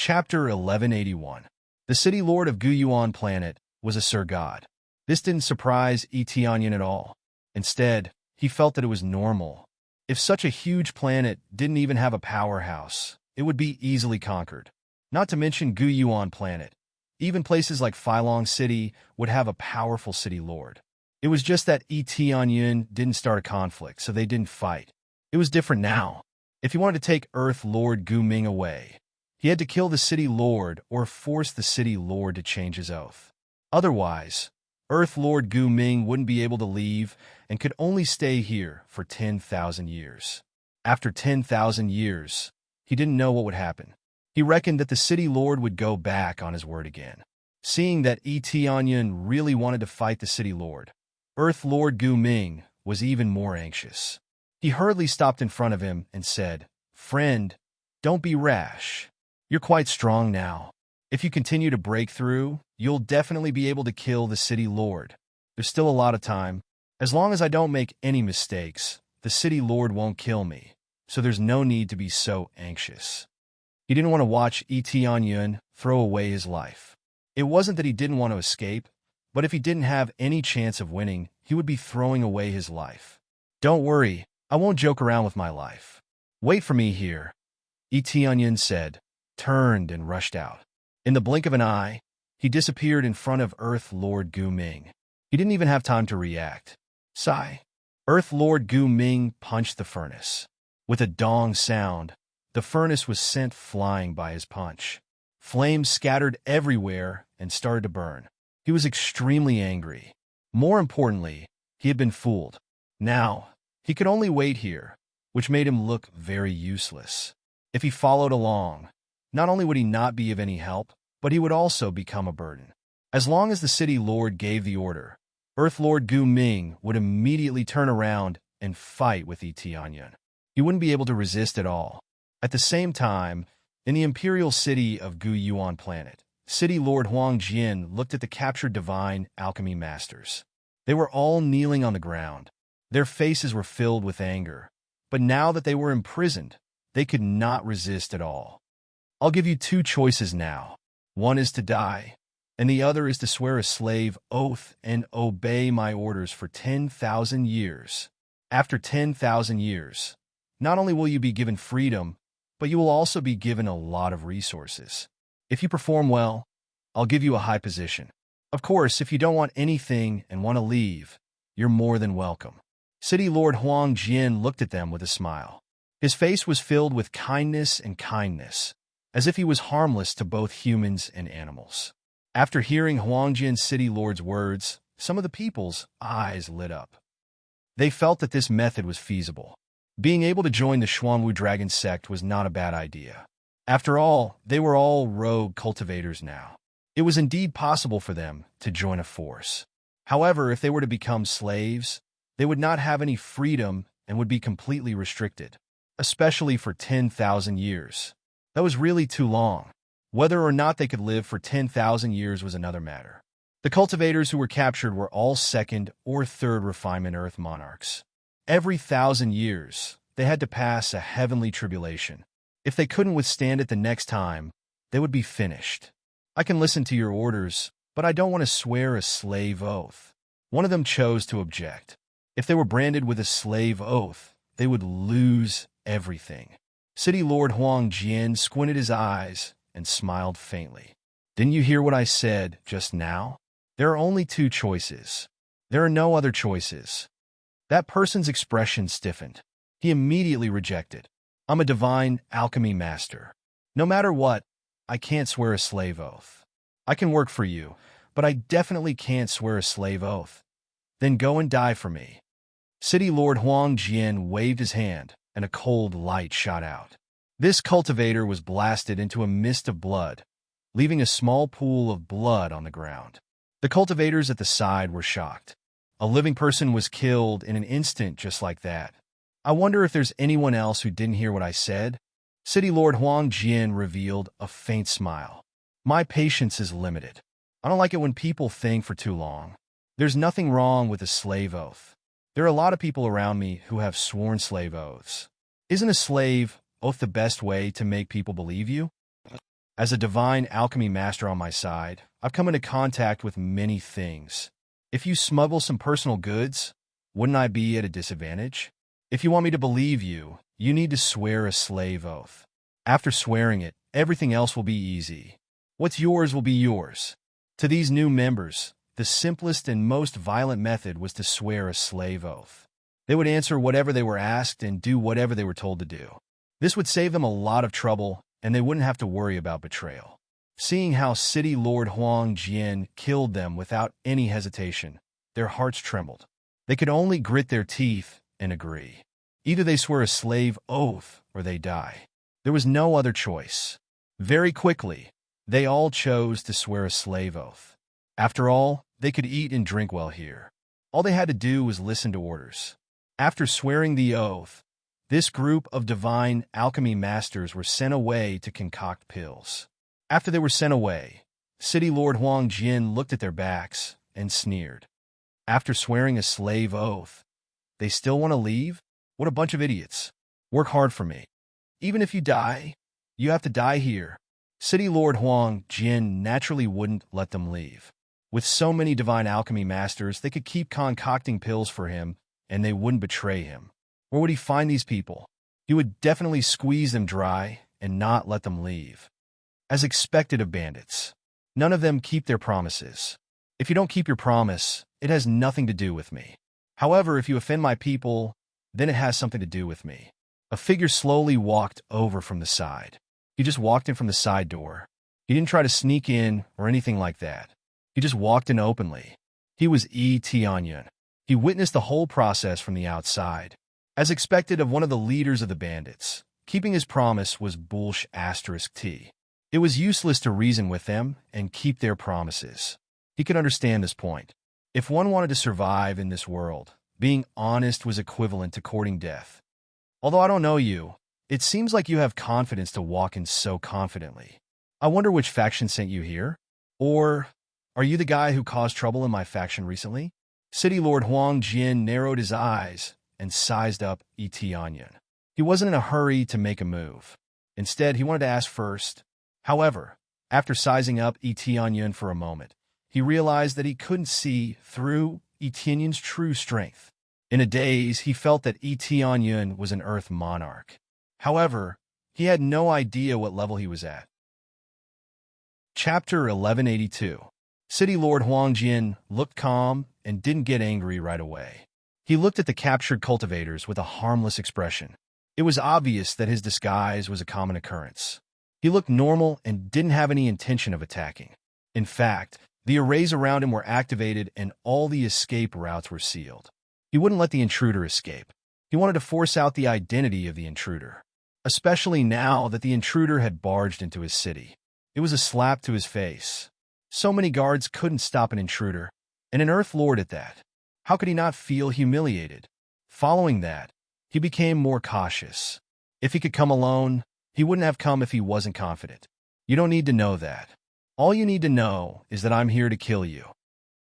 Chapter 1181. The city lord of Guyuan planet was a Sir God. This didn't surprise Etionyan at all. Instead, he felt that it was normal. If such a huge planet didn't even have a powerhouse, it would be easily conquered. Not to mention Guyuan planet. Even places like Phylong City would have a powerful city lord. It was just that Etionyan didn't start a conflict, so they didn't fight. It was different now. If he wanted to take Earth Lord Gu Ming away, he had to kill the city lord or force the city lord to change his oath. Otherwise, Earth Lord Gu Ming wouldn't be able to leave and could only stay here for 10,000 years. After 10,000 years, he didn't know what would happen. He reckoned that the city lord would go back on his word again. Seeing that Etionyan really wanted to fight the city lord, Earth Lord Gu Ming was even more anxious. He hurriedly stopped in front of him and said, "Friend, don't be rash. You're quite strong now. If you continue to break through, you'll definitely be able to kill the city lord. There's still a lot of time. As long as I don't make any mistakes, the city lord won't kill me, so there's no need to be so anxious." He didn't want to watch Etionyan throw away his life. It wasn't that he didn't want to escape, but if he didn't have any chance of winning, he would be throwing away his life. "Don't worry, I won't joke around with my life. Wait for me here," Etionyan said, turned and rushed out. In the blink of an eye, he disappeared in front of Earth Lord Gu Ming. He didn't even have time to react. Sigh. Earth Lord Gu Ming punched the furnace. With a dong sound, the furnace was sent flying by his punch. Flames scattered everywhere and started to burn. He was extremely angry. More importantly, he had been fooled. Now, he could only wait here, which made him look very useless. If he followed along, not only would he not be of any help, but he would also become a burden. As long as the city lord gave the order, Earth Lord Gu Ming would immediately turn around and fight with Etionyan. He wouldn't be able to resist at all. At the same time, in the imperial city of Guyuan planet, City Lord Huang Jian looked at the captured divine alchemy masters. They were all kneeling on the ground. Their faces were filled with anger. But now that they were imprisoned, they could not resist at all. "I'll give you two choices now. One is to die, and the other is to swear a slave oath and obey my orders for 10,000 years. After 10,000 years, not only will you be given freedom, but you will also be given a lot of resources. If you perform well, I'll give you a high position. Of course, if you don't want anything and want to leave, you're more than welcome." City Lord Huang Jian looked at them with a smile. His face was filled with kindness and kindness, as if he was harmless to both humans and animals. After hearing Huang Jian's city lord's words, some of the people's eyes lit up. They felt that this method was feasible. Being able to join the Xuanwu Dragon sect was not a bad idea. After all, they were all rogue cultivators now. It was indeed possible for them to join a force. However, if they were to become slaves, they would not have any freedom and would be completely restricted, especially for 10,000 years. That was really too long. Whether or not they could live for 10,000 years was another matter. The cultivators who were captured were all second or third refinement Earth monarchs. Every 1,000 years, they had to pass a heavenly tribulation. If they couldn't withstand it the next time, they would be finished. "I can listen to your orders, but I don't want to swear a slave oath." One of them chose to object. If they were branded with a slave oath, they would lose everything. City Lord Huang Jian squinted his eyes and smiled faintly. "Didn't you hear what I said just now? There are only two choices. There are no other choices." That person's expression stiffened. He immediately rejected. "I'm a divine alchemy master. No matter what, I can't swear a slave oath. I can work for you, but I definitely can't swear a slave oath. Then go and die for me." City Lord Huang Jian waved his hand, and a cold light shot out. This cultivator was blasted into a mist of blood, leaving a small pool of blood on the ground. The cultivators at the side were shocked. A living person was killed in an instant just like that. "I wonder if there's anyone else who didn't hear what I said?" City Lord Huang Jian revealed a faint smile. "My patience is limited. I don't like it when people think for too long. There's nothing wrong with a slave oath. There are a lot of people around me who have sworn slave oaths. Isn't a slave oath the best way to make people believe you?" As a divine alchemy master on my side, I've come into contact with many things. If you smuggle some personal goods, wouldn't I be at a disadvantage? If you want me to believe you, you need to swear a slave oath. After swearing it, everything else will be easy. What's yours will be yours. To these new members, the simplest and most violent method was to swear a slave oath. They would answer whatever they were asked and do whatever they were told to do. This would save them a lot of trouble, and they wouldn't have to worry about betrayal. Seeing how City Lord Huang Jian killed them without any hesitation, their hearts trembled. They could only grit their teeth and agree. Either they swear a slave oath or they die. There was no other choice. Very quickly, they all chose to swear a slave oath. After all, they could eat and drink well here. All they had to do was listen to orders. After swearing the oath, this group of divine alchemy masters were sent away to concoct pills. After they were sent away, City Lord Huang Jin looked at their backs and sneered. After swearing a slave oath, they still want to leave? What a bunch of idiots. Work hard for me. Even if you die, you have to die here. City Lord Huang Jin naturally wouldn't let them leave. With so many divine alchemy masters, they could keep concocting pills for him, and they wouldn't betray him. Where would he find these people? He would definitely squeeze them dry and not let them leave. As expected of bandits, none of them keep their promises. If you don't keep your promise, it has nothing to do with me. However, if you offend my people, then it has something to do with me. A figure slowly walked over from the side. He just walked in from the side door. He didn't try to sneak in or anything like that. He just walked in openly. He was Yi Tianyun. He witnessed the whole process from the outside. As expected of one of the leaders of the bandits, keeping his promise was *T. It was useless to reason with them and keep their promises. He could understand this point. If one wanted to survive in this world, being honest was equivalent to courting death. Although I don't know you, it seems like you have confidence to walk in so confidently. I wonder which faction sent you here? Or are you the guy who caused trouble in my faction recently? City Lord Huang Jin narrowed his eyes and sized up Yi Tianyun. He wasn't in a hurry to make a move. Instead, he wanted to ask first. However, after sizing up Yi Tianyun for a moment, he realized that he couldn't see through Yi Tianyun's true strength. In a daze, he felt that Yi Tianyun was an Earth monarch. However, he had no idea what level he was at. Chapter 1182. City Lord Huang Jin looked calm and didn't get angry right away. He looked at the captured cultivators with a harmless expression. It was obvious that his disguise was a common occurrence. He looked normal and didn't have any intention of attacking. In fact, the arrays around him were activated and all the escape routes were sealed. He wouldn't let the intruder escape. He wanted to force out the identity of the intruder, especially now that the intruder had barged into his city. It was a slap to his face. So many guards couldn't stop an intruder, and an Earth Lord at that. How could he not feel humiliated? Following that, he became more cautious. If he could come alone, he wouldn't have come if he wasn't confident. You don't need to know that. All you need to know is that I'm here to kill you.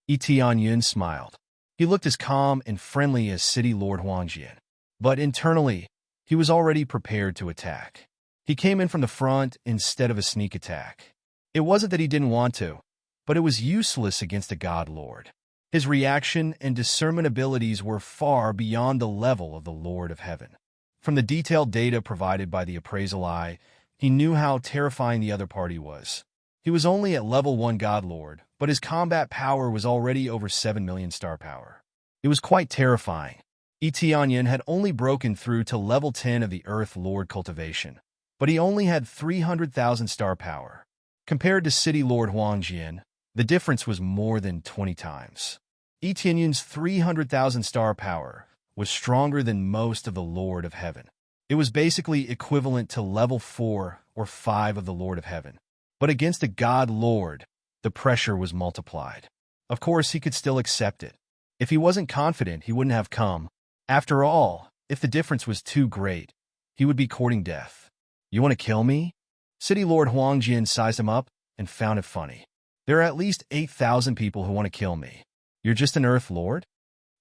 Yi Tianyun smiled. He looked as calm and friendly as City Lord Huang Jin. But internally, he was already prepared to attack. He came in from the front instead of a sneak attack. It wasn't that he didn't want to, but it was useless against a God Lord. His reaction and discernment abilities were far beyond the level of the Lord of Heaven. From the detailed data provided by the appraisal eye, he knew how terrifying the other party was. He was only at level 1 God Lord, but his combat power was already over 7 million star power. It was quite terrifying. Yi Tianyun had only broken through to level 10 of the Earth Lord cultivation, but he only had 300,000 star power. Compared to City Lord Huang Jin, the difference was more than 20 times. Yi Tianyun's 300,000 star power was stronger than most of the Lord of Heaven. It was basically equivalent to level 4 or 5 of the Lord of Heaven. But against a God Lord, the pressure was multiplied. Of course, he could still accept it. If he wasn't confident, he wouldn't have come. After all, if the difference was too great, he would be courting death. You want to kill me? City Lord Huang Jin sized him up and found it funny. There are at least 8,000 people who want to kill me. You're just an Earth Lord?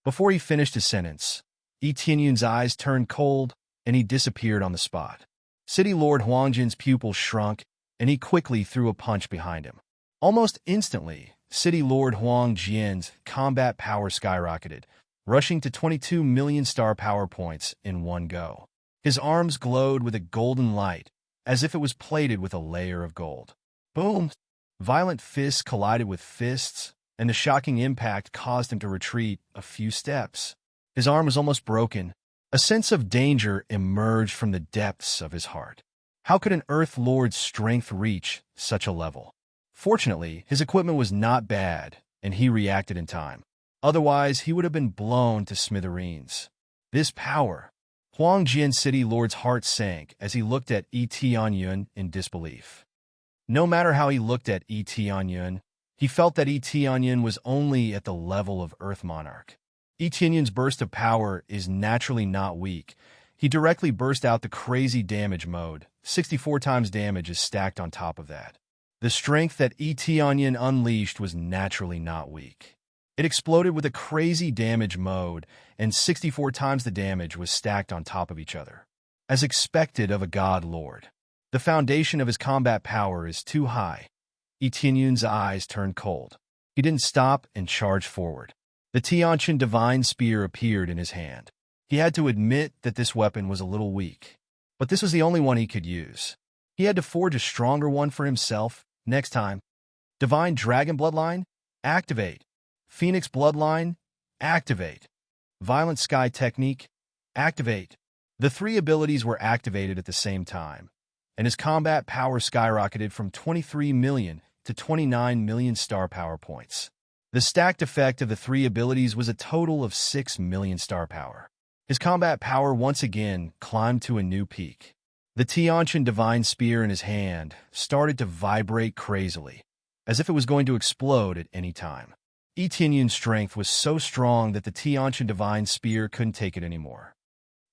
Before he finished his sentence, Yi Tianyun's eyes turned cold and he disappeared on the spot. City Lord Huang Jin's pupils shrunk and he quickly threw a punch behind him. Almost instantly, City Lord Huang Jian's combat power skyrocketed, rushing to 22 million star power points in one go. His arms glowed with a golden light, as if it was plated with a layer of gold. Boom! Violent fists collided with fists, and the shocking impact caused him to retreat a few steps. His arm was almost broken. A sense of danger emerged from the depths of his heart. How could an Earth Lord's strength reach such a level? Fortunately, his equipment was not bad, and he reacted in time. Otherwise, he would have been blown to smithereens. This power! Huang Jian City Lord's heart sank as he looked at Yi Tianyun in disbelief. No matter how he looked at Yi Tianyun, he felt that Yi Tianyun was only at the level of Earth Monarch. Yi Tianyun's burst of power is naturally not weak. He directly burst out the crazy damage mode. 64 times damage is stacked on top of that. The strength that Yi Tianyun unleashed was naturally not weak. It exploded with a crazy damage mode, and 64 times the damage was stacked on top of each other. As expected of a god lord, the foundation of his combat power is too high. Yi Tianyun's eyes turned cold. He didn't stop and charged forward. The Tianqian Divine Spear appeared in his hand. He had to admit that this weapon was a little weak, but this was the only one he could use. He had to forge a stronger one for himself next time. Divine Dragon Bloodline, activate. Phoenix Bloodline, activate. Violent Sky Technique, activate. The three abilities were activated at the same time, and his combat power skyrocketed from 23 million to 29 million star power points. The stacked effect of the three abilities was a total of 6 million star power. His combat power once again climbed to a new peak. The Tianqian Divine Spear in his hand started to vibrate crazily, as if it was going to explode at any time. Yi Tianyun's strength was so strong that the Tianqian Divine Spear couldn't take it anymore.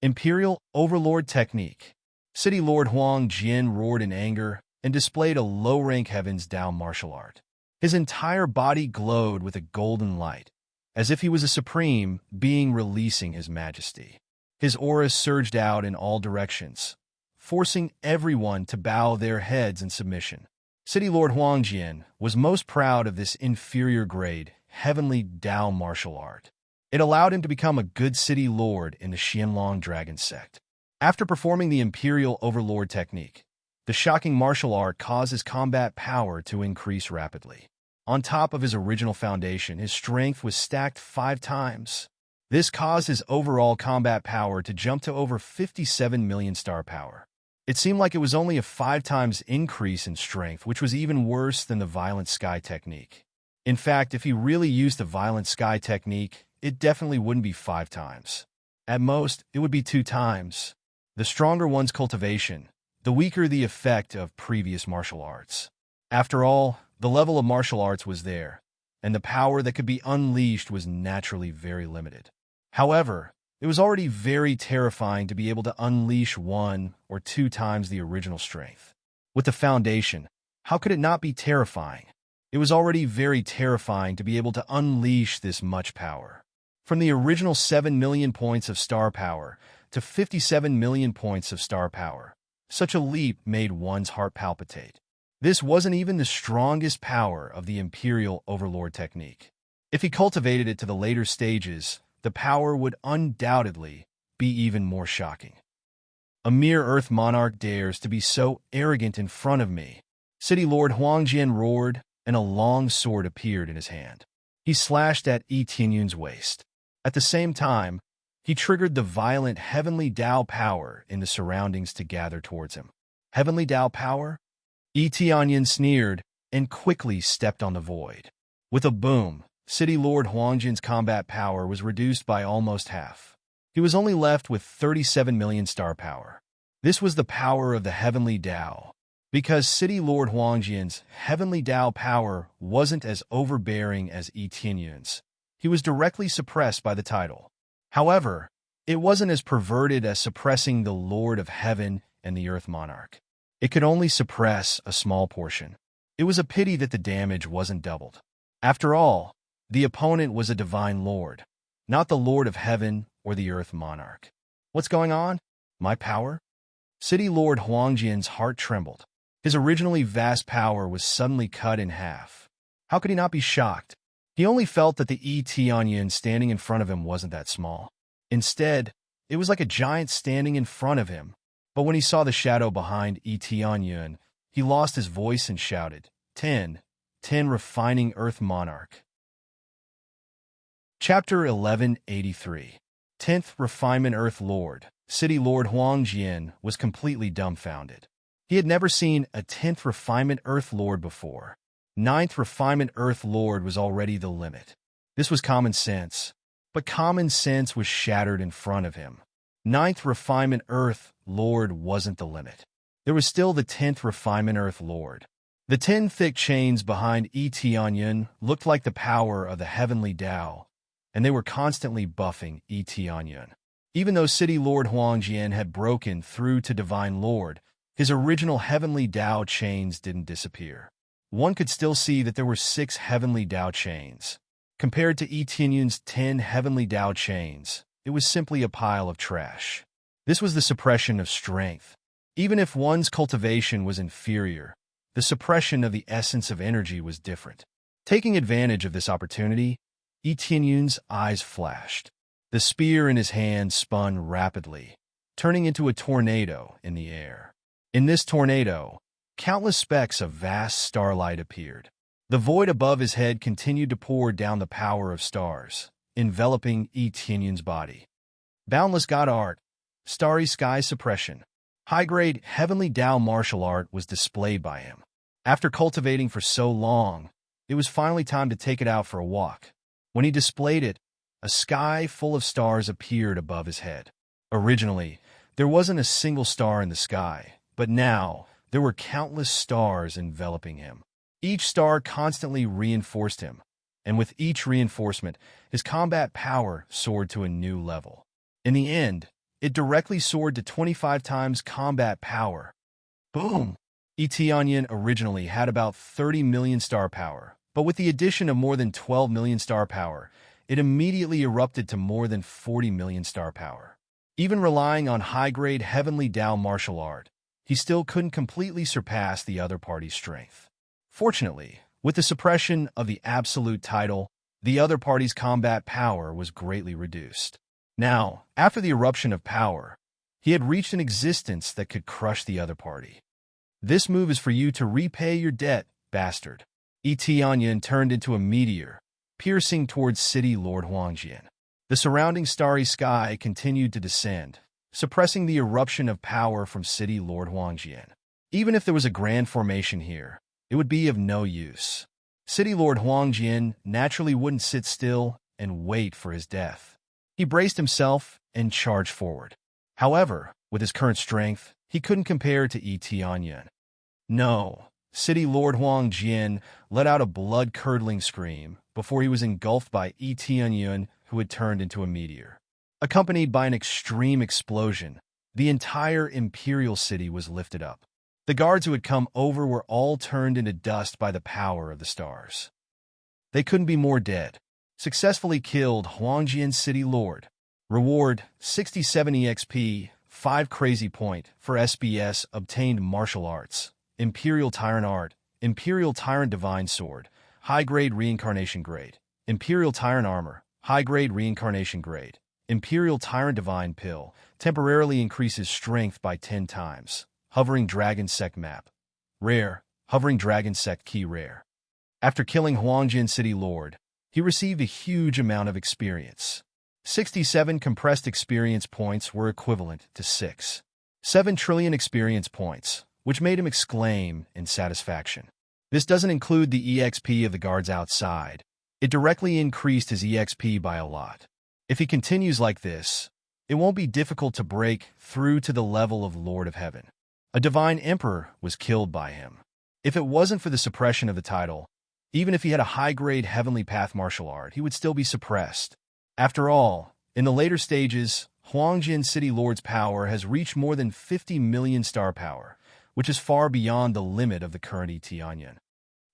Imperial Overlord Technique. City Lord Huang Jian roared in anger and displayed a low-rank Heaven's Dao martial art. His entire body glowed with a golden light, as if he was a supreme being releasing his majesty. His aura surged out in all directions, forcing everyone to bow their heads in submission. City Lord Huang Jian was most proud of this inferior grade, heavenly Dao martial art. It allowed him to become a good city lord in the Xianlong Dragon sect. After performing the Imperial Overlord technique, the shocking martial art caused his combat power to increase rapidly. On top of his original foundation, his strength was stacked 5 times. This caused his overall combat power to jump to over 57 million star power. It seemed like it was only a 5 times increase in strength, which was even worse than the Violent Sky technique. In fact, if he really used the Violent Sky technique, it definitely wouldn't be 5 times. At most, it would be 2 times. The stronger one's cultivation, the weaker the effect of previous martial arts. After all, the level of martial arts was there, and the power that could be unleashed was naturally very limited. However, it was already very terrifying to be able to unleash 1 or 2 times the original strength. With the foundation, how could it not be terrifying? It was already very terrifying to be able to unleash this much power. From the original 7 million points of star power to 57 million points of star power, such a leap made one's heart palpitate. This wasn't even the strongest power of the Imperial Overlord technique. If he cultivated it to the later stages, the power would undoubtedly be even more shocking. A mere Earth Monarch dares to be so arrogant in front of me. City Lord Huang Jian roared, and a long sword appeared in his hand. He slashed at Yi Tianyun's waist. At the same time, he triggered the violent Heavenly Dao power in the surroundings to gather towards him. Heavenly Dao power? Yi Tianyun sneered and quickly stepped on the void. With a boom, City Lord Huang Jian's combat power was reduced by almost half. He was only left with 37 million star power. This was the power of the Heavenly Dao. Because City Lord Huang Jian's Heavenly Dao power wasn't as overbearing as Yi Tianyun's, he was directly suppressed by the title. However, it wasn't as perverted as suppressing the Lord of Heaven and the Earth Monarch. It could only suppress a small portion. It was a pity that the damage wasn't doubled. After all, the opponent was a divine lord, not the Lord of Heaven or the Earth Monarch. What's going on? My power? City Lord Huang Jian's heart trembled. His originally vast power was suddenly cut in half. How could he not be shocked? He only felt that the Tianyun standing in front of him wasn't that small. Instead, it was like a giant standing in front of him. But when he saw the shadow behind Tianyun, he lost his voice and shouted, 10 Refining Earth Monarch. Chapter 1183. 10th Refinement Earth Lord. City Lord Huangjian was completely dumbfounded. He had never seen a 10th Refinement Earth Lord before. 9th Refinement Earth Lord was already the limit. This was common sense, but common sense was shattered in front of him. 9th Refinement Earth Lord wasn't the limit. There was still the 10th Refinement Earth Lord. The 10 thick chains behind Tianyun looked like the power of the heavenly Tao, and they were constantly buffing Tianyun. Even though City Lord Huangjian had broken through to Divine Lord, his original heavenly Tao chains didn't disappear. One could still see that there were 6 heavenly Tao chains. Compared to Tianyun's 10 heavenly Tao chains, it was simply a pile of trash. This was the suppression of strength. Even if one's cultivation was inferior, the suppression of the essence of energy was different. Taking advantage of this opportunity, Tianyun's eyes flashed. The spear in his hand spun rapidly, turning into a tornado in the air. In this tornado, countless specks of vast starlight appeared. The void above his head continued to pour down the power of stars, enveloping Tianyun's body. Boundless God Art, Starry Sky Suppression. High-grade Heavenly Tao martial art was displayed by him. After cultivating for so long, it was finally time to take it out for a walk. When he displayed it, a sky full of stars appeared above his head. Originally, there wasn't a single star in the sky, but now there were countless stars enveloping him. Each star constantly reinforced him, and with each reinforcement, his combat power soared to a new level. In the end, it directly soared to 25 times combat power. Boom! Tianyun originally had about 30 million star power, but with the addition of more than 12 million star power, it immediately erupted to more than 40 million star power. Even relying on high-grade Heavenly Tao martial art, he still couldn't completely surpass the other party's strength. Fortunately, with the suppression of the absolute title, the other party's combat power was greatly reduced. Now, after the eruption of power, he had reached an existence that could crush the other party. This move is for you to repay your debt, bastard. Tianyun turned into a meteor, piercing towards City Lord Huangjian. The surrounding starry sky continued to descend, suppressing the eruption of power from City Lord Huangjian. Even if there was a grand formation here, it would be of no use. City Lord Huangjian naturally wouldn't sit still and wait for his death. He braced himself and charged forward. However, with his current strength, he couldn't compare to Tianyun. No, City Lord Huangjian let out a blood-curdling scream before he was engulfed by Tianyun, who had turned into a meteor. Accompanied by an extreme explosion, the entire imperial city was lifted up. The guards who had come over were all turned into dust by the power of the stars. They couldn't be more dead. Successfully killed Huangjian City Lord. Reward 67 EXP, 5 crazy point for SBS obtained martial arts. Imperial Tyrant Art, Imperial Tyrant Divine Sword, high-grade reincarnation grade. Imperial Tyrant Armor, high-grade reincarnation grade. Imperial Tyrant Divine Pill, temporarily increases strength by 10 times. Hovering Dragon Sect map. Rare, Hovering Dragon Sect key rare. After killing Huangjian City Lord, he received a huge amount of experience. 67 compressed experience points were equivalent to 7 trillion experience points, which made him exclaim in satisfaction. This doesn't include the EXP of the guards outside. It directly increased his EXP by a lot. If he continues like this, it won't be difficult to break through to the level of Lord of Heaven. A divine emperor was killed by him. If it wasn't for the suppression of the title, even if he had a high-grade heavenly path martial art, he would still be suppressed. After all, in the later stages, Huangjian City Lord's power has reached more than 50 million star power, which is far beyond the limit of the current Tianyun.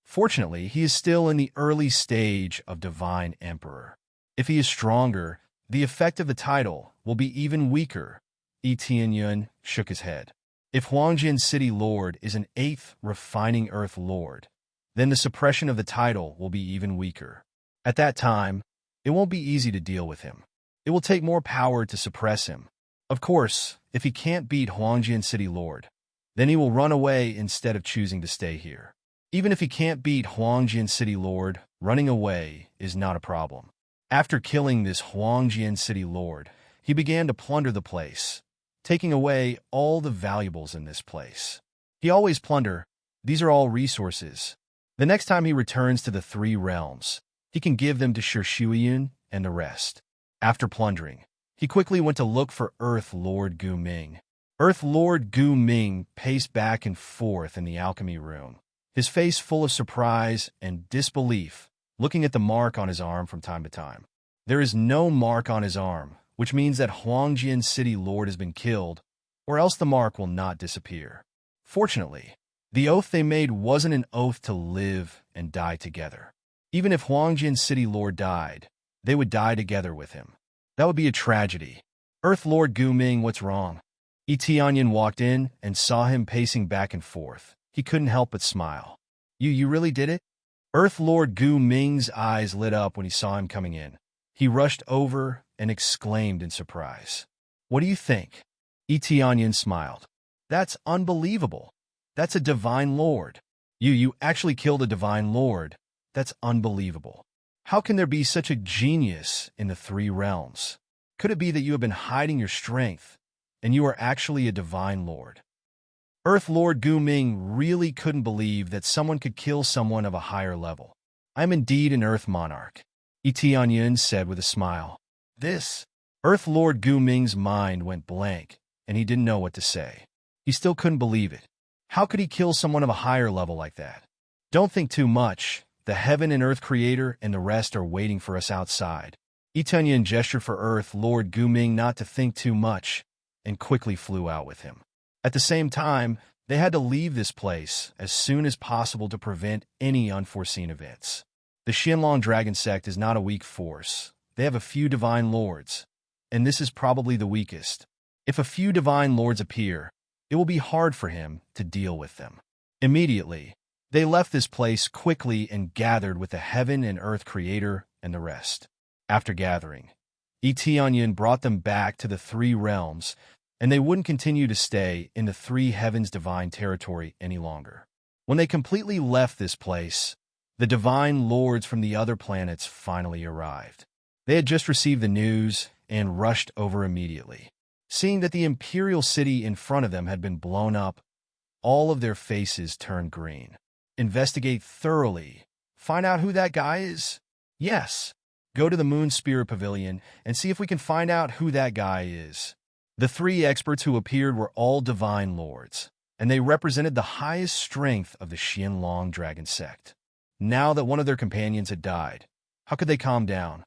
Fortunately, he is still in the early stage of Divine Emperor. If he is stronger, the effect of the title will be even weaker. Tianyun shook his head. If Huangjin City Lord is an 8th refining Earth Lord, then the suppression of the title will be even weaker. At that time, it won't be easy to deal with him. It will take more power to suppress him. Of course, if he can't beat Huangjin City Lord, then he will run away instead of choosing to stay here. Even if he can't beat Huangjin City Lord, running away is not a problem. After killing this Huangjin City Lord, he began to plunder the place, taking away all the valuables in this place. He always plunder. These are all resources. The next time he returns to the 3 realms, he can give them to Shuiyun and the rest. After plundering, he quickly went to look for Earth Lord Gu Ming. Earth Lord Gu Ming paced back and forth in the alchemy room, his face full of surprise and disbelief, looking at the mark on his arm from time to time. There is no mark on his arm, which means that Huangjin City Lord has been killed, or else the mark will not disappear. Fortunately, the oath they made wasn't an oath to live and die together. Even if Huangjin City Lord died, they would die together with him. That would be a tragedy. Earth Lord Gu Ming, what's wrong? Tianyan walked in and saw him pacing back and forth. He couldn't help but smile. You really did it? Earth Lord Gu Ming's eyes lit up when he saw him coming in. He rushed over and exclaimed in surprise. What do you think? Tianyan smiled. That's unbelievable. That's a divine lord. You actually killed a divine lord. That's unbelievable. How can there be such a genius in the 3 realms? Could it be that you have been hiding your strength, and you are actually a divine lord? Earth Lord Gu Ming really couldn't believe that someone could kill someone of a higher level. I am indeed an Earth Monarch, Tianyan said with a smile. This? Earth Lord Gu Ming's mind went blank, and he didn't know what to say. He still couldn't believe it. How could he kill someone of a higher level like that? Don't think too much. The heaven and earth creator and the rest are waiting for us outside. Tianyan gestured for Earth Lord Gu Ming not to think too much, and quickly flew out with him. At the same time, they had to leave this place as soon as possible to prevent any unforeseen events. The Xianlong Dragon Sect is not a weak force. They have a few divine lords, and this is probably the weakest. If a few divine lords appear, it will be hard for him to deal with them. Immediately, they left this place quickly and gathered with the heaven and earth creator and the rest. After gathering, Tianyan brought them back to the 3 realms, and they wouldn't continue to stay in the 3 heavens divine territory any longer. When they completely left this place, the divine lords from the other planets finally arrived. They had just received the news and rushed over immediately. Seeing that the imperial city in front of them had been blown up, all of their faces turned green. Investigate thoroughly. Find out who that guy is? Yes. Go to the Moon Spirit Pavilion and see if we can find out who that guy is. The 3 experts who appeared were all divine lords, and they represented the highest strength of the Xianlong Dragon Sect. Now that one of their companions had died, how could they calm down?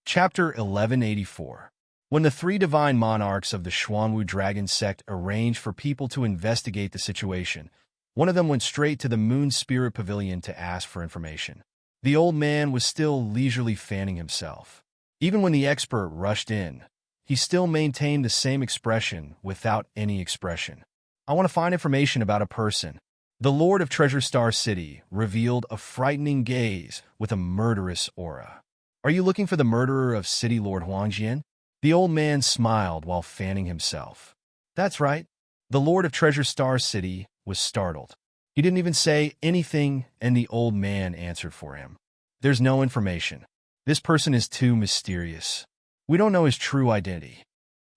Chapter 1184. When the 3 divine monarchs of the Xuanwu Dragon Sect arranged for people to investigate the situation, one of them went straight to the Moon Spirit Pavilion to ask for information. The old man was still leisurely fanning himself. Even when the expert rushed in, he still maintained the same expression without any expression. I want to find information about a person. The Lord of Treasure Star City revealed a frightening gaze with a murderous aura. Are you looking for the murderer of City Lord Huangjin? The old man smiled while fanning himself. That's right. The Lord of Treasure Star City was startled. He didn't even say anything, and the old man answered for him. There's no information. This person is too mysterious. We don't know his true identity.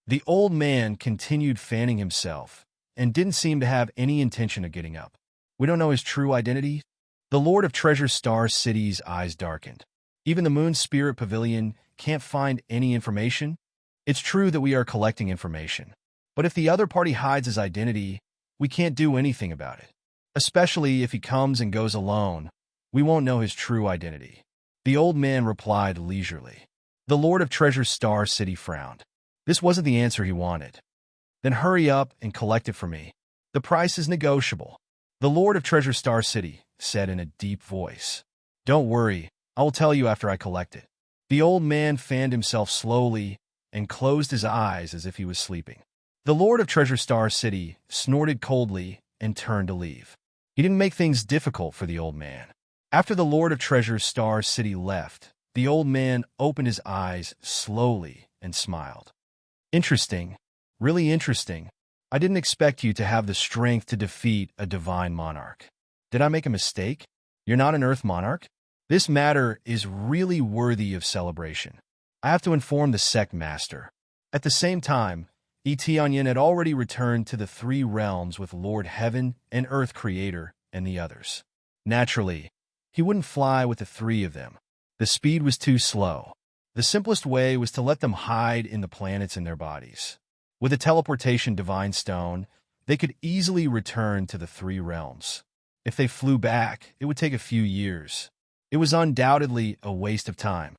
The old man continued fanning himself and didn't seem to have any intention of getting up. We don't know his true identity? The Lord of Treasure Star City's eyes darkened. Even the Moon Spirit Pavilion can't find any information? It's true that we are collecting information, but if the other party hides his identity, we can't do anything about it. Especially if he comes and goes alone, we won't know his true identity. The old man replied leisurely. The Lord of Treasure Star City frowned. This wasn't the answer he wanted. Then hurry up and collect it for me. The price is negotiable. The Lord of Treasure Star City said in a deep voice. Don't worry, I will tell you after I collect it. The old man fanned himself slowly and closed his eyes as if he was sleeping. The Lord of Treasure Star City snorted coldly and turned to leave. He didn't make things difficult for the old man. After the Lord of Treasure Star City left, the old man opened his eyes slowly and smiled. Interesting. Really interesting. I didn't expect you to have the strength to defeat a divine monarch. Did I make a mistake? You're not an Earth monarch? This matter is really worthy of celebration. I have to inform the sect master. At the same time, Etionyan had already returned to the three realms with Lord Heaven and Earth Creator and the others. Naturally, he wouldn't fly with the three of them. The speed was too slow. The simplest way was to let them hide in the planets in their bodies. With a teleportation divine stone, they could easily return to the three realms. If they flew back, it would take a few years. It was undoubtedly a waste of time.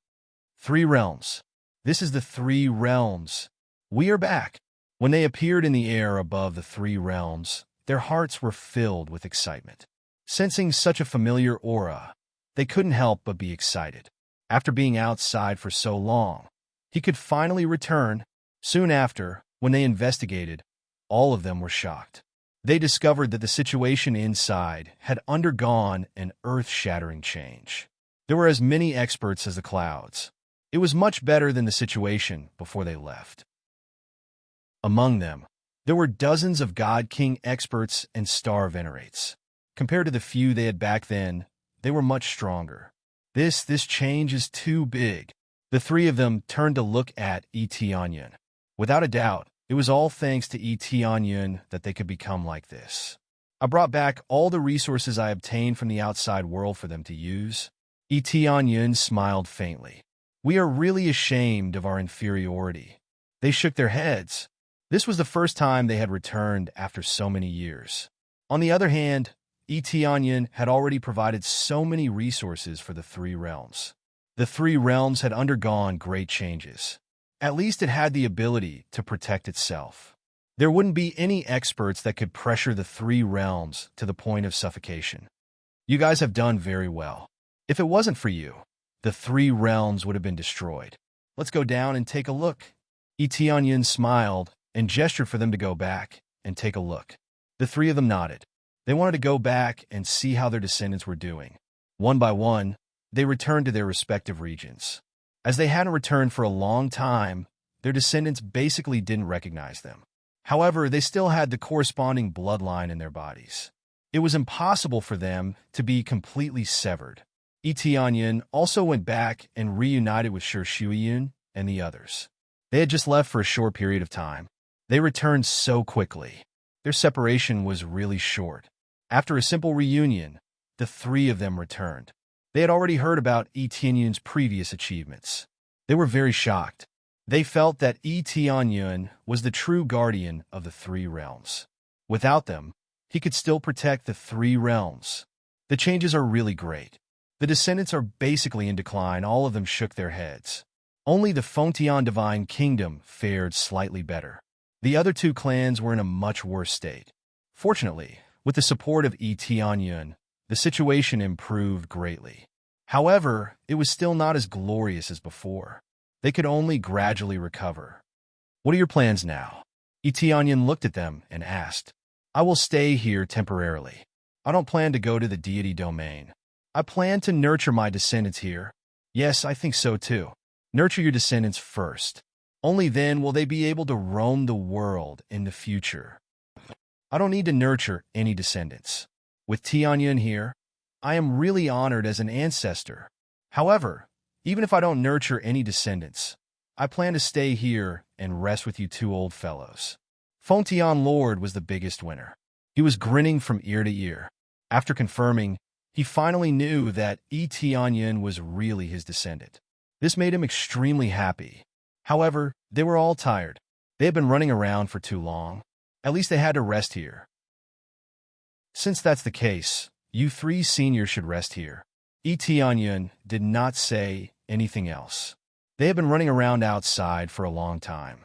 Three realms. This is the three realms. We are back. When they appeared in the air above the three realms, their hearts were filled with excitement. Sensing such a familiar aura, they couldn't help but be excited. After being outside for so long, he could finally return. Soon after, when they investigated, all of them were shocked. They discovered that the situation inside had undergone an earth-shattering change. There were as many experts as the clouds. It was much better than the situation before they left. Among them, there were dozens of God King experts and star venerates. Compared to the few they had back then, they were much stronger. This change is too big. The three of them turned to look at Etionyan. Without a doubt, it was all thanks to Etionyan that they could become like this. I brought back all the resources I obtained from the outside world for them to use. Etionyan smiled faintly. We are really ashamed of our inferiority. They shook their heads. This was the first time they had returned after so many years. On the other hand, Etionyan had already provided so many resources for the three realms. The three realms had undergone great changes. At least it had the ability to protect itself. There wouldn't be any experts that could pressure the three realms to the point of suffocation. You guys have done very well. If it wasn't for you, the three realms would have been destroyed. Let's go down and take a look. Etionyan smiled and gestured for them to go back and take a look. The three of them nodded. They wanted to go back and see how their descendants were doing. One by one, they returned to their respective regions. As they hadn't returned for a long time, their descendants basically didn't recognize them. However, they still had the corresponding bloodline in their bodies. It was impossible for them to be completely severed. Etionyan also went back and reunited with Shuyun and the others. They had just left for a short period of time. They returned so quickly. Their separation was really short. After a simple reunion, the three of them returned. They had already heard about Etionyan's previous achievements. They were very shocked. They felt that Etionyan was the true guardian of the three realms. Without them, he could still protect the three realms. The changes are really great. The descendants are basically in decline. All of them shook their heads. Only the Fontian Divine Kingdom fared slightly better. The other two clans were in a much worse state. Fortunately, with the support of Etionyan, the situation improved greatly. However, it was still not as glorious as before. They could only gradually recover. What are your plans now? Etionyan looked at them and asked. I will stay here temporarily. I don't plan to go to the deity domain. I plan to nurture my descendants here. Yes, I think so too. Nurture your descendants first. Only then will they be able to roam the world in the future. I don't need to nurture any descendants. With Tianyan here, I am really honored as an ancestor. However, even if I don't nurture any descendants, I plan to stay here and rest with you two old fellows. Fontian Lord was the biggest winner. He was grinning from ear to ear. After confirming, he finally knew that Tianyan was really his descendant. This made him extremely happy. However, they were all tired. They had been running around for too long. At least they had to rest here. Since that's the case, you three seniors should rest here. Tianyan did not say anything else. They had been running around outside for a long time.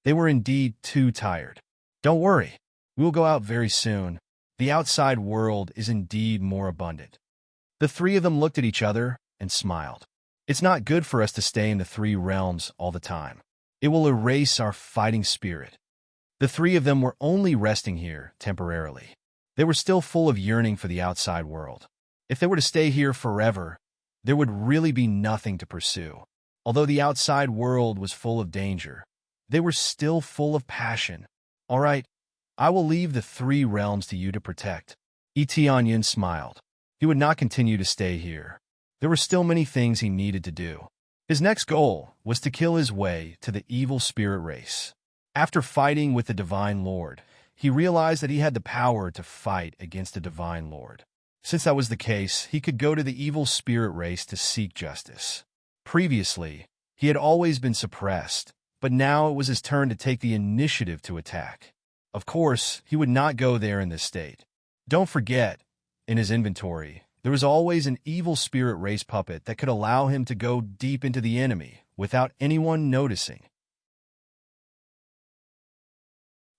They were indeed too tired. Don't worry, we will go out very soon. The outside world is indeed more abundant. The three of them looked at each other and smiled. It's not good for us to stay in the three realms all the time. It will erase our fighting spirit. The three of them were only resting here temporarily. They were still full of yearning for the outside world. If they were to stay here forever, there would really be nothing to pursue. Although the outside world was full of danger, they were still full of passion. All right, I will leave the three realms to you to protect. Etienne smiled. He would not continue to stay here. There were still many things he needed to do. His next goal was to kill his way to the evil spirit race. After fighting with the Divine Lord, he realized that he had the power to fight against the Divine Lord. Since that was the case, he could go to the evil spirit race to seek justice. Previously, he had always been suppressed, but now it was his turn to take the initiative to attack. Of course, he would not go there in this state. Don't forget, in his inventory, there was always an evil spirit race puppet that could allow him to go deep into the enemy without anyone noticing.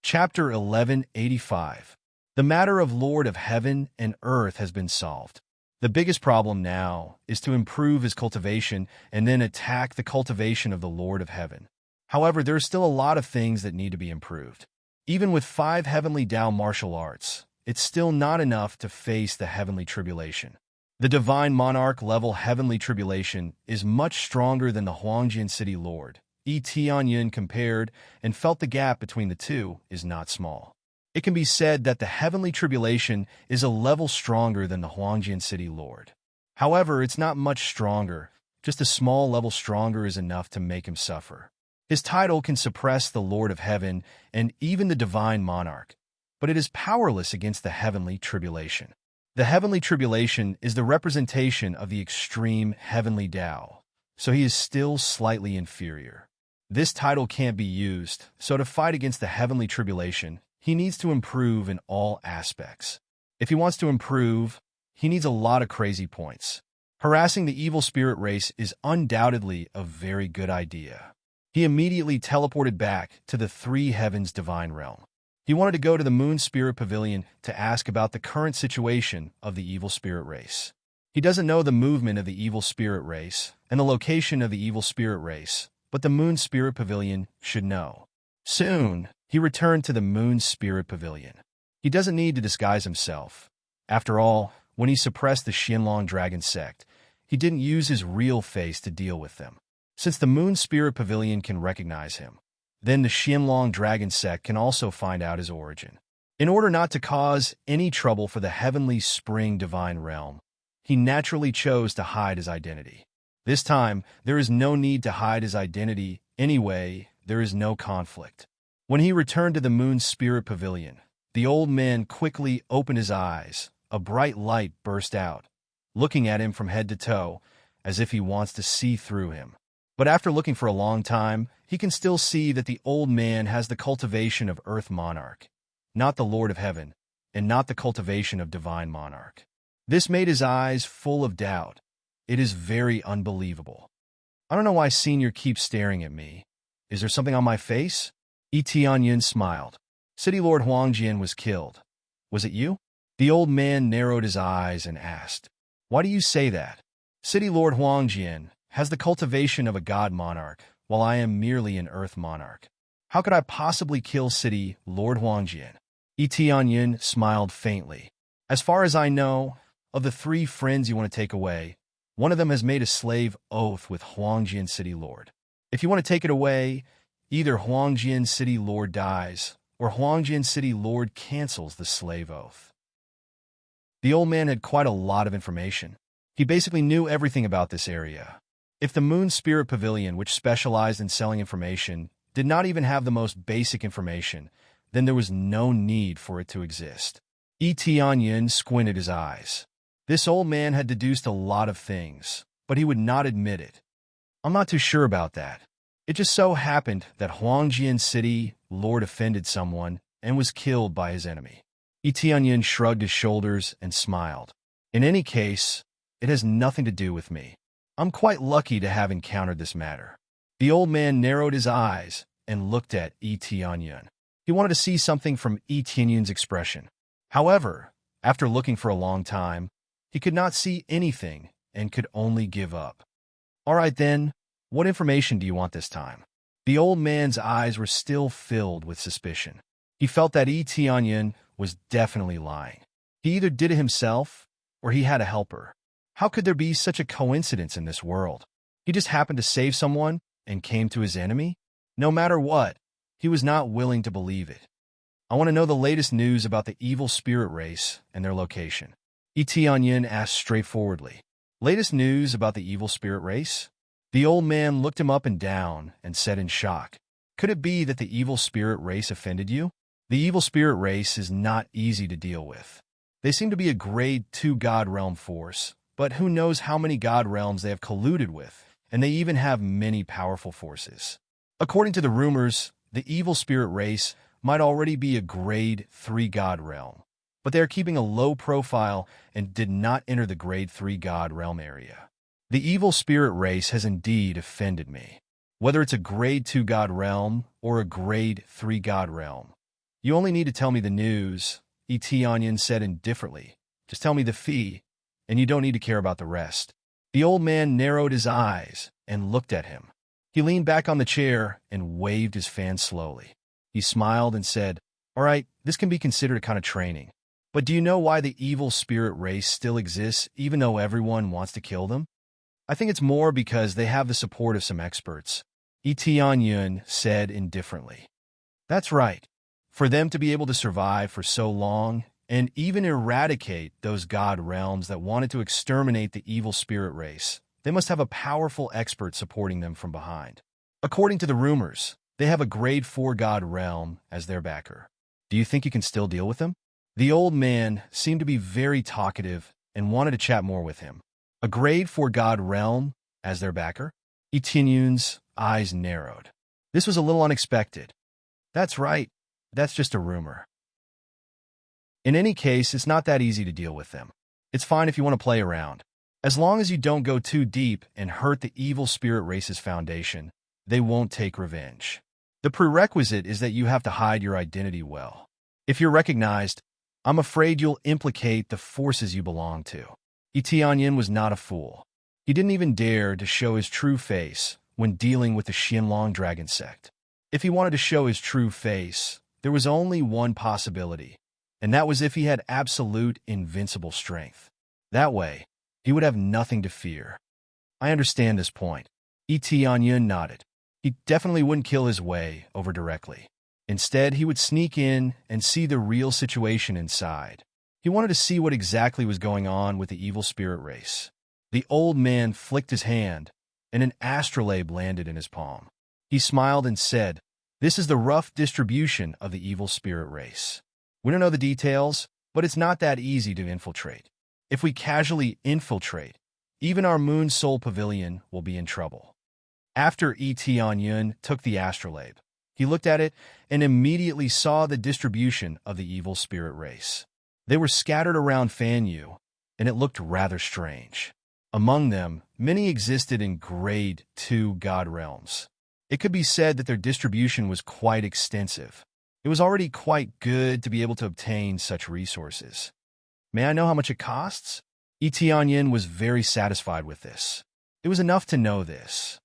Chapter 1185. The matter of Lord of Heaven and Earth has been solved. The biggest problem now is to improve his cultivation and then attack the cultivation of the Lord of Heaven. However, there are still a lot of things that need to be improved. Even with 5 heavenly Tao martial arts, it's still not enough to face the heavenly tribulation. The Divine Monarch level heavenly tribulation is much stronger than the Huangjian City Lord. Etienne compared and felt the gap between the two is not small. It can be said that the heavenly tribulation is a level stronger than the Huangjian City Lord. However, it's not much stronger. Just a small level stronger is enough to make him suffer. His title can suppress the Lord of Heaven and even the Divine Monarch, but it is powerless against the heavenly tribulation. The heavenly tribulation is the representation of the extreme heavenly Tao, so he is still slightly inferior. This title can't be used, so to fight against the heavenly tribulation, he needs to improve in all aspects. If he wants to improve, he needs a lot of crazy points. Harassing the evil spirit race is undoubtedly a very good idea. He immediately teleported back to the Three Heavens Divine Realm. He wanted to go to the Moon Spirit Pavilion to ask about the current situation of the evil spirit race. He doesn't know the movement of the evil spirit race and the location of the evil spirit race, but the Moon Spirit Pavilion should know. Soon, he returned to the Moon Spirit Pavilion. He doesn't need to disguise himself. After all, when he suppressed the Xianlong Dragon sect, he didn't use his real face to deal with them. Since the Moon Spirit Pavilion can recognize him, then the Xianlong Dragon sect can also find out his origin. In order not to cause any trouble for the Heavenly Spring Divine Realm, he naturally chose to hide his identity. This time, there is no need to hide his identity. Anyway, there is no conflict. When he returned to the Moon Spirit Pavilion, the old man quickly opened his eyes. A bright light burst out, looking at him from head to toe, as if he wants to see through him. But after looking for a long time, he can still see that the old man has the cultivation of Earth Monarch, not the Lord of Heaven, and not the cultivation of Divine Monarch. This made his eyes full of doubt. It is very unbelievable. I don't know why Senior keeps staring at me. Is there something on my face? Etienne smiled. City Lord Huangjian was killed. Was it you? The old man narrowed his eyes and asked, "Why do you say that? City Lord Huangjian has the cultivation of a god monarch, while I am merely an earth monarch. How could I possibly kill City Lord Huangjian?" Etienne smiled faintly. "As far as I know, of the 3 friends you want to take away, one of them has made a slave oath with Huangjian City Lord. If you want to take it away, either Huangjian City Lord dies, or Huangjian City Lord cancels the slave oath." The old man had quite a lot of information. He basically knew everything about this area. If the Moon Spirit Pavilion, which specialized in selling information, did not even have the most basic information, then there was no need for it to exist. Etienne squinted his eyes. This old man had deduced a lot of things, but he would not admit it. "I'm not too sure about that. It just so happened that Huangjian City Lord offended someone and was killed by his enemy." Etienne shrugged his shoulders and smiled. "In any case, it has nothing to do with me. I'm quite lucky to have encountered this matter." The old man narrowed his eyes and looked at Etienne. He wanted to see something from Etienne's expression. However, after looking for a long time, he could not see anything and could only give up. "All right then, what information do you want this time?" The old man's eyes were still filled with suspicion. He felt that Tianyin was definitely lying. He either did it himself, or he had a helper. How could there be such a coincidence in this world? He just happened to save someone and came to his enemy? No matter what, he was not willing to believe it. I want to know the latest news about the evil spirit race and their location. Tianyin asked straightforwardly. Latest news about the evil spirit race? The old man looked him up and down and said in shock, "Could it be that the evil spirit race offended you? The evil spirit race is not easy to deal with. They seem to be a grade 2 God realm force, but who knows how many God realms they have colluded with, and they even have many powerful forces. According to the rumors, the evil spirit race might already be a grade 3 God realm, but they are keeping a low profile and did not enter the grade 3 God realm area. The evil spirit race has indeed offended me. Whether it's a grade 2 God realm or a grade 3 God realm, you only need to tell me the news," Tianyin said indifferently. "Just tell me the fee, and you don't need to care about the rest." The old man narrowed his eyes and looked at him. He leaned back on the chair and waved his fan slowly. He smiled and said, "All right, this can be considered a kind of training. But do you know why the evil spirit race still exists even though everyone wants to kill them? I think it's more because they have the support of some experts," Tianyin said indifferently. "That's right. For them to be able to survive for so long and even eradicate those god realms that wanted to exterminate the evil spirit race, they must have a powerful expert supporting them from behind. According to the rumors, they have a grade 4 god realm as their backer. Do you think you can still deal with them?" The old man seemed to be very talkative and wanted to chat more with him. A grade 4 god realm as their backer? Tianyun's eyes narrowed. This was a little unexpected. "That's right. That's just a rumor. In any case, it's not that easy to deal with them. It's fine if you want to play around. As long as you don't go too deep and hurt the evil spirit race's foundation, they won't take revenge. The prerequisite is that you have to hide your identity well. If you're recognized, I'm afraid you'll implicate the forces you belong to." Tianyin was not a fool. He didn't even dare to show his true face when dealing with the Xianlong dragon sect. If he wanted to show his true face, there was only one possibility, and that was if he had absolute invincible strength. That way, he would have nothing to fear. "I understand this point." Tianyin nodded. He definitely wouldn't kill his way over directly. Instead, he would sneak in and see the real situation inside. He wanted to see what exactly was going on with the evil spirit race. The old man flicked his hand, and an astrolabe landed in his palm. He smiled and said, "This is the rough distribution of the evil spirit race. We don't know the details, but it's not that easy to infiltrate. If we casually infiltrate, even our Moon Soul Pavilion will be in trouble." After Tianyin took the astrolabe, he looked at it and immediately saw the distribution of the evil spirit race. They were scattered around Fanyu, and it looked rather strange. Among them, many existed in grade 2 god realms. It could be said that their distribution was quite extensive. It was already quite good to be able to obtain such resources. "May I know how much it costs?" Tianyin was very satisfied with this. It was enough to know this.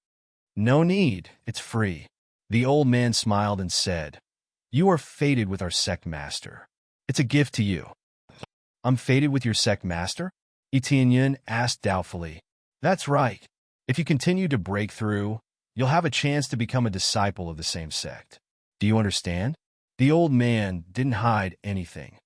"No need, it's free." The old man smiled and said, "You are fated with our sect master. It's a gift to you." "I'm fated with your sect master?" Tianyin asked doubtfully. "That's right. If you continue to break through, you'll have a chance to become a disciple of the same sect. Do you understand?" The old man didn't hide anything.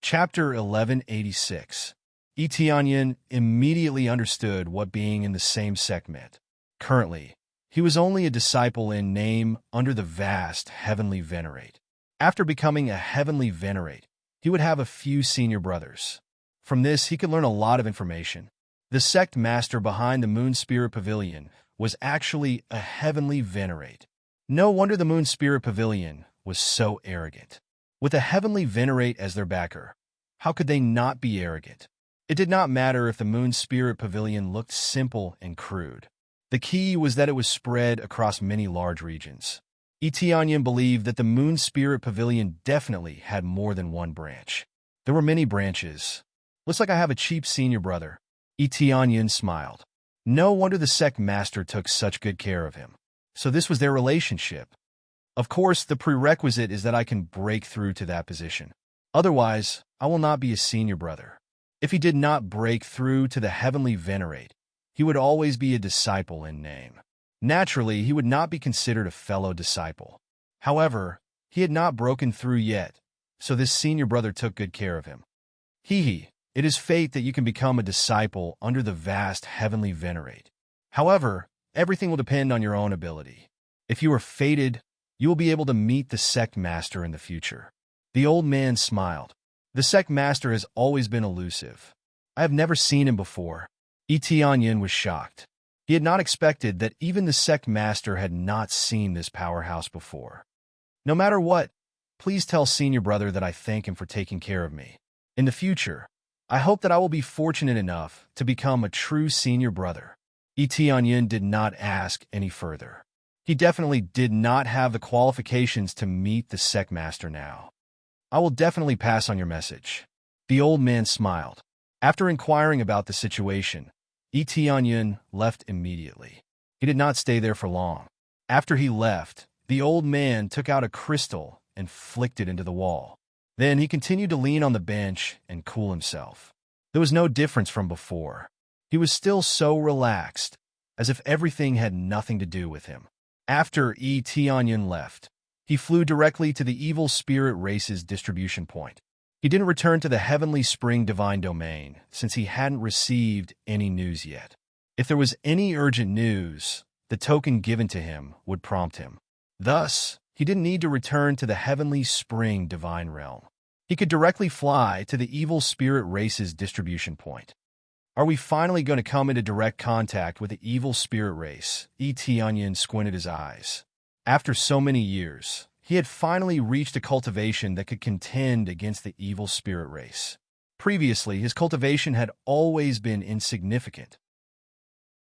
Chapter 1186. Tianyin immediately understood what being in the same sect meant. Currently, he was only a disciple in name under the vast Heavenly Venerate. After becoming a Heavenly Venerate, he would have a few senior brothers. From this, he could learn a lot of information. The sect master behind the Moon Spirit Pavilion was actually a Heavenly Venerate. No wonder the Moon Spirit Pavilion was so arrogant. With a Heavenly Venerate as their backer, how could they not be arrogant? It did not matter if the Moon Spirit Pavilion looked simple and crude. The key was that it was spread across many large regions. Tianyin believed that the Moon Spirit Pavilion definitely had more than one branch. There were many branches. "Looks like I have a cheap senior brother." Tianyin smiled. No wonder the sect master took such good care of him. So this was their relationship. Of course, the prerequisite is that I can break through to that position. Otherwise, I will not be a senior brother. If he did not break through to the heavenly venerate, he would always be a disciple in name. Naturally, he would not be considered a fellow disciple. However, he had not broken through yet, so this senior brother took good care of him. It is fate that you can become a disciple under the vast heavenly venerate. However, everything will depend on your own ability. If you are fated, you will be able to meet the sect master in the future. The old man smiled. The sect master has always been elusive. I have never seen him before. Tianyin was shocked. He had not expected that even the sect master had not seen this powerhouse before. No matter what, please tell senior brother that I thank him for taking care of me. In the future, I hope that I will be fortunate enough to become a true senior brother. Tianyin did not ask any further. He definitely did not have the qualifications to meet the sect master now. I will definitely pass on your message. The old man smiled. After inquiring about the situation, Tianyin left immediately. He did not stay there for long. After he left, the old man took out a crystal and flicked it into the wall. Then he continued to lean on the bench and cool himself. There was no difference from before. He was still so relaxed, as if everything had nothing to do with him. After Tianyin left, he flew directly to the evil spirit race's distribution point. He didn't return to the heavenly spring divine domain, since he hadn't received any news yet. If there was any urgent news, the token given to him would prompt him. Thus, he didn't need to return to the heavenly spring divine realm. He could directly fly to the evil spirit race's distribution point. Are we finally going to come into direct contact with the evil spirit race? Tianyin squinted his eyes. After so many years, he had finally reached a cultivation that could contend against the evil spirit race. Previously, his cultivation had always been insignificant.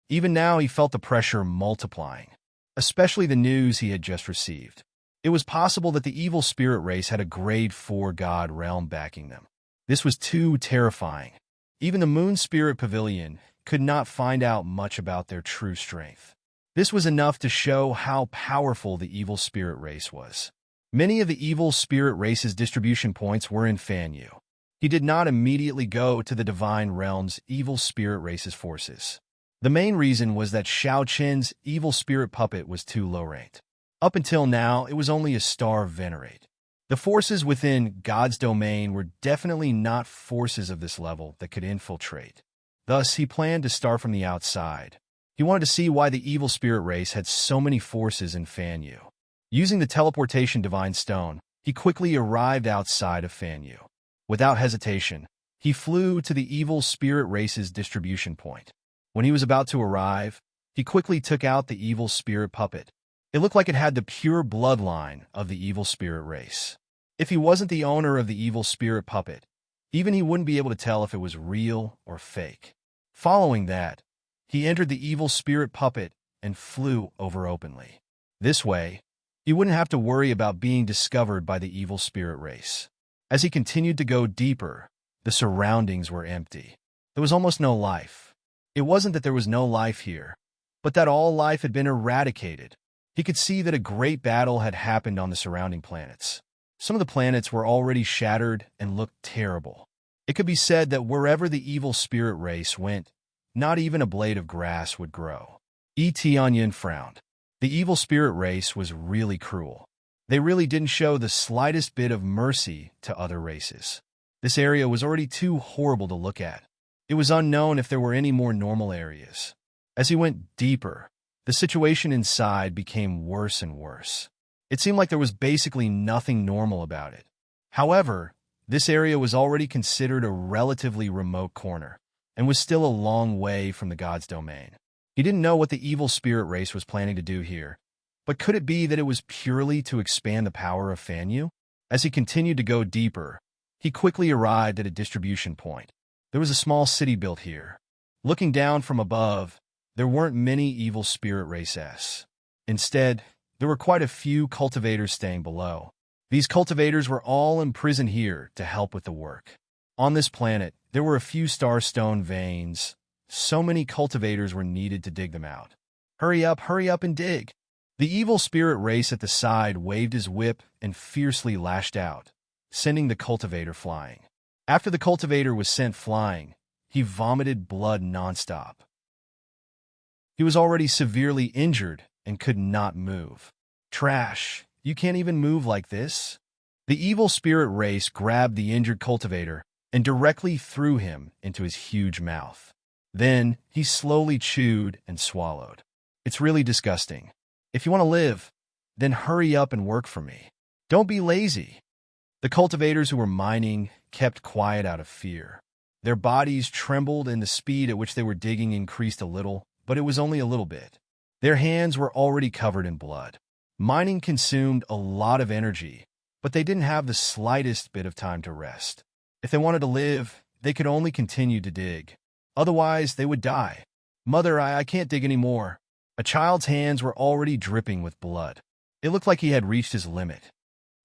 Even now, he felt the pressure multiplying, especially the news he had just received. It was possible that the evil spirit race had a grade 4 god realm backing them. This was too terrifying. Even the Moon Spirit Pavilion could not find out much about their true strength. This was enough to show how powerful the evil spirit race was. Many of the evil spirit race's distribution points were in Fanyu. He did not immediately go to the divine realm's evil spirit race's forces. The main reason was that Xiao Qin's evil spirit puppet was too low-ranked. Up until now, it was only a star venerate. The forces within God's domain were definitely not forces of this level that could infiltrate. Thus, he planned to start from the outside. He wanted to see why the evil spirit race had so many forces in Fanyu. Using the teleportation divine stone, he quickly arrived outside of Fanyu. Without hesitation, he flew to the evil spirit race's distribution point. When he was about to arrive, he quickly took out the evil spirit puppet. It looked like it had the pure bloodline of the evil spirit race. If he wasn't the owner of the evil spirit puppet, even he wouldn't be able to tell if it was real or fake. Following that, he entered the evil spirit puppet and flew over openly. This way, he wouldn't have to worry about being discovered by the evil spirit race. As he continued to go deeper, the surroundings were empty. There was almost no life. It wasn't that there was no life here, but that all life had been eradicated. He could see that a great battle had happened on the surrounding planets. Some of the planets were already shattered and looked terrible. It could be said that wherever the evil spirit race went, not even a blade of grass would grow. Tianyin frowned. The evil spirit race was really cruel. They really didn't show the slightest bit of mercy to other races. This area was already too horrible to look at. It was unknown if there were any more normal areas. As he went deeper, the situation inside became worse and worse. It seemed like there was basically nothing normal about it. However, this area was already considered a relatively remote corner, and was still a long way from the god's domain. He didn't know what the evil spirit race was planning to do here, but could it be that it was purely to expand the power of Fanyu? As he continued to go deeper, he quickly arrived at a distribution point. There was a small city built here. Looking down from above, there weren't many evil spirit races. Instead, there were quite a few cultivators staying below. These cultivators were all imprisoned here to help with the work. On this planet, there were a few starstone veins. So many cultivators were needed to dig them out. Hurry up and dig! The evil spirit race at the side waved his whip and fiercely lashed out, sending the cultivator flying. After the cultivator was sent flying, he vomited blood nonstop. He was already severely injured and could not move. Trash, you can't even move like this? The evil spirit race grabbed the injured cultivator and directly threw him into his huge mouth. Then he slowly chewed and swallowed. It's really disgusting. If you want to live, then hurry up and work for me. Don't be lazy. The cultivators who were mining kept quiet out of fear. Their bodies trembled and the speed at which they were digging increased a little, but it was only a little bit. Their hands were already covered in blood. Mining consumed a lot of energy, but they didn't have the slightest bit of time to rest. If they wanted to live, they could only continue to dig. Otherwise, they would die. Mother, I can't dig anymore. A child's hands were already dripping with blood. It looked like he had reached his limit.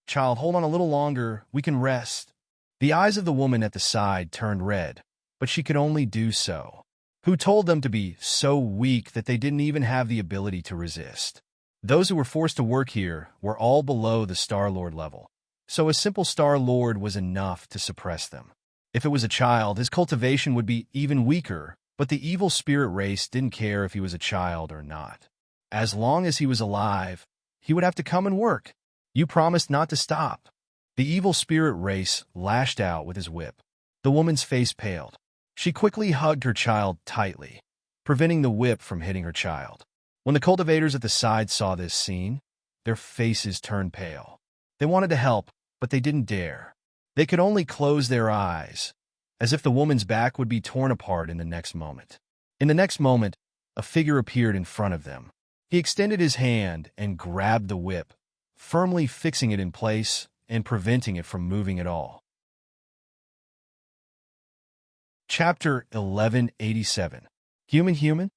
Child, hold on a little longer. We can rest. The eyes of the woman at the side turned red, but she could only do so. Who told them to be so weak that they didn't even have the ability to resist? Those who were forced to work here were all below the Star Lord level, so a simple Star Lord was enough to suppress them. If it was a child, his cultivation would be even weaker, but the evil spirit race didn't care if he was a child or not. As long as he was alive, he would have to come and work. You promised not to stop. The evil spirit race lashed out with his whip. The woman's face paled. She quickly hugged her child tightly, preventing the whip from hitting her child. When the cultivators at the side saw this scene, their faces turned pale. They wanted to help, but they didn't dare. They could only close their eyes, as if the woman's back would be torn apart in the next moment. In the next moment, a figure appeared in front of them. He extended his hand and grabbed the whip, firmly fixing it in place and preventing it from moving at all. Chapter 1187. Human?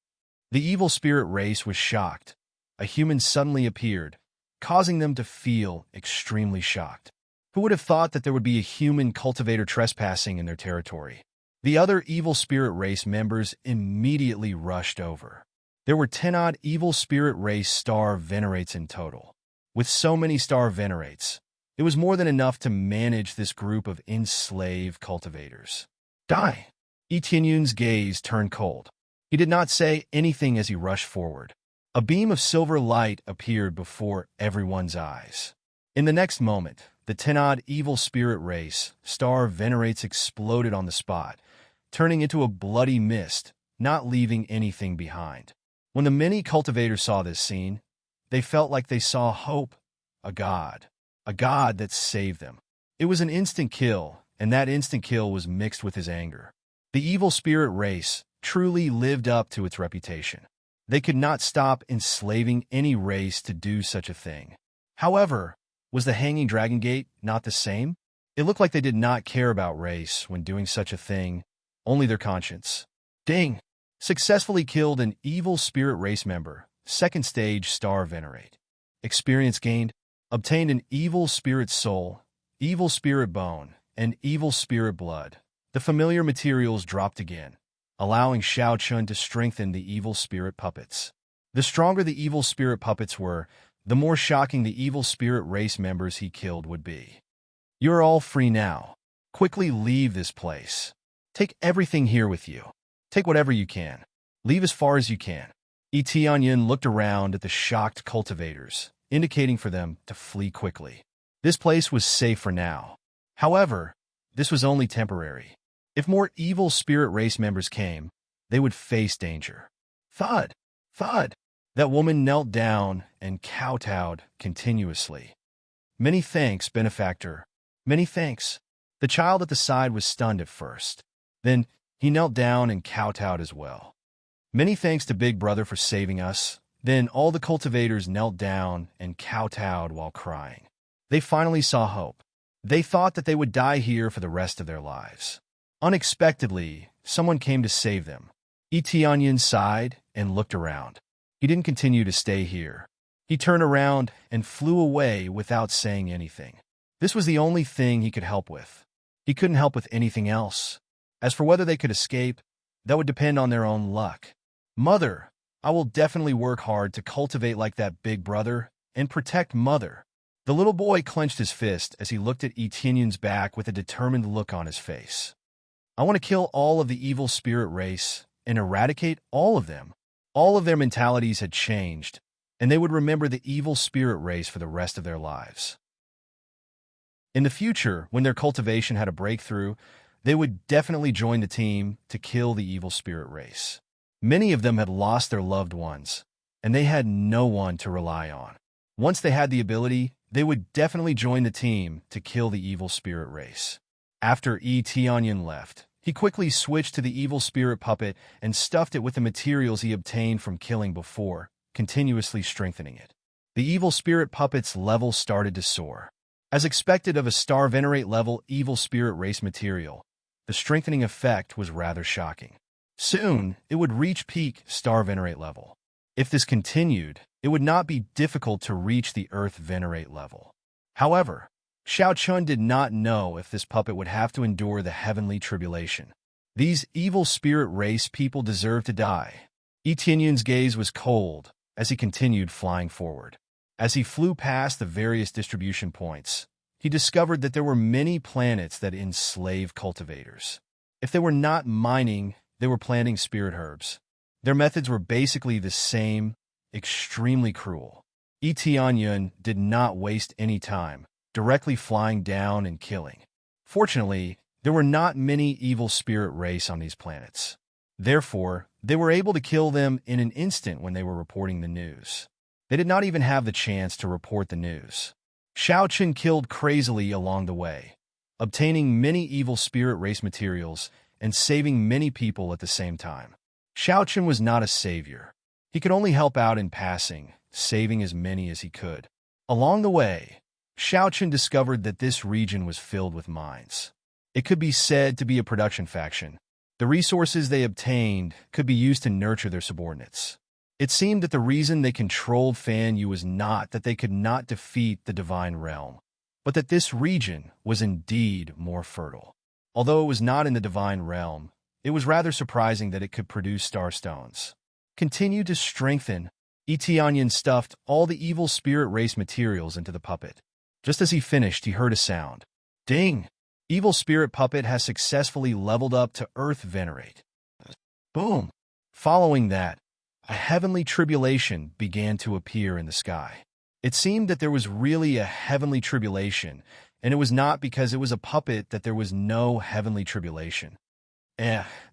The evil spirit race was shocked. A human suddenly appeared, causing them to feel extremely shocked. Who would have thought that there would be a human cultivator trespassing in their territory? The other evil spirit race members immediately rushed over. There were 10-odd evil spirit race star venerates in total. With so many star venerates, it was more than enough to manage this group of enslaved cultivators. Die! Etienne's gaze turned cold. He did not say anything as he rushed forward. A beam of silver light appeared before everyone's eyes. In the next moment, the 10-odd evil spirit race star venerates exploded on the spot, turning into a bloody mist, not leaving anything behind. When the many cultivators saw this scene, they felt like they saw hope, a god that saved them. It was an instant kill, and that instant kill was mixed with his anger. The evil spirit race truly lived up to its reputation. They could not stop enslaving any race to do such a thing. However, was the Hanging Dragon Gate not the same? It looked like they did not care about race when doing such a thing, only their conscience. Ding! Successfully killed an evil spirit race member, second stage star venerate. Experience gained, obtained an evil spirit soul, evil spirit bone, and evil spirit blood. The familiar materials dropped again, allowing Shao Chun to strengthen the evil spirit puppets. The stronger the evil spirit puppets were, the more shocking the evil spirit race members he killed would be. You're all free now. Quickly leave this place. Take everything here with you. Take whatever you can. Leave as far as you can. Etienne looked around at the shocked cultivators, indicating for them to flee quickly. This place was safe for now. However, this was only temporary. If more evil spirit race members came, they would face danger. Thud! Thud! That woman knelt down and kowtowed continuously. Many thanks, benefactor. Many thanks. The child at the side was stunned at first. Then he knelt down and kowtowed as well. Many thanks to Big Brother for saving us. Then all the cultivators knelt down and kowtowed while crying. They finally saw hope. They thought that they would die here for the rest of their lives. Unexpectedly, someone came to save them. Etienne sighed and looked around. He didn't continue to stay here. He turned around and flew away without saying anything. This was the only thing he could help with. He couldn't help with anything else. As for whether they could escape, that would depend on their own luck. Mother, I will definitely work hard to cultivate like that big brother and protect Mother. The little boy clenched his fist as he looked at Etienne's back with a determined look on his face. I want to kill all of the evil spirit race and eradicate all of them. All of their mentalities had changed, and they would remember the evil spirit race for the rest of their lives. In the future, when their cultivation had a breakthrough, they would definitely join the team to kill the evil spirit race. Many of them had lost their loved ones, and they had no one to rely on. Once they had the ability, they would definitely join the team to kill the evil spirit race. After Etienne left, he quickly switched to the evil spirit puppet and stuffed it with the materials he obtained from killing before, continuously strengthening it. The evil spirit puppet's level started to soar. As expected of a star venerate level evil spirit race material, the strengthening effect was rather shocking. Soon, it would reach peak star venerate level. If this continued, it would not be difficult to reach the earth venerate level. However, Xiao Chun did not know if this puppet would have to endure the heavenly tribulation. These evil spirit race people deserve to die. Etienne's gaze was cold as he continued flying forward. As he flew past the various distribution points, he discovered that there were many planets that enslave cultivators. If they were not mining, they were planting spirit herbs. Their methods were basically the same, extremely cruel. Etienne did not waste any time, directly flying down and killing. Fortunately, there were not many evil spirit race on these planets. Therefore, they were able to kill them in an instant when they were reporting the news. They did not even have the chance to report the news. Xiao Chun killed crazily along the way, obtaining many evil spirit race materials and saving many people at the same time. Xiao Chun was not a savior. He could only help out in passing, saving as many as he could. Along the way, Xiao Chun discovered that this region was filled with mines. It could be said to be a production faction. The resources they obtained could be used to nurture their subordinates. It seemed that the reason they controlled Fan Yu was not that they could not defeat the divine realm, but that this region was indeed more fertile. Although it was not in the divine realm, it was rather surprising that it could produce star stones. Continue to strengthen. Etienne stuffed all the evil spirit race materials into the puppet. Just as he finished, he heard a sound. Ding! Evil spirit puppet has successfully leveled up to Earth Venerate. Boom! Following that, a heavenly tribulation began to appear in the sky. It seemed that there was really a heavenly tribulation, and it was not because it was a puppet that there was no heavenly tribulation.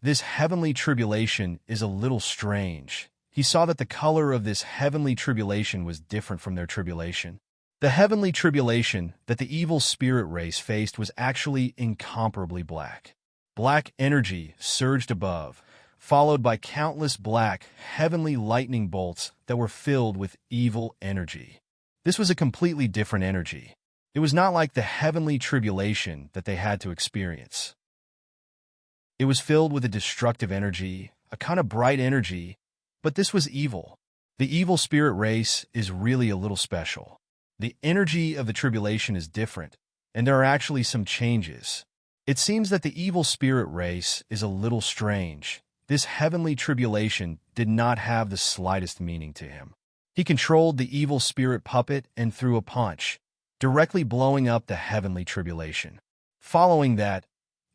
This heavenly tribulation is a little strange. He saw that the color of this heavenly tribulation was different from their tribulation. The heavenly tribulation that the evil spirit race faced was actually incomparably black. Black energy surged above, followed by countless black, heavenly lightning bolts that were filled with evil energy. This was a completely different energy. It was not like the heavenly tribulation that they had to experience. It was filled with a destructive energy, a kind of bright energy, but this was evil. The evil spirit race is really a little special. The energy of the tribulation is different, and there are actually some changes. It seems that the evil spirit race is a little strange. This heavenly tribulation did not have the slightest meaning to him. He controlled the evil spirit puppet and threw a punch, directly blowing up the heavenly tribulation. Following that,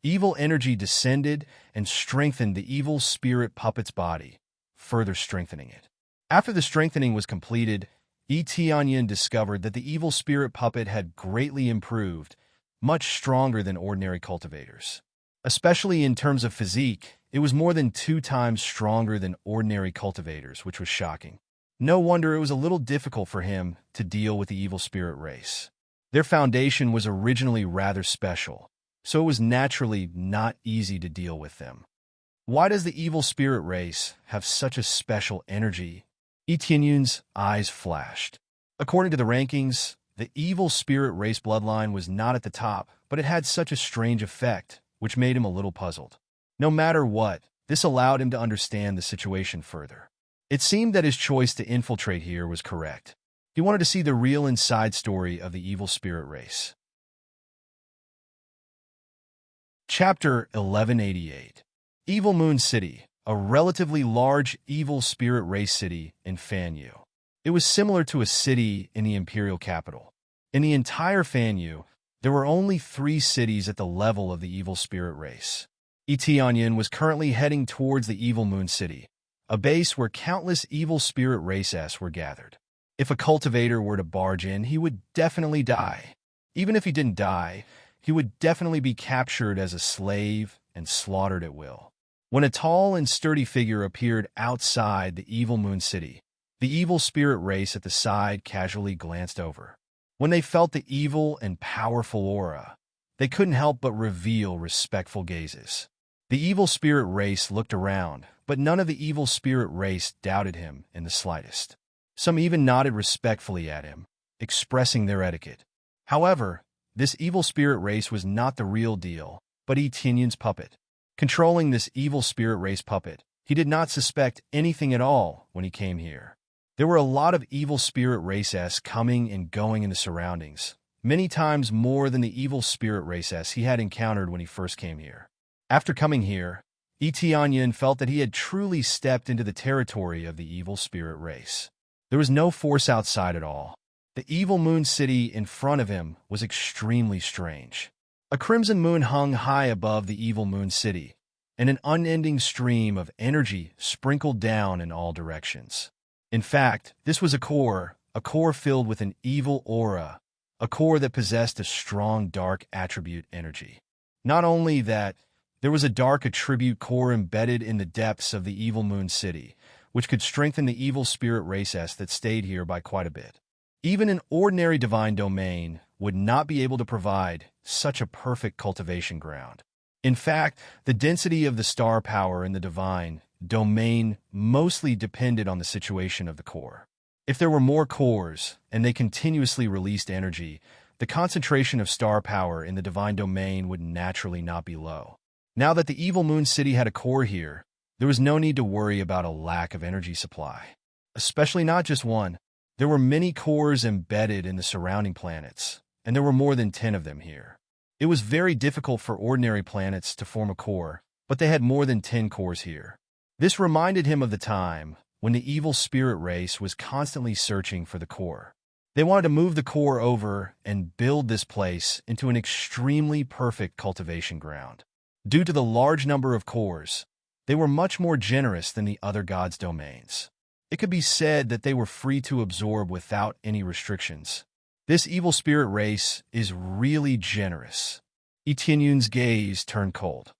evil energy descended and strengthened the evil spirit puppet's body, further strengthening it. After the strengthening was completed, Etienne discovered that the evil spirit puppet had greatly improved, much stronger than ordinary cultivators. Especially in terms of physique, it was more than 2 times stronger than ordinary cultivators, which was shocking. No wonder it was a little difficult for him to deal with the evil spirit race. Their foundation was originally rather special, so it was naturally not easy to deal with them. Why does the evil spirit race have such a special energy? Etienne's eyes flashed. According to the rankings, the evil spirit race bloodline was not at the top, but it had such a strange effect, which made him a little puzzled. No matter what, this allowed him to understand the situation further. It seemed that his choice to infiltrate here was correct. He wanted to see the real inside story of the evil spirit race. Chapter 1188. Evil Moon City, a relatively large evil spirit race city in Fanyu. It was similar to a city in the imperial capital. In the entire Fanyu, there were only 3 cities at the level of the evil spirit race. Etionyan was currently heading towards the evil moon city, a base where countless evil spirit races were gathered. If a cultivator were to barge in, he would definitely die. Even if he didn't die, he would definitely be captured as a slave and slaughtered at will. When a tall and sturdy figure appeared outside the evil moon city, the evil spirit race at the side casually glanced over. When they felt the evil and powerful aura, they couldn't help but reveal respectful gazes. The evil spirit race looked around, but none of the evil spirit race doubted him in the slightest. Some even nodded respectfully at him, expressing their etiquette. However, this evil spirit race was not the real deal, but Etionyan's puppet. Controlling this evil spirit race puppet, he did not suspect anything at all when he came here. There were a lot of evil spirit races coming and going in the surroundings, many times more than the evil spirit races he had encountered when he first came here. After coming here, Etionyan felt that he had truly stepped into the territory of the evil spirit race. There was no force outside at all. The evil moon city in front of him was extremely strange. A crimson moon hung high above the evil moon city, and an unending stream of energy sprinkled down in all directions. In fact, this was a core filled with an evil aura, a core that possessed a strong dark attribute energy. Not only that, there was a dark attribute core embedded in the depths of the evil moon city, which could strengthen the evil spirit races that stayed here by quite a bit. Even an ordinary divine domain would not be able to provide such a perfect cultivation ground. In fact, the density of the star power in the divine domain mostly depended on the situation of the core. If there were more cores, and they continuously released energy, the concentration of star power in the divine domain would naturally not be low. Now that the evil moon city had a core here, there was no need to worry about a lack of energy supply. Especially not just one. There were many cores embedded in the surrounding planets, and there were more than 10 of them here. It was very difficult for ordinary planets to form a core, but they had more than 10 cores here. This reminded him of the time when the evil spirit race was constantly searching for the core. They wanted to move the core over and build this place into an extremely perfect cultivation ground. Due to the large number of cores, they were much more generous than the other gods' domains. It could be said that they were free to absorb without any restrictions. This evil spirit race is really generous. Etionyan's gaze turned cold.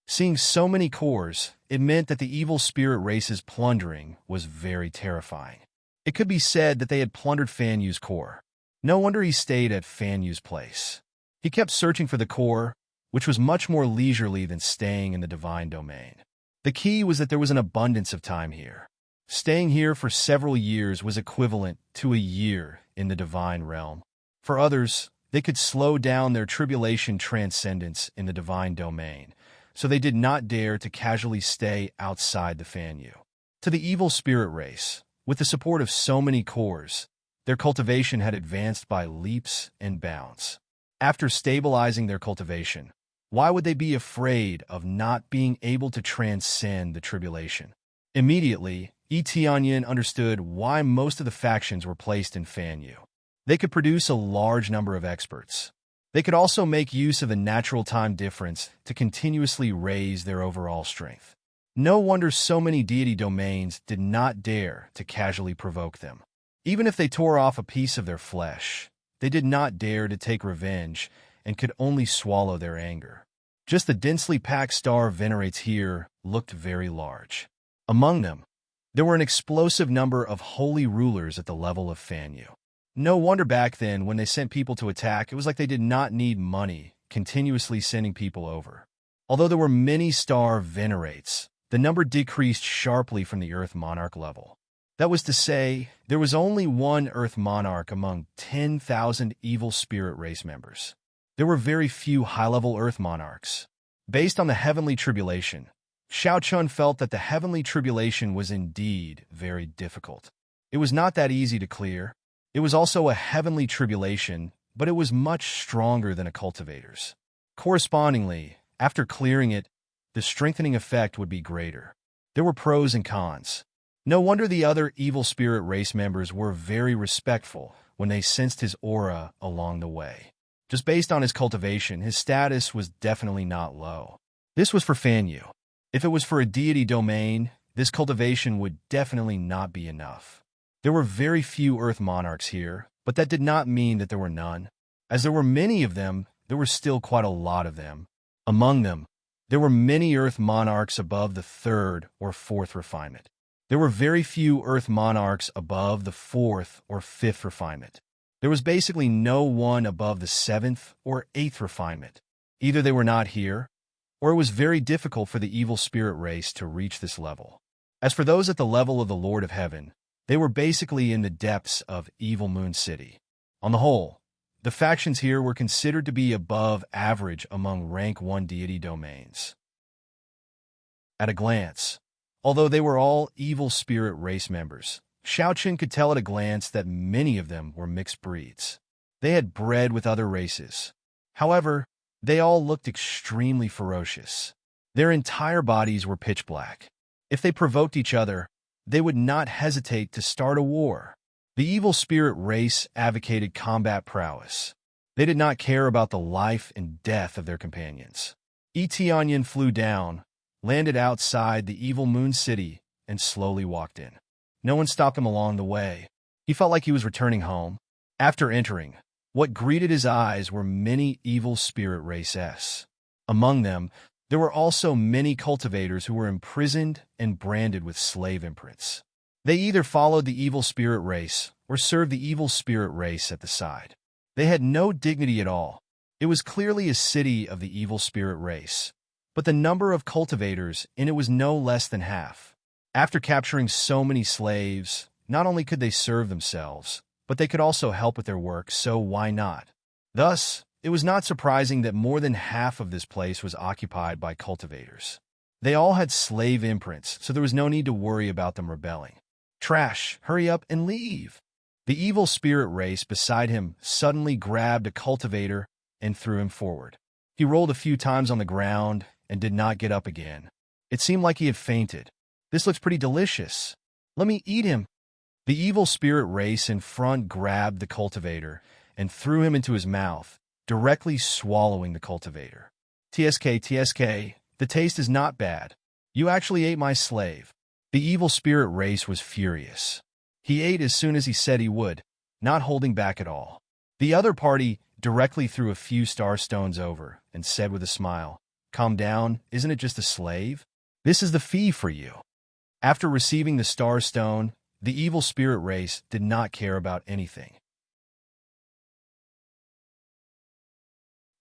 Seeing so many cores, it meant that the evil spirit race's plundering was very terrifying. It could be said that they had plundered Fanyu's core. No wonder he stayed at Fanyu's place. He kept searching for the core, which was much more leisurely than staying in the divine domain. The key was that there was an abundance of time here. Staying here for several years was equivalent to a year in the divine realm. For others, they could slow down their tribulation transcendence in the divine domain, so they did not dare to casually stay outside the Fanyu. To the evil spirit race, with the support of so many cores, their cultivation had advanced by leaps and bounds. After stabilizing their cultivation, why would they be afraid of not being able to transcend the tribulation? Immediately, Etionyan understood why most of the factions were placed in Fanyu. They could produce a large number of experts. They could also make use of the natural time difference to continuously raise their overall strength. No wonder so many deity domains did not dare to casually provoke them. Even if they tore off a piece of their flesh, they did not dare to take revenge and could only swallow their anger. Just the densely packed star venerates here looked very large. Among them, there were an explosive number of holy rulers at the level of Fanyu. No wonder back then when they sent people to attack, it was like they did not need money, continuously sending people over. Although there were many star venerates, the number decreased sharply from the Earth Monarch level. That was to say, there was only one Earth Monarch among 10,000 evil spirit race members. There were very few high-level Earth Monarchs. Based on the heavenly tribulation, Xiao Chun felt that the heavenly tribulation was indeed very difficult. It was not that easy to clear. It was also a heavenly tribulation, but it was much stronger than a cultivator's. Correspondingly, after clearing it, the strengthening effect would be greater. There were pros and cons. No wonder the other evil spirit race members were very respectful when they sensed his aura along the way. Just based on his cultivation, his status was definitely not low. This was for Fanyu. If it was for a deity domain, this cultivation would definitely not be enough. There were very few Earth monarchs here, but that did not mean that there were none. As there were many of them, there were still quite a lot of them. Among them, there were many Earth monarchs above the 3rd or 4th refinement. There were very few Earth monarchs above the 4th or 5th refinement. There was basically no one above the 7th or 8th refinement. Either they were not here, or it was very difficult for the evil spirit race to reach this level. As for those at the level of the Lord of Heaven, they were basically in the depths of Evil Moon City. On the whole, the factions here were considered to be above average among rank 1 deity domains. At a glance, although they were all evil spirit race members, Xiaoqun could tell at a glance that many of them were mixed breeds. They had bred with other races. However, they all looked extremely ferocious. Their entire bodies were pitch black. If they provoked each other, they would not hesitate to start a war. The evil spirit race advocated combat prowess. They did not care about the life and death of their companions. Tianyan flew down, landed outside the Evil Moon City, and slowly walked in. No one stopped him along the way. He felt like he was returning home. After entering, what greeted his eyes were many evil spirit races. Among them, there were also many cultivators who were imprisoned and branded with slave imprints. They either followed the evil spirit race or served the evil spirit race at the side. They had no dignity at all. It was clearly a city of the evil spirit race, but the number of cultivators in it was no less than half. After capturing so many slaves, not only could they serve themselves, but they could also help with their work, so why not? Thus, it was not surprising that more than half of this place was occupied by cultivators. They all had slave imprints, so there was no need to worry about them rebelling. Trash, hurry up and leave. The evil spirit race beside him suddenly grabbed a cultivator and threw him forward. He rolled a few times on the ground and did not get up again. It seemed like he had fainted. This looks pretty delicious. Let me eat him. The evil spirit race in front grabbed the cultivator and threw him into his mouth, directly swallowing the cultivator. TSK, the taste is not bad. You actually ate my slave. The evil spirit race was furious. He ate as soon as he said he would, not holding back at all. The other party directly threw a few star stones over and said with a smile, "Calm down, isn't it just a slave? This is the fee for you." After receiving the star stone, the evil spirit race did not care about anything.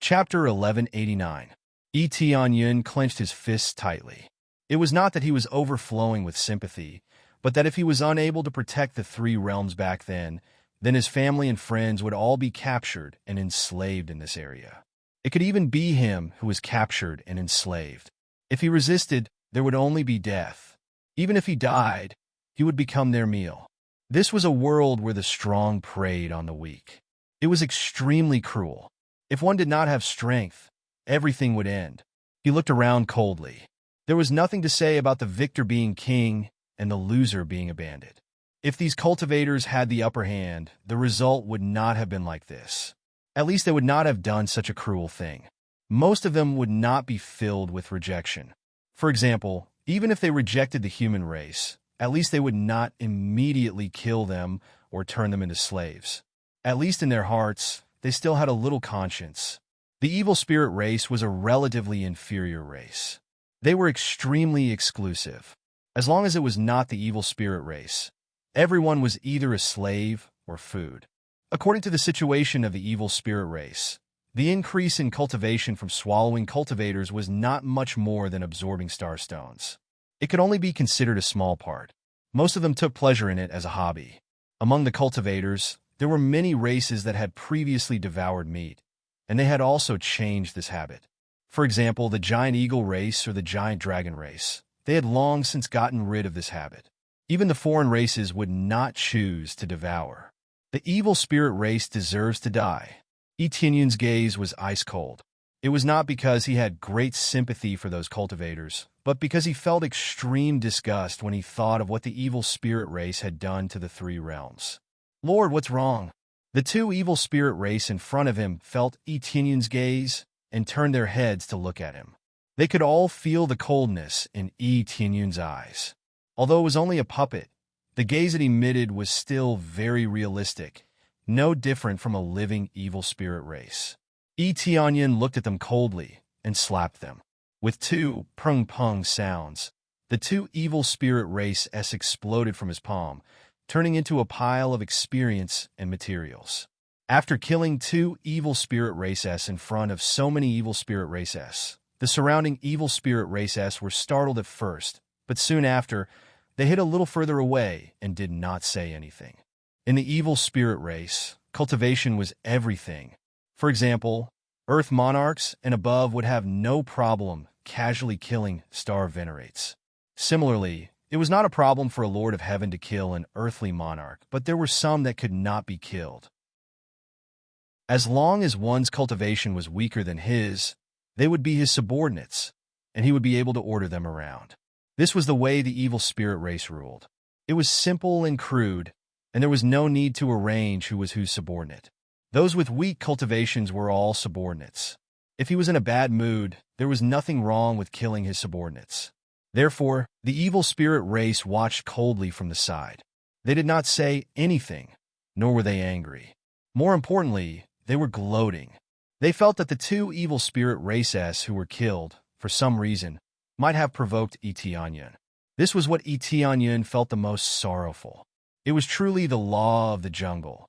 Chapter 1189. Tianyun clenched his fists tightly. It was not that he was overflowing with sympathy, but that if he was unable to protect the 3 realms back then his family and friends would all be captured and enslaved in this area. It could even be him who was captured and enslaved. If he resisted, there would only be death. Even if he died, he would become their meal. This was a world where the strong preyed on the weak. It was extremely cruel. If one did not have strength, everything would end. He looked around coldly. There was nothing to say about the victor being king and the loser being a bandit. If these cultivators had the upper hand, the result would not have been like this. At least they would not have done such a cruel thing. Most of them would not be filled with rejection. For example, even if they rejected the human race, at least they would not immediately kill them or turn them into slaves. At least in their hearts, they still had a little conscience. The evil spirit race was a relatively inferior race. They were extremely exclusive. As long as it was not the evil spirit race, everyone was either a slave or food. According to the situation of the evil spirit race, the increase in cultivation from swallowing cultivators was not much more than absorbing star stones. It could only be considered a small part. Most of them took pleasure in it as a hobby. Among the cultivators, there were many races that had previously devoured meat, and they had also changed this habit. For example, the giant eagle race or the giant dragon race. They had long since gotten rid of this habit. Even the foreign races would not choose to devour. The evil spirit race deserves to die. Tianyun's gaze was ice cold. It was not because he had great sympathy for those cultivators, but because he felt extreme disgust when he thought of what the evil spirit race had done to the three realms. "Lord, what's wrong?" The two evil spirit race in front of him felt Etinion's gaze and turned their heads to look at him. They could all feel the coldness in Etinion's eyes. Although it was only a puppet, the gaze it emitted was still very realistic, no different from a living evil spirit race. Etinion looked at them coldly and slapped them. With two prung-pung sounds, the two evil spirit race S exploded from his palm, turning into a pile of experience and materials. After killing two evil spirit race S in front of so many evil spirit race S, the surrounding evil spirit race S were startled at first, but soon after, they hid a little further away and did not say anything. In the evil spirit race, cultivation was everything. For example, Earth monarchs and above would have no problem casually killing star venerates. Similarly, it was not a problem for a Lord of Heaven to kill an earthly monarch, but there were some that could not be killed. As long as one's cultivation was weaker than his, they would be his subordinates, and he would be able to order them around. This was the way the evil spirit race ruled. It was simple and crude, and there was no need to arrange who was whose subordinate. Those with weak cultivations were all subordinates. If he was in a bad mood, there was nothing wrong with killing his subordinates. Therefore, the evil spirit race watched coldly from the side. They did not say anything, nor were they angry. More importantly, they were gloating. They felt that the two evil spirit races who were killed, for some reason, might have provoked Etinion. This was what Etinion felt the most sorrowful. It was truly the law of the jungle.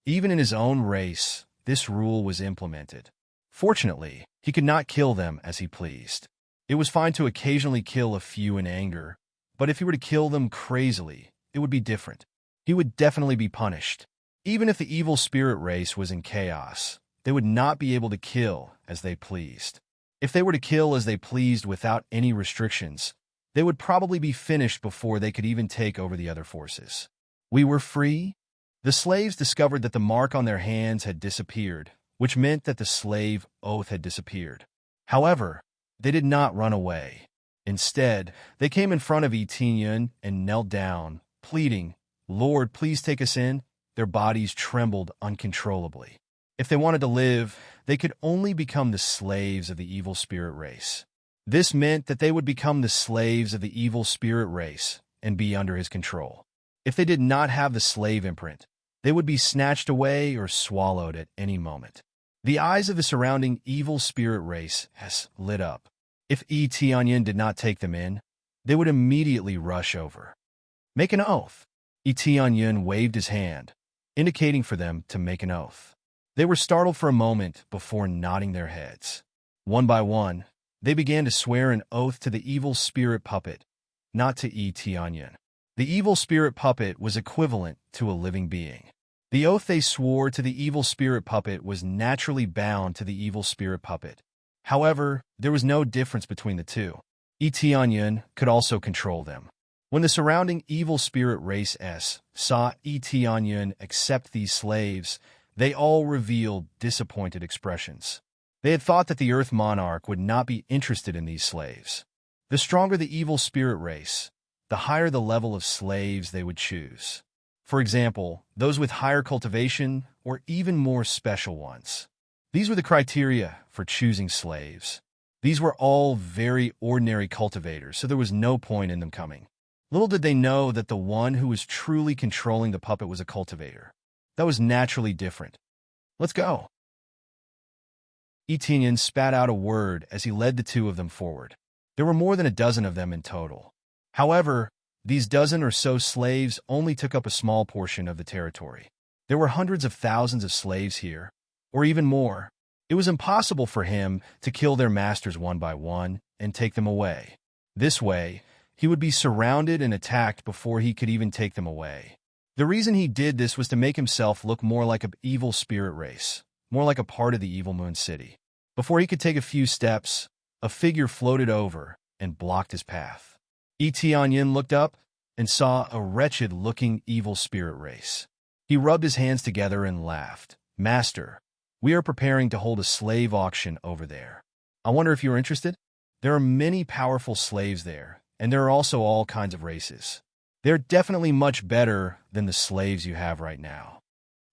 Even in his own race, this rule was implemented. Fortunately, he could not kill them as he pleased. It was fine to occasionally kill a few in anger, but if he were to kill them crazily, it would be different. He would definitely be punished. Even if the evil spirit race was in chaos, they would not be able to kill as they pleased. If they were to kill as they pleased without any restrictions, they would probably be finished before they could even take over the other forces. We were free? The slaves discovered that the mark on their hands had disappeared, which meant that the slave oath had disappeared. However, they did not run away. Instead, they came in front of Etinion and knelt down, pleading, "Lord, please take us in." Their bodies trembled uncontrollably. If they wanted to live, they could only become the slaves of the evil spirit race. This meant that they would become the slaves of the evil spirit race and be under his control. If they did not have the slave imprint, they would be snatched away or swallowed at any moment. The eyes of the surrounding evil spirit race has lit up. If Etinion did not take them in, they would immediately rush over. "Make an oath." Etinion waved his hand, indicating for them to make an oath. They were startled for a moment before nodding their heads. One by one, they began to swear an oath to the evil spirit puppet, not to Etinion. The evil spirit puppet was equivalent to a living being. The oath they swore to the evil spirit puppet was naturally bound to the evil spirit puppet. However, there was no difference between the two. Etinion could also control them. When the surrounding evil spirit race S saw Etinion accept these slaves, they all revealed disappointed expressions. They had thought that the Earth Monarch would not be interested in these slaves. The stronger the evil spirit race, the higher the level of slaves they would choose. For example, those with higher cultivation or even more special ones. These were the criteria for choosing slaves. These were all very ordinary cultivators, so there was no point in them coming. Little did they know that the one who was truly controlling the puppet was a cultivator. That was naturally different. "Let's go." Etinion spat out a word as he led the two of them forward. There were more than a dozen of them in total. However, these dozen or so slaves only took up a small portion of the territory. There were hundreds of thousands of slaves here, or even more. It was impossible for him to kill their masters one by one and take them away. This way, he would be surrounded and attacked before he could even take them away. The reason he did this was to make himself look more like an evil spirit race, more like a part of the Evil Moon City. Before he could take a few steps, a figure floated over and blocked his path. Etinion looked up and saw a wretched-looking evil spirit race. He rubbed his hands together and laughed. "Master, we are preparing to hold a slave auction over there." I wonder if you're interested? There are many powerful slaves there, and there are also all kinds of races. They're definitely much better than the slaves you have right now.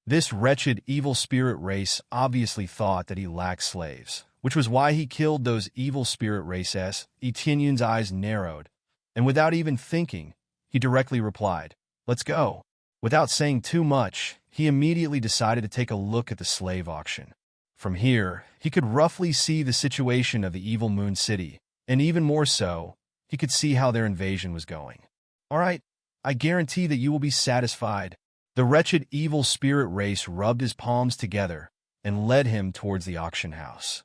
This wretched evil spirit race obviously thought that he lacked slaves, which was why he killed those evil spirit races. Etienne's eyes narrowed, and without even thinking, he directly replied, "Let's go." Without saying too much, he immediately decided to take a look at the slave auction. From here, he could roughly see the situation of the evil Moon City, and even more so, he could see how their invasion was going. "All right, I guarantee that you will be satisfied." The wretched evil spirit race rubbed his palms together and led him towards the auction house.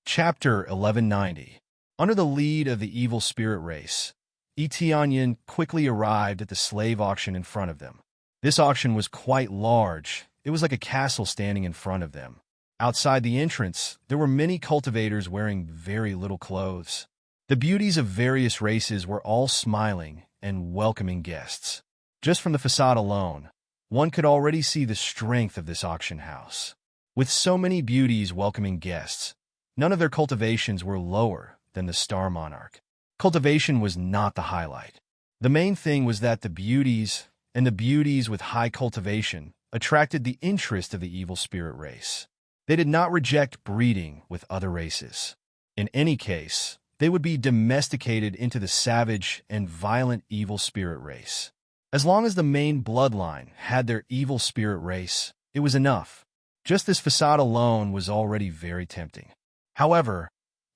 Chapter 1190. Under the lead of the evil spirit race, Etienne quickly arrived at the slave auction in front of them. This auction was quite large. It was like a castle standing in front of them. Outside the entrance, there were many cultivators wearing very little clothes. The beauties of various races were all smiling and welcoming guests. Just from the facade alone, one could already see the strength of this auction house. With so many beauties welcoming guests, none of their cultivations were lower than the Star Monarch. Cultivation was not the highlight. The main thing was that the beauties with high cultivation attracted the interest of the evil spirit race. They did not reject breeding with other races. In any case, they would be domesticated into the savage and violent evil spirit race. As long as the main bloodline had their evil spirit race, it was enough. Just this facade alone was already very tempting. However,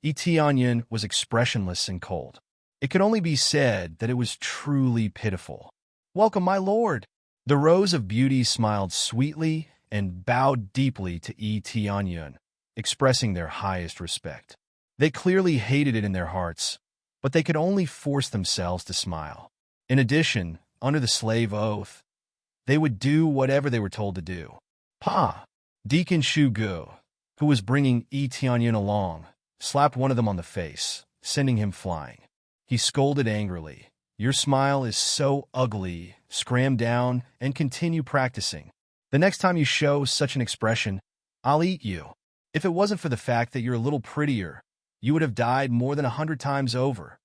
Etienne was expressionless and cold. It could only be said that it was truly pitiful. "Welcome, my lord!" The rows of beauties smiled sweetly and bowed deeply to Etienne, expressing their highest respect. They clearly hated it in their hearts, but they could only force themselves to smile. In addition, under the slave oath, they would do whatever they were told to do. "Pa!" Deacon Shugu, who was bringing Etienne along, slapped one of them on the face, sending him flying. He scolded angrily, "Your smile is so ugly. Scram down and continue practicing. The next time you show such an expression, I'll eat you. If it wasn't for the fact that you're a little prettier, you would have died more than 100 times over."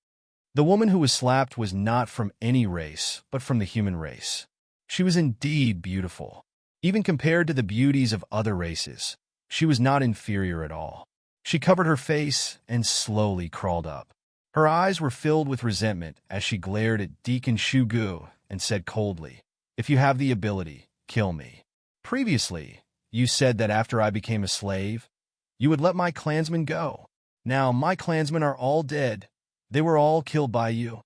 The woman who was slapped was not from any race, but from the human race. She was indeed beautiful. Even compared to the beauties of other races, she was not inferior at all. She covered her face and slowly crawled up. Her eyes were filled with resentment as she glared at Deacon Shugu and said coldly, "If you have the ability, kill me. Previously, you said that after I became a slave, you would let my clansmen go. Now my clansmen are all dead. They were all killed by you."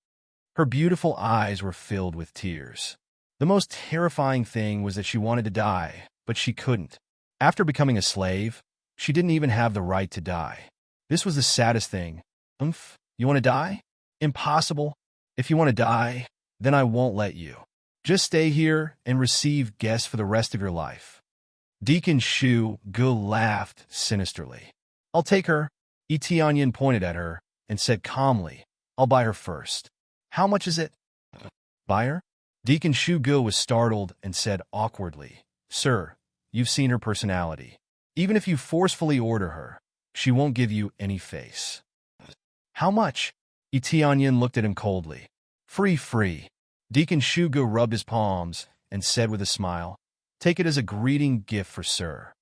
Her beautiful eyes were filled with tears. The most terrifying thing was that she wanted to die, but she couldn't. After becoming a slave, she didn't even have the right to die. This was the saddest thing. You want to die? Impossible. If you want to die, then I won't let you. Just stay here and receive guests for the rest of your life." Deacon Shu Gu laughed sinisterly. "I'll take her." Etienne pointed at her and said calmly, "I'll buy her first." "How much is it?" "Buy her?" Deacon Shu Gu was startled and said awkwardly, "Sir, you've seen her personality. Even if you forcefully order her, she won't give you any face." "How much?" Etienne looked at him coldly. Free. Deacon Shugu rubbed his palms and said with a smile, "Take it as a greeting gift for Sir."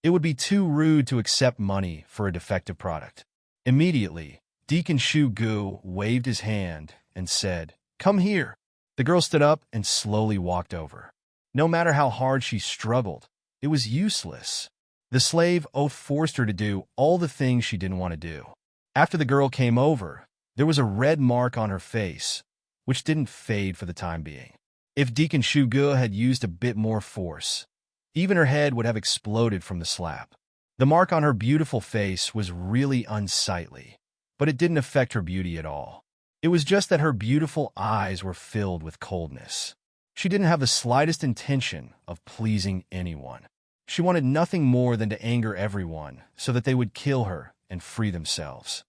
It would be too rude to accept money for a defective product. Immediately, Deacon Shugu waved his hand and said, "Come here." The girl stood up and slowly walked over. No matter how hard she struggled, it was useless. The slave oath forced her to do all the things she didn't want to do. After the girl came over, there was a red mark on her face, which didn't fade for the time being. If Deacon Shugu had used a bit more force, even her head would have exploded from the slap. The mark on her beautiful face was really unsightly, but it didn't affect her beauty at all. It was just that her beautiful eyes were filled with coldness. She didn't have the slightest intention of pleasing anyone. She wanted nothing more than to anger everyone so that they would kill her and free themselves.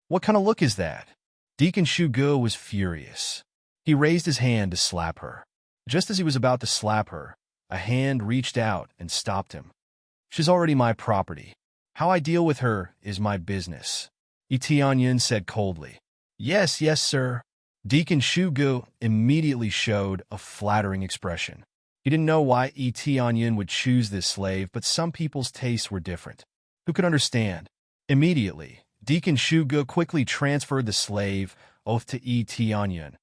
What kind of look is that? Deacon Shugu was furious. He raised his hand to slap her. Just as he was about to slap her, a hand reached out and stopped him. She's already my property. How I deal with her is my business, Tianyin said coldly. Yes, yes, sir. Deacon Shugu immediately showed a flattering expression. He didn't know why Tianyin would choose this slave, but some people's tastes were different. Who could understand? Immediately, Deacon Shugu quickly transferred the slave oath to Tianyin,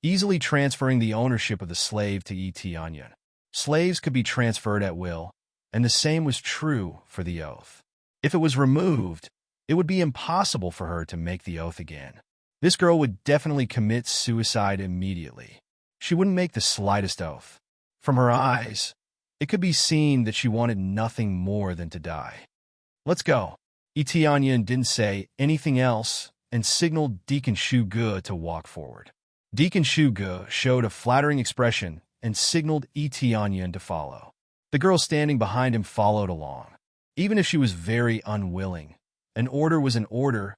easily transferring the ownership of the slave to Tianyin. Slaves could be transferred at will, and the same was true for the oath. If it was removed, it would be impossible for her to make the oath again. This girl would definitely commit suicide immediately. She wouldn't make the slightest oath. From her eyes, it could be seen that she wanted nothing more than to die. Let's go. Tianyin didn't say anything else and signaled Deacon Shugu to walk forward. Deacon Shugu showed a flattering expression and signaled Tianyin to follow. The girl standing behind him followed along. Even if she was very unwilling, an order was an order,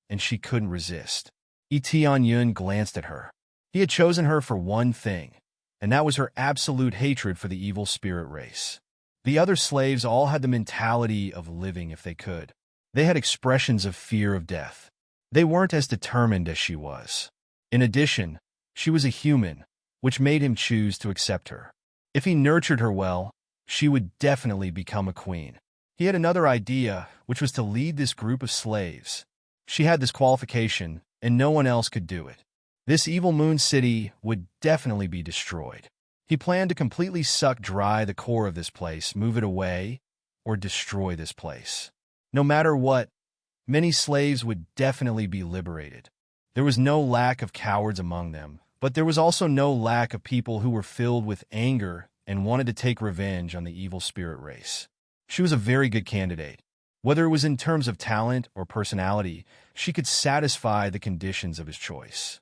and she couldn't resist. Tianyin glanced at her. He had chosen her for one thing, and that was her absolute hatred for the evil spirit race. The other slaves all had the mentality of living if they could. They had expressions of fear of death. They weren't as determined as she was. In addition, she was a human, which made him choose to accept her. If he nurtured her well, she would definitely become a queen. He had another idea, which was to lead this group of slaves. She had this qualification, and no one else could do it. This evil moon city would definitely be destroyed. He planned to completely suck dry the core of this place, move it away, or destroy this place. No matter what, many slaves would definitely be liberated. There was no lack of cowards among them, but there was also no lack of people who were filled with anger and wanted to take revenge on the evil spirit race. She was a very good candidate. Whether it was in terms of talent or personality, she could satisfy the conditions of his choice.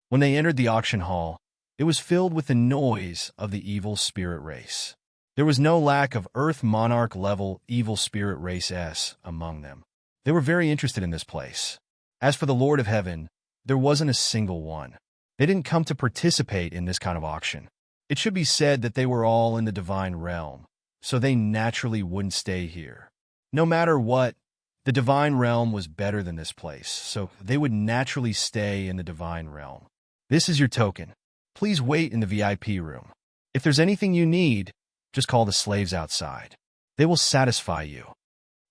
When they entered the auction hall, it was filled with the noise of the evil spirit race. There was no lack of Earth Monarch level evil spirit race S among them. They were very interested in this place. As for the Lord of Heaven, there wasn't a single one. They didn't come to participate in this kind of auction. It should be said that they were all in the divine realm, so they naturally wouldn't stay here. No matter what, the divine realm was better than this place, so they would naturally stay in the divine realm. This is your token. Please wait in the VIP room. If there's anything you need, just call the slaves outside. They will satisfy you.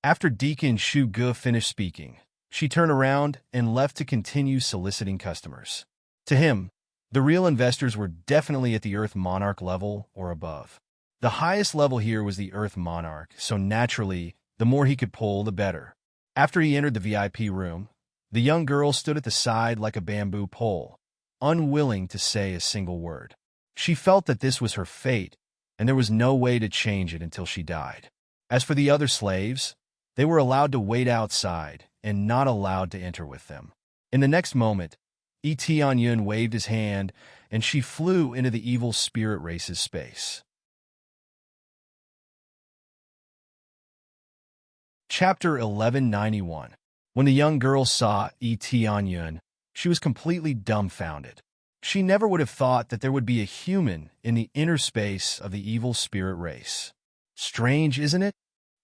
After Deacon Shugu finished speaking, she turned around and left to continue soliciting customers. To him, the real investors were definitely at the Earth Monarch level or above. The highest level here was the Earth Monarch, so naturally, the more he could pull, the better. After he entered the VIP room, the young girl stood at the side like a bamboo pole, unwilling to say a single word. She felt that this was her fate, and there was no way to change it until she died. As for the other slaves, they were allowed to wait outside and not allowed to enter with them. In the next moment, Tianyin waved his hand, and she flew into the evil spirit race's space. Chapter 1191. When the young girl saw Tianyin, she was completely dumbfounded. She never would have thought that there would be a human in the inner space of the evil spirit race. Strange, isn't it?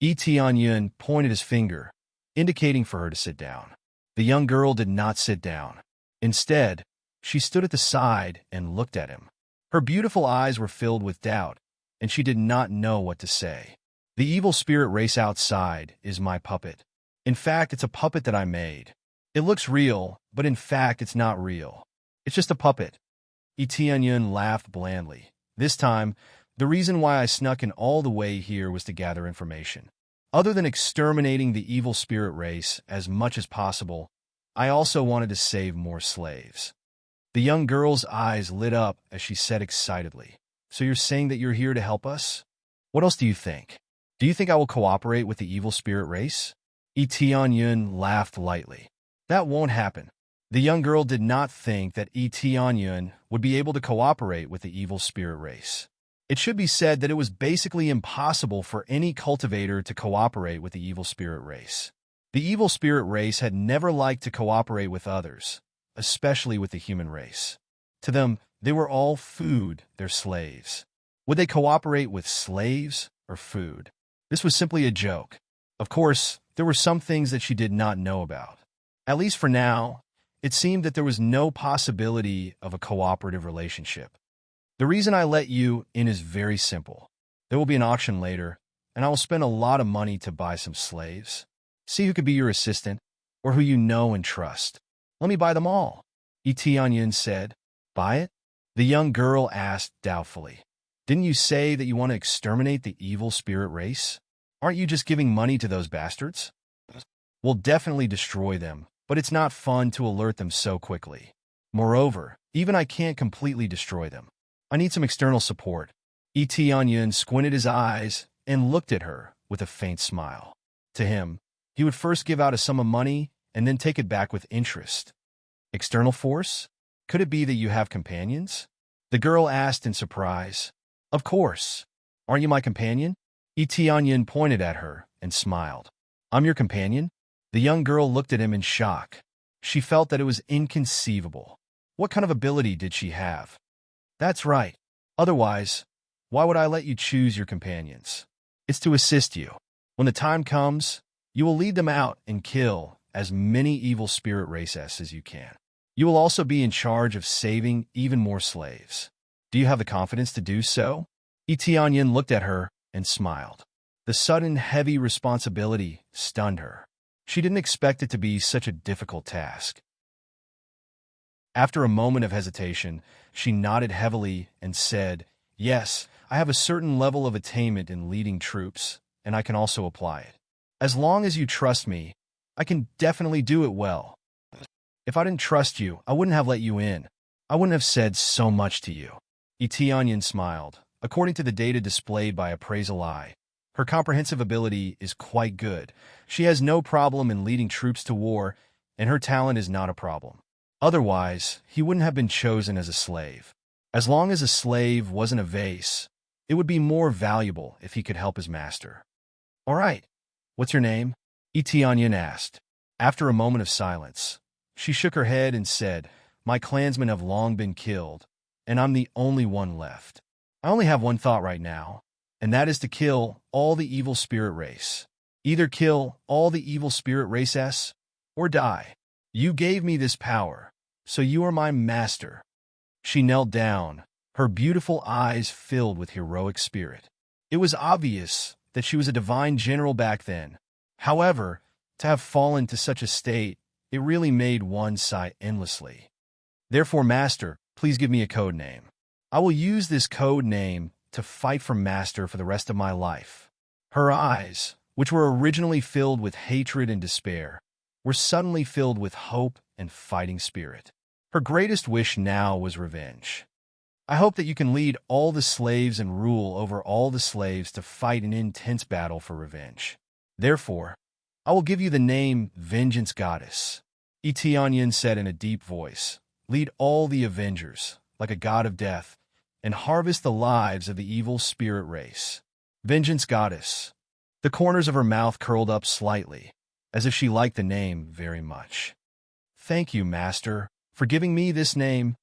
Tianyin pointed his finger, indicating for her to sit down. The young girl did not sit down. Instead, she stood at the side and looked at him. Her beautiful eyes were filled with doubt, and she did not know what to say. The evil spirit race outside is my puppet. In fact, it's a puppet that I made. It looks real, but in fact, it's not real. It's just a puppet. Tianyin laughed blandly. This time, the reason why I snuck in all the way here was to gather information. Other than exterminating the evil spirit race as much as possible, I also wanted to save more slaves. The young girl's eyes lit up as she said excitedly, "So you're saying that you're here to help us? What else do you think? Do you think I will cooperate with the evil spirit race?" Tianyin laughed lightly. That won't happen. The young girl did not think that Tianyin would be able to cooperate with the evil spirit race. It should be said that it was basically impossible for any cultivator to cooperate with the evil spirit race. The evil spirit race had never liked to cooperate with others, especially with the human race. To them, they were all food, their slaves. Would they cooperate with slaves or food? This was simply a joke. Of course, there were some things that she did not know about. At least for now, it seemed that there was no possibility of a cooperative relationship. The reason I let you in is very simple. There will be an auction later, and I will spend a lot of money to buy some slaves. See who could be your assistant, or who you know and trust. Let me buy them all, Etienne said. Buy it? The young girl asked doubtfully. Didn't you say that you want to exterminate the evil spirit race? Aren't you just giving money to those bastards? We'll definitely destroy them, but it's not fun to alert them so quickly. Moreover, even I can't completely destroy them. I need some external support. Etienne squinted his eyes and looked at her with a faint smile. To him, he would first give out a sum of money and then take it back with interest. External force? Could it be that you have companions? The girl asked in surprise. Of course. Aren't you my companion? Etienne pointed at her and smiled. I'm your companion? The young girl looked at him in shock. She felt that it was inconceivable. What kind of ability did she have? That's right. Otherwise, why would I let you choose your companions? It's to assist you. When the time comes, you will lead them out and kill as many evil spirit races as you can. You will also be in charge of saving even more slaves. Do you have the confidence to do so? Etienne looked at her and smiled. The sudden, heavy responsibility stunned her. She didn't expect it to be such a difficult task. After a moment of hesitation, she nodded heavily and said, Yes, I have a certain level of attainment in leading troops, and I can also apply it. As long as you trust me, I can definitely do it well. If I didn't trust you, I wouldn't have let you in. I wouldn't have said so much to you. Etienne smiled. According to the data displayed by Appraisal Eye, her comprehensive ability is quite good. She has no problem in leading troops to war, and her talent is not a problem. Otherwise, he wouldn't have been chosen as a slave. As long as a slave wasn't a vase, it would be more valuable if he could help his master. All right, what's your name? Etienne asked. After a moment of silence, she shook her head and said, My clansmen have long been killed, and I'm the only one left. I only have one thought right now, and that is to kill all the evil spirit race. Either kill all the evil spirit races, or die. You gave me this power, so you are my master. She knelt down, her beautiful eyes filled with heroic spirit. It was obvious that she was a divine general back then. However, to have fallen to such a state, it really made one sigh endlessly. Therefore, Master, please give me a code name. I will use this code name to fight for Master for the rest of my life. Her eyes, which were originally filled with hatred and despair, were suddenly filled with hope and fighting spirit. Her greatest wish now was revenge. I hope that you can lead all the slaves and rule over all the slaves to fight an intense battle for revenge. Therefore, I will give you the name Vengeance Goddess. Etienne said in a deep voice, Lead all the Avengers, like a god of death, and harvest the lives of the evil spirit race. Vengeance Goddess. The corners of her mouth curled up slightly, as if she liked the name very much. Thank you, Master, for giving me this name.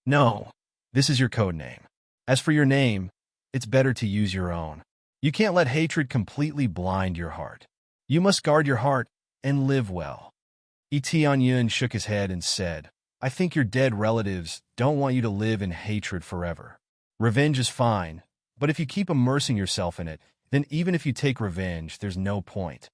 No, this is your code name. As for your name, it's better to use your own. You can't let hatred completely blind your heart. You must guard your heart and live well. Etienne shook his head and said, I think your dead relatives don't want you to live in hatred forever. Revenge is fine, but if you keep immersing yourself in it, then even if you take revenge, there's no point.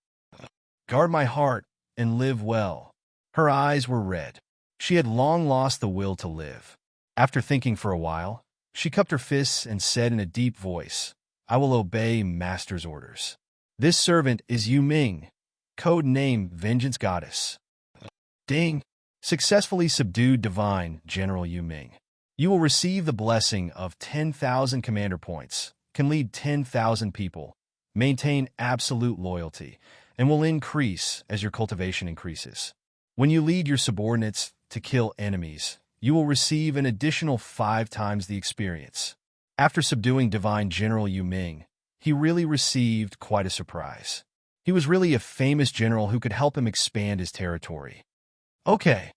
Guard my heart and live well. Her eyes were red. She had long lost the will to live. After thinking for a while, she cupped her fists and said in a deep voice, I will obey Master's orders. This servant is Yu Ming, code name Vengeance Goddess. Ding! Successfully subdued Divine General Yu Ming. You will receive the blessing of 10,000 commander points, can lead 10,000 people, maintain absolute loyalty, and will increase as your cultivation increases. When you lead your subordinates to kill enemies, you will receive an additional 5 times the experience. After subduing Divine General Yu Ming, he really received quite a surprise. He was really a famous general who could help him expand his territory. Okay.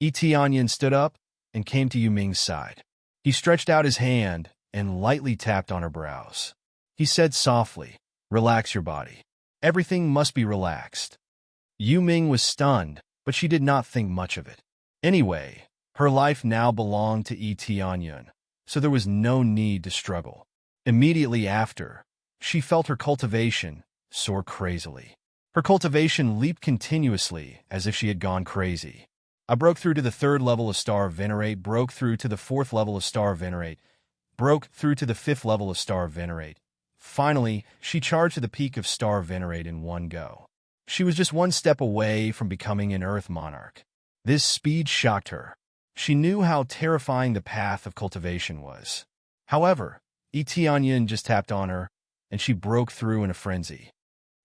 Etienne stood up and came to Yu Ming's side. He stretched out his hand and lightly tapped on her brows. He said softly, "Relax your body. Everything must be relaxed." Yu Ming was stunned, but she did not think much of it. Anyway, her life now belonged to Yi Tianyun, so there was no need to struggle. Immediately after, she felt her cultivation soar crazily. Her cultivation leaped continuously as if she had gone crazy. I broke through to the 3rd level of Star Venerate, broke through to the 4th level of Star Venerate, broke through to the 5th level of Star Venerate. Finally, she charged to the peak of Star Venerate in one go. She was just one step away from becoming an Earth Monarch. This speed shocked her. She knew how terrifying the path of cultivation was. However, Yi Tianyun just tapped on her, and she broke through in a frenzy.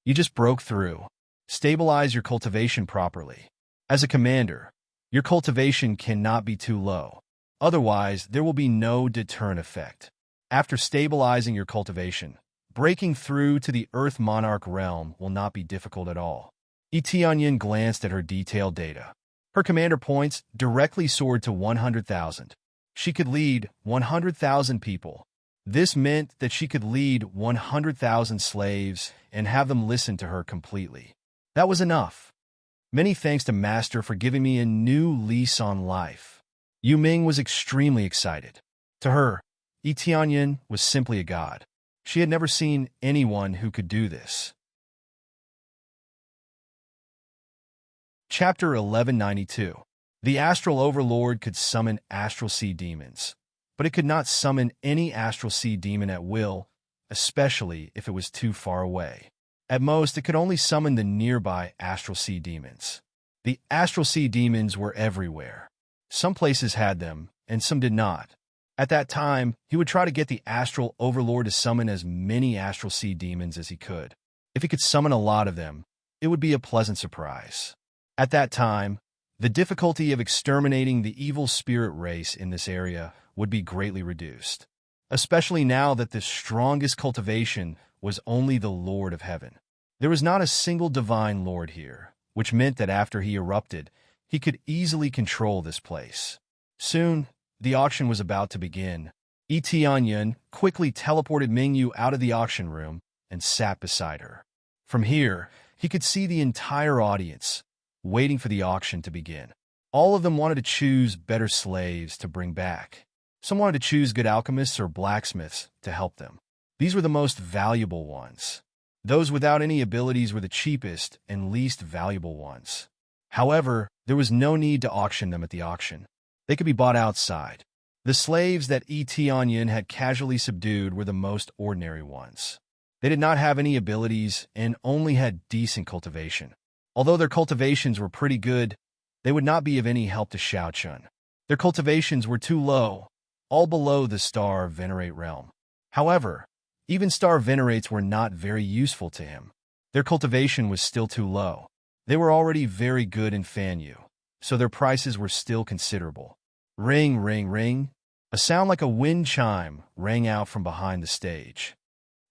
You just broke through. Stabilize your cultivation properly. As a commander, your cultivation cannot be too low. Otherwise, there will be no deterrent effect. After stabilizing your cultivation, breaking through to the Earth Monarch realm will not be difficult at all. Yi Tianyun glanced at her detailed data. Her commander points directly soared to 100,000. She could lead 100,000 people. This meant that she could lead 100,000 slaves and have them listen to her completely. That was enough. Many thanks to Master for giving me a new lease on life. Yu Ming was extremely excited. To her, Yi Tianyun was simply a god. She had never seen anyone who could do this. Chapter 1192. The Astral Overlord could summon astral sea demons, but it could not summon any astral sea demon at will, especially if it was too far away. At most, it could only summon the nearby astral sea demons. The astral sea demons were everywhere. Some places had them, and some did not. At that time, he would try to get the Astral Overlord to summon as many astral sea demons as he could. If he could summon a lot of them, it would be a pleasant surprise. At that time, the difficulty of exterminating the evil spirit race in this area would be greatly reduced, especially now that the strongest cultivation was only the Lord of Heaven. There was not a single divine lord here, which meant that after he erupted, he could easily control this place. Soon, the auction was about to begin. Yi Tianyun quickly teleported Mingyu out of the auction room and sat beside her. From here, he could see the entire audience, waiting for the auction to begin. All of them wanted to choose better slaves to bring back. Some wanted to choose good alchemists or blacksmiths to help them. These were the most valuable ones. Those without any abilities were the cheapest and least valuable ones. However, there was no need to auction them at the auction. They could be bought outside. The slaves that Yi Tianyun had casually subdued were the most ordinary ones. They did not have any abilities and only had decent cultivation. Although their cultivations were pretty good, they would not be of any help to Xiao Chun. Their cultivations were too low, all below the Star Venerate realm. However, even Star Venerates were not very useful to him. Their cultivation was still too low. They were already very good in Fanyu, so their prices were still considerable. Ring, ring, ring. A sound like a wind chime rang out from behind the stage.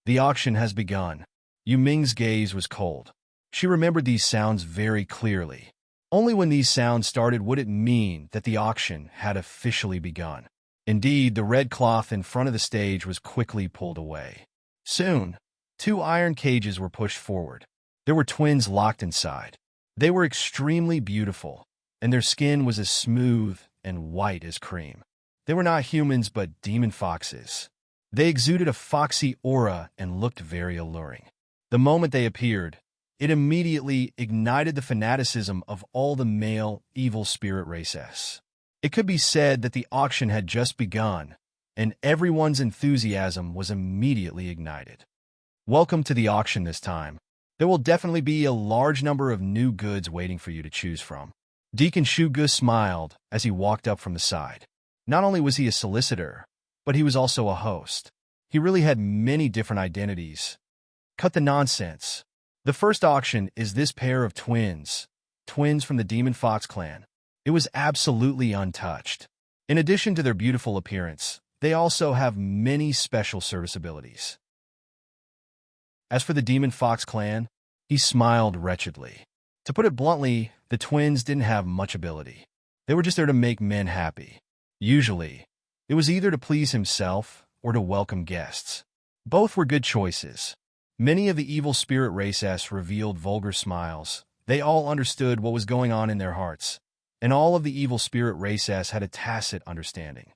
The auction has begun. Yu Ming's gaze was cold. She remembered these sounds very clearly. Only when these sounds started would it mean that the auction had officially begun. Indeed, the red cloth in front of the stage was quickly pulled away. Soon, 2 iron cages were pushed forward. There were twins locked inside. They were extremely beautiful, and their skin was as smooth and white as cream. They were not humans but demon foxes. They exuded a foxy aura and looked very alluring. The moment they appeared, it immediately ignited the fanaticism of all the male evil spirit races. It could be said that the auction had just begun, and everyone's enthusiasm was immediately ignited. Welcome to the auction this time. There will definitely be a large number of new goods waiting for you to choose from. Deacon Shugu smiled as he walked up from the side. Not only was he a solicitor, but he was also a host. He really had many different identities. Cut the nonsense. The first auction is this pair of twins from the Demon Fox clan. It was absolutely untouched. In addition to their beautiful appearance, they also have many special service abilities. As for the Demon Fox clan, he smiled wretchedly. To put it bluntly, the twins didn't have much ability. They were just there to make men happy. Usually, it was either to please himself or to welcome guests. Both were good choices. Many of the evil spirit races revealed vulgar smiles. They all understood what was going on in their hearts, and all of the evil spirit races had a tacit understanding.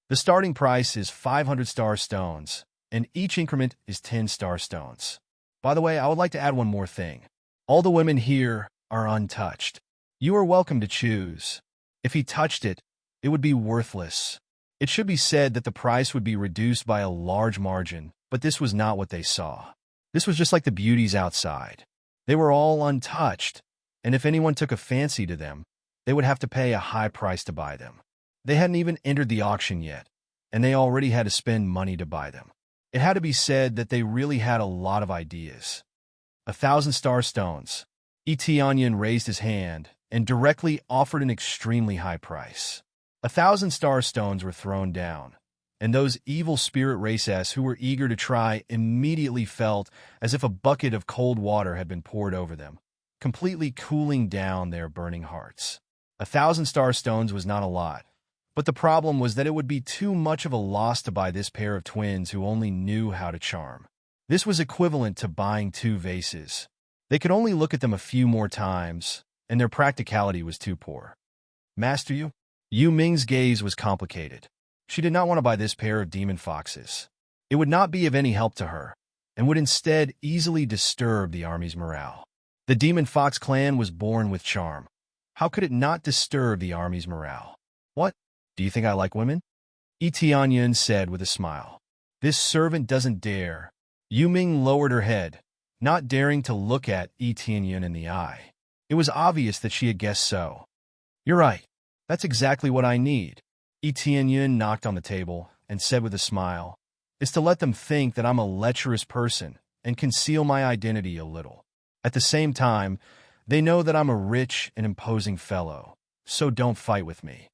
The starting price is 500 star stones, and each increment is 10 star stones. By the way, I would like to add one more thing. All the women here are untouched. You are welcome to choose. If he touched it, it would be worthless. It should be said that the price would be reduced by a large margin, but this was not what they saw. This was just like the beauties outside. They were all untouched, and if anyone took a fancy to them, they would have to pay a high price to buy them. They hadn't even entered the auction yet, and they already had to spend money to buy them. It had to be said that they really had a lot of ideas. 1,000 star stones. Etienne raised his hand and directly offered an extremely high price. 1,000 star stones were thrown down, and those evil spirit races who were eager to try immediately felt as if a bucket of cold water had been poured over them, completely cooling down their burning hearts. 1,000 star stones was not a lot, but the problem was that it would be too much of a loss to buy this pair of twins who only knew how to charm. This was equivalent to buying 2 vases. They could only look at them a few more times, and their practicality was too poor. Master you? Yu Ming's gaze was complicated. She did not want to buy this pair of demon foxes. It would not be of any help to her, and would instead easily disturb the army's morale. The demon fox clan was born with charm. How could it not disturb the army's morale? What? Do you think I like women? Etienne said with a smile. This servant doesn't dare. Yu Ming lowered her head, not daring to look at Etienne in the eye. It was obvious that she had guessed so. You're right. That's exactly what I need. Etienne knocked on the table and said with a smile, is to let them think that I'm a lecherous person and conceal my identity a little. At the same time, they know that I'm a rich and imposing fellow, so don't fight with me.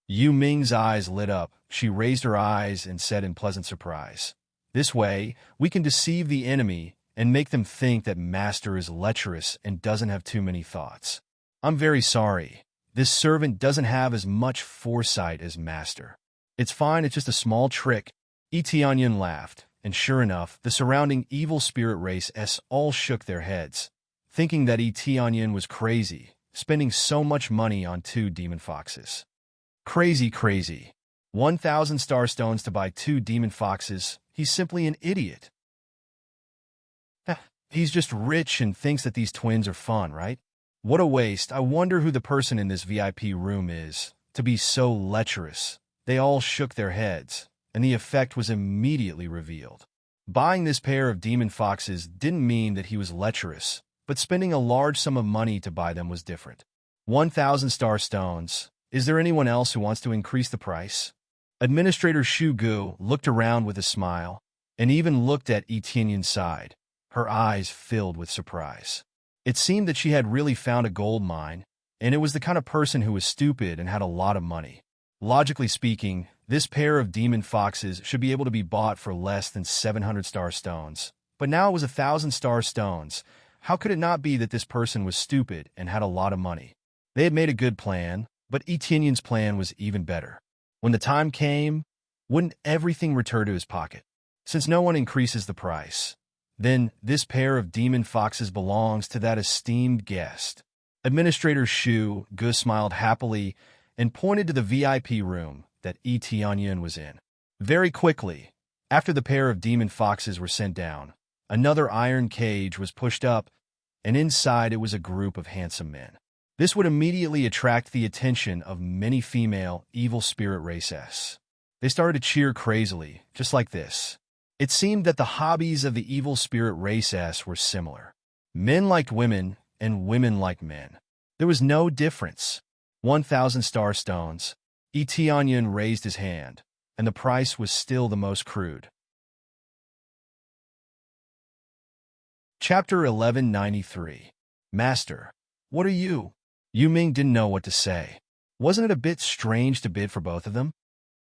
Yu Ming's eyes lit up. She raised her eyes and said in pleasant surprise, this way, we can deceive the enemy and make them think that Master is lecherous and doesn't have too many thoughts. I'm very sorry. This servant doesn't have as much foresight as Master. It's fine, it's just a small trick. Etienne laughed, and sure enough, the surrounding evil spirit race all shook their heads, thinking that Etienne was crazy, spending so much money on 2 demon foxes. Crazy. 1,000 star stones to buy 2 demon foxes. He's simply an idiot. He's just rich and thinks that these twins are fun, right? What a waste. I wonder who the person in this VIP room is, to be so lecherous. They all shook their heads, and the effect was immediately revealed. Buying this pair of demon foxes didn't mean that he was lecherous, but spending a large sum of money to buy them was different. 1,000 star stones. Is there anyone else who wants to increase the price? Administrator Shu Gu looked around with a smile, and even looked at Etienne's side, her eyes filled with surprise. It seemed that she had really found a gold mine, and it was the kind of person who was stupid and had a lot of money. Logically speaking, this pair of demon foxes should be able to be bought for less than 700 star stones. But now it was 1,000 star stones. How could it not be that this person was stupid and had a lot of money? They had made a good plan, but Etienne's plan was even better. When the time came, wouldn't everything return to his pocket? Since no one increases the price, then this pair of demon foxes belongs to that esteemed guest. Administrator Shu Gu smiled happily and pointed to the VIP room that Etienne was in. Very quickly, after the pair of demon foxes were sent down, another iron cage was pushed up, and inside it was a group of handsome men. This would immediately attract the attention of many female evil spirit races. They started to cheer crazily, just like this. It seemed that the hobbies of the evil spirit races were similar. Men liked women, and women liked men. There was no difference. 1,000 star stones. Etienne raised his hand, and the price was still the most crude. Chapter 1193. Master, what are you? Yu Ming didn't know what to say. Wasn't it a bit strange to bid for both of them?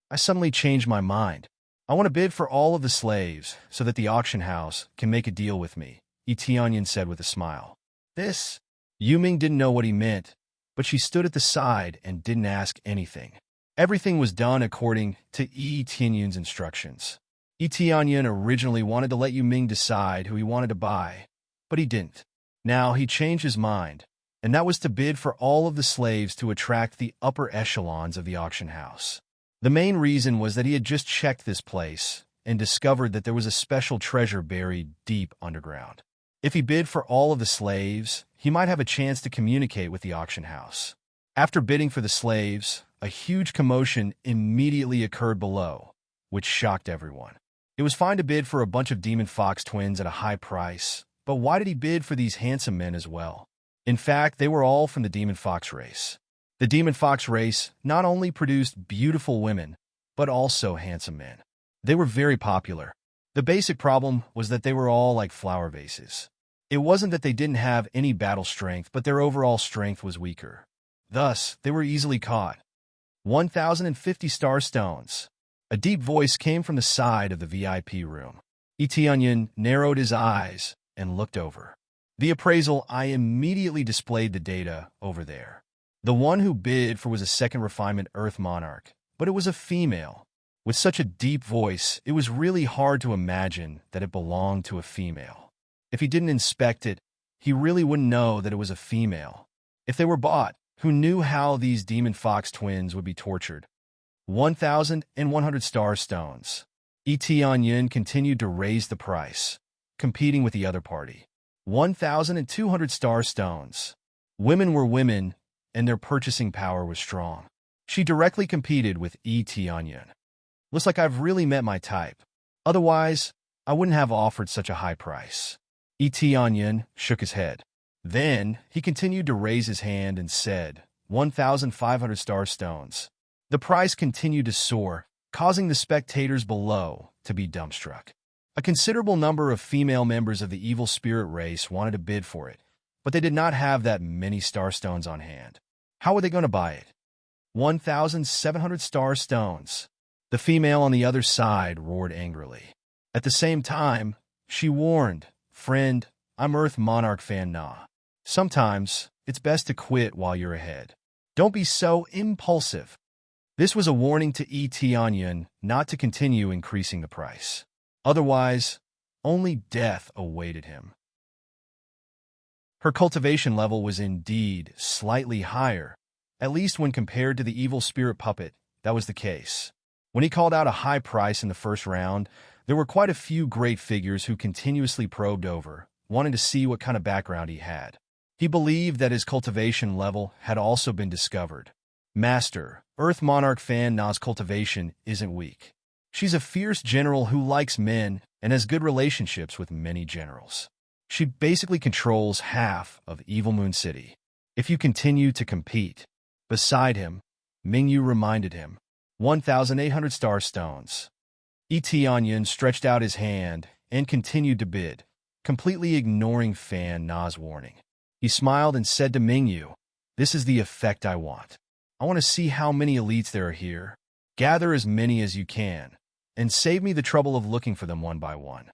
I suddenly changed my mind. I want to bid for all of the slaves so that the auction house can make a deal with me, Etienne said with a smile. This? Yu Ming didn't know what he meant, but she stood at the side and didn't ask anything. Everything was done according to Etienne's instructions. Tianyin originally wanted to let Yu Ming decide who he wanted to buy, but he didn't. Now he changed his mind, and that was to bid for all of the slaves to attract the upper echelons of the auction house. The main reason was that he had just checked this place and discovered that there was a special treasure buried deep underground. If he bid for all of the slaves, he might have a chance to communicate with the auction house. After bidding for the slaves, a huge commotion immediately occurred below, which shocked everyone. It was fine to bid for a bunch of demon fox twins at a high price, but why did he bid for these handsome men as well? In fact, they were all from the demon fox race. The demon fox race not only produced beautiful women, but also handsome men. They were very popular. The basic problem was that they were all like flower vases. It wasn't that they didn't have any battle strength, but their overall strength was weaker. Thus, they were easily caught. 1,050 star stones. A deep voice came from the side of the VIP room. Tianyin narrowed his eyes and looked over. The appraisal eye immediately displayed the data over there. The one who bid for was a second refinement Earth Monarch, but it was a female. With such a deep voice, it was really hard to imagine that it belonged to a female. If he didn't inspect it, he really wouldn't know that it was a female. If they were bought, who knew how these demon fox twins would be tortured? 1,100 star stones. Tianyin continued to raise the price, competing with the other party. 1,200 star stones. Women were women, and their purchasing power was strong. She directly competed with Tianyin. Looks like I've really met my type. Otherwise, I wouldn't have offered such a high price. Tianyin shook his head. Then, he continued to raise his hand and said, 1,500 star stones. The price continued to soar, causing the spectators below to be dumbstruck. A considerable number of female members of the evil spirit race wanted to bid for it, but they did not have that many star stones on hand. How were they going to buy it? 1,700 star stones. The female on the other side roared angrily. At the same time, she warned, Friend, I'm Earth Monarch Fan Na. Sometimes, it's best to quit while you're ahead. Don't be so impulsive. This was a warning to Tianyin not to continue increasing the price. Otherwise, only death awaited him. Her cultivation level was indeed slightly higher, at least when compared to the evil spirit puppet. That was the case. When he called out a high price in the first round, there were quite a few great figures who continuously probed over, wanting to see what kind of background he had. He believed that his cultivation level had also been discovered. Master, Earth Monarch Fan Na's cultivation isn't weak. She's a fierce general who likes men and has good relationships with many generals. She basically controls half of Evil Moon City. If you continue to compete. Beside him, Mingyu reminded him. 1,800 star stones. Tianyin stretched out his hand and continued to bid, completely ignoring Fan Na's warning. He smiled and said to Mingyu, This is the effect I want. I want to see how many elites there are here. Gather as many as you can, and save me the trouble of looking for them one by one.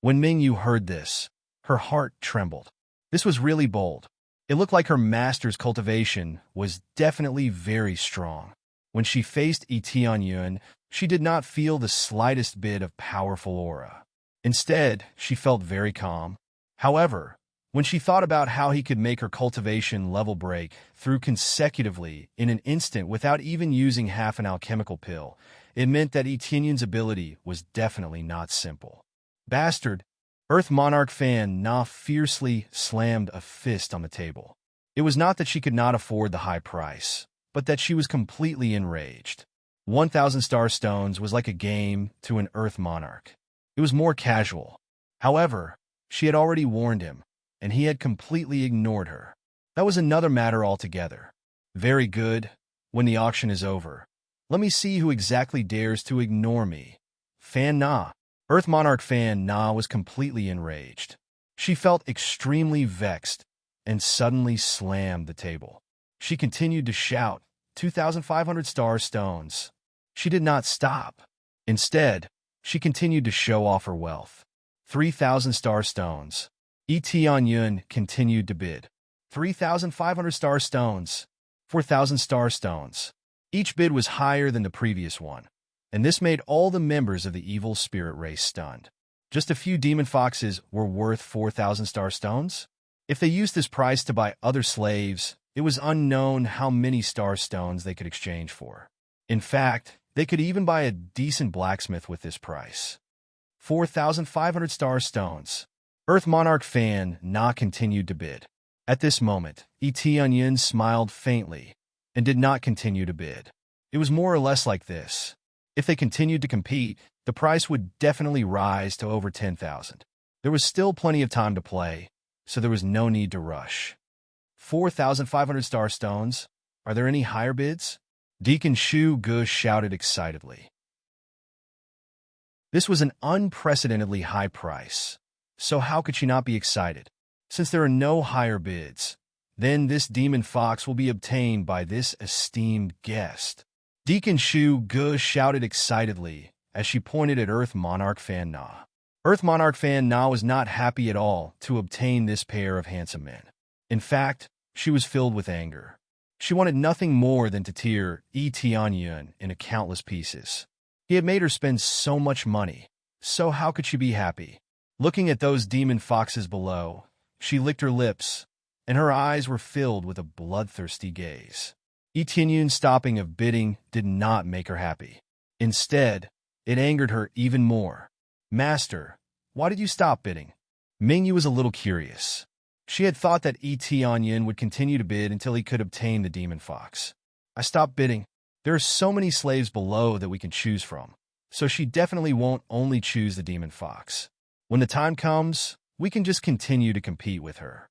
When Mingyu heard this, her heart trembled. This was really bold. It looked like her master's cultivation was definitely very strong. When she faced Tianyin, she did not feel the slightest bit of powerful aura. Instead, she felt very calm. However, when she thought about how he could make her cultivation level break through consecutively in an instant without even using half an alchemical pill, it meant that Tianyin's ability was definitely not simple. Bastard! Earth Monarch Fan Na fiercely slammed a fist on the table. It was not that she could not afford the high price, but that she was completely enraged. 1,000 star stones was like a game to an Earth Monarch. It was more casual. However, she had already warned him, and he had completely ignored her. That was another matter altogether. Very good. When the auction is over, let me see who exactly dares to ignore me. Fan Na. Earth Monarch Fan Na was completely enraged. She felt extremely vexed and suddenly slammed the table. She continued to shout, 2,500 star stones. She did not stop. Instead, she continued to show off her wealth. 3,000 star stones. Tianyin continued to bid. 3,500 star stones. 4,000 star stones. Each bid was higher than the previous one. and this made all the members of the evil spirit race stunned. Just a few demon foxes were worth 4,000 star stones? If they used this price to buy other slaves, it was unknown how many star stones they could exchange for. In fact, they could even buy a decent blacksmith with this price. 4,500 star stones. Earth Monarch Fan Na continued to bid. At this moment, Etienne smiled faintly and did not continue to bid. It was more or less like this. If they continued to compete, the price would definitely rise to over 10,000. There was still plenty of time to play, so there was no need to rush. 4,500 star stones. Are there any higher bids? Deacon Shu Gu shouted excitedly. This was an unprecedentedly high price, so how could she not be excited? Since there are no higher bids, then this demon fox will be obtained by this esteemed guest. Deacon Shu Gu shouted excitedly as she pointed at Earth Monarch Fan Na. Earth Monarch Fan Na was not happy at all to obtain this pair of handsome men. In fact, she was filled with anger. She wanted nothing more than to tear Yi Tianyun into countless pieces. He had made her spend so much money, so how could she be happy? Looking at those demon foxes below, she licked her lips, and her eyes were filled with a bloodthirsty gaze. Yi Tianyun's stopping of bidding did not make her happy. Instead, it angered her even more. Master, why did you stop bidding? Mingyu was a little curious. She had thought that Yi Tianyun would continue to bid until he could obtain the demon fox. I stopped bidding. There are so many slaves below that we can choose from, so she definitely won't only choose the demon fox. When the time comes, we can just continue to compete with her.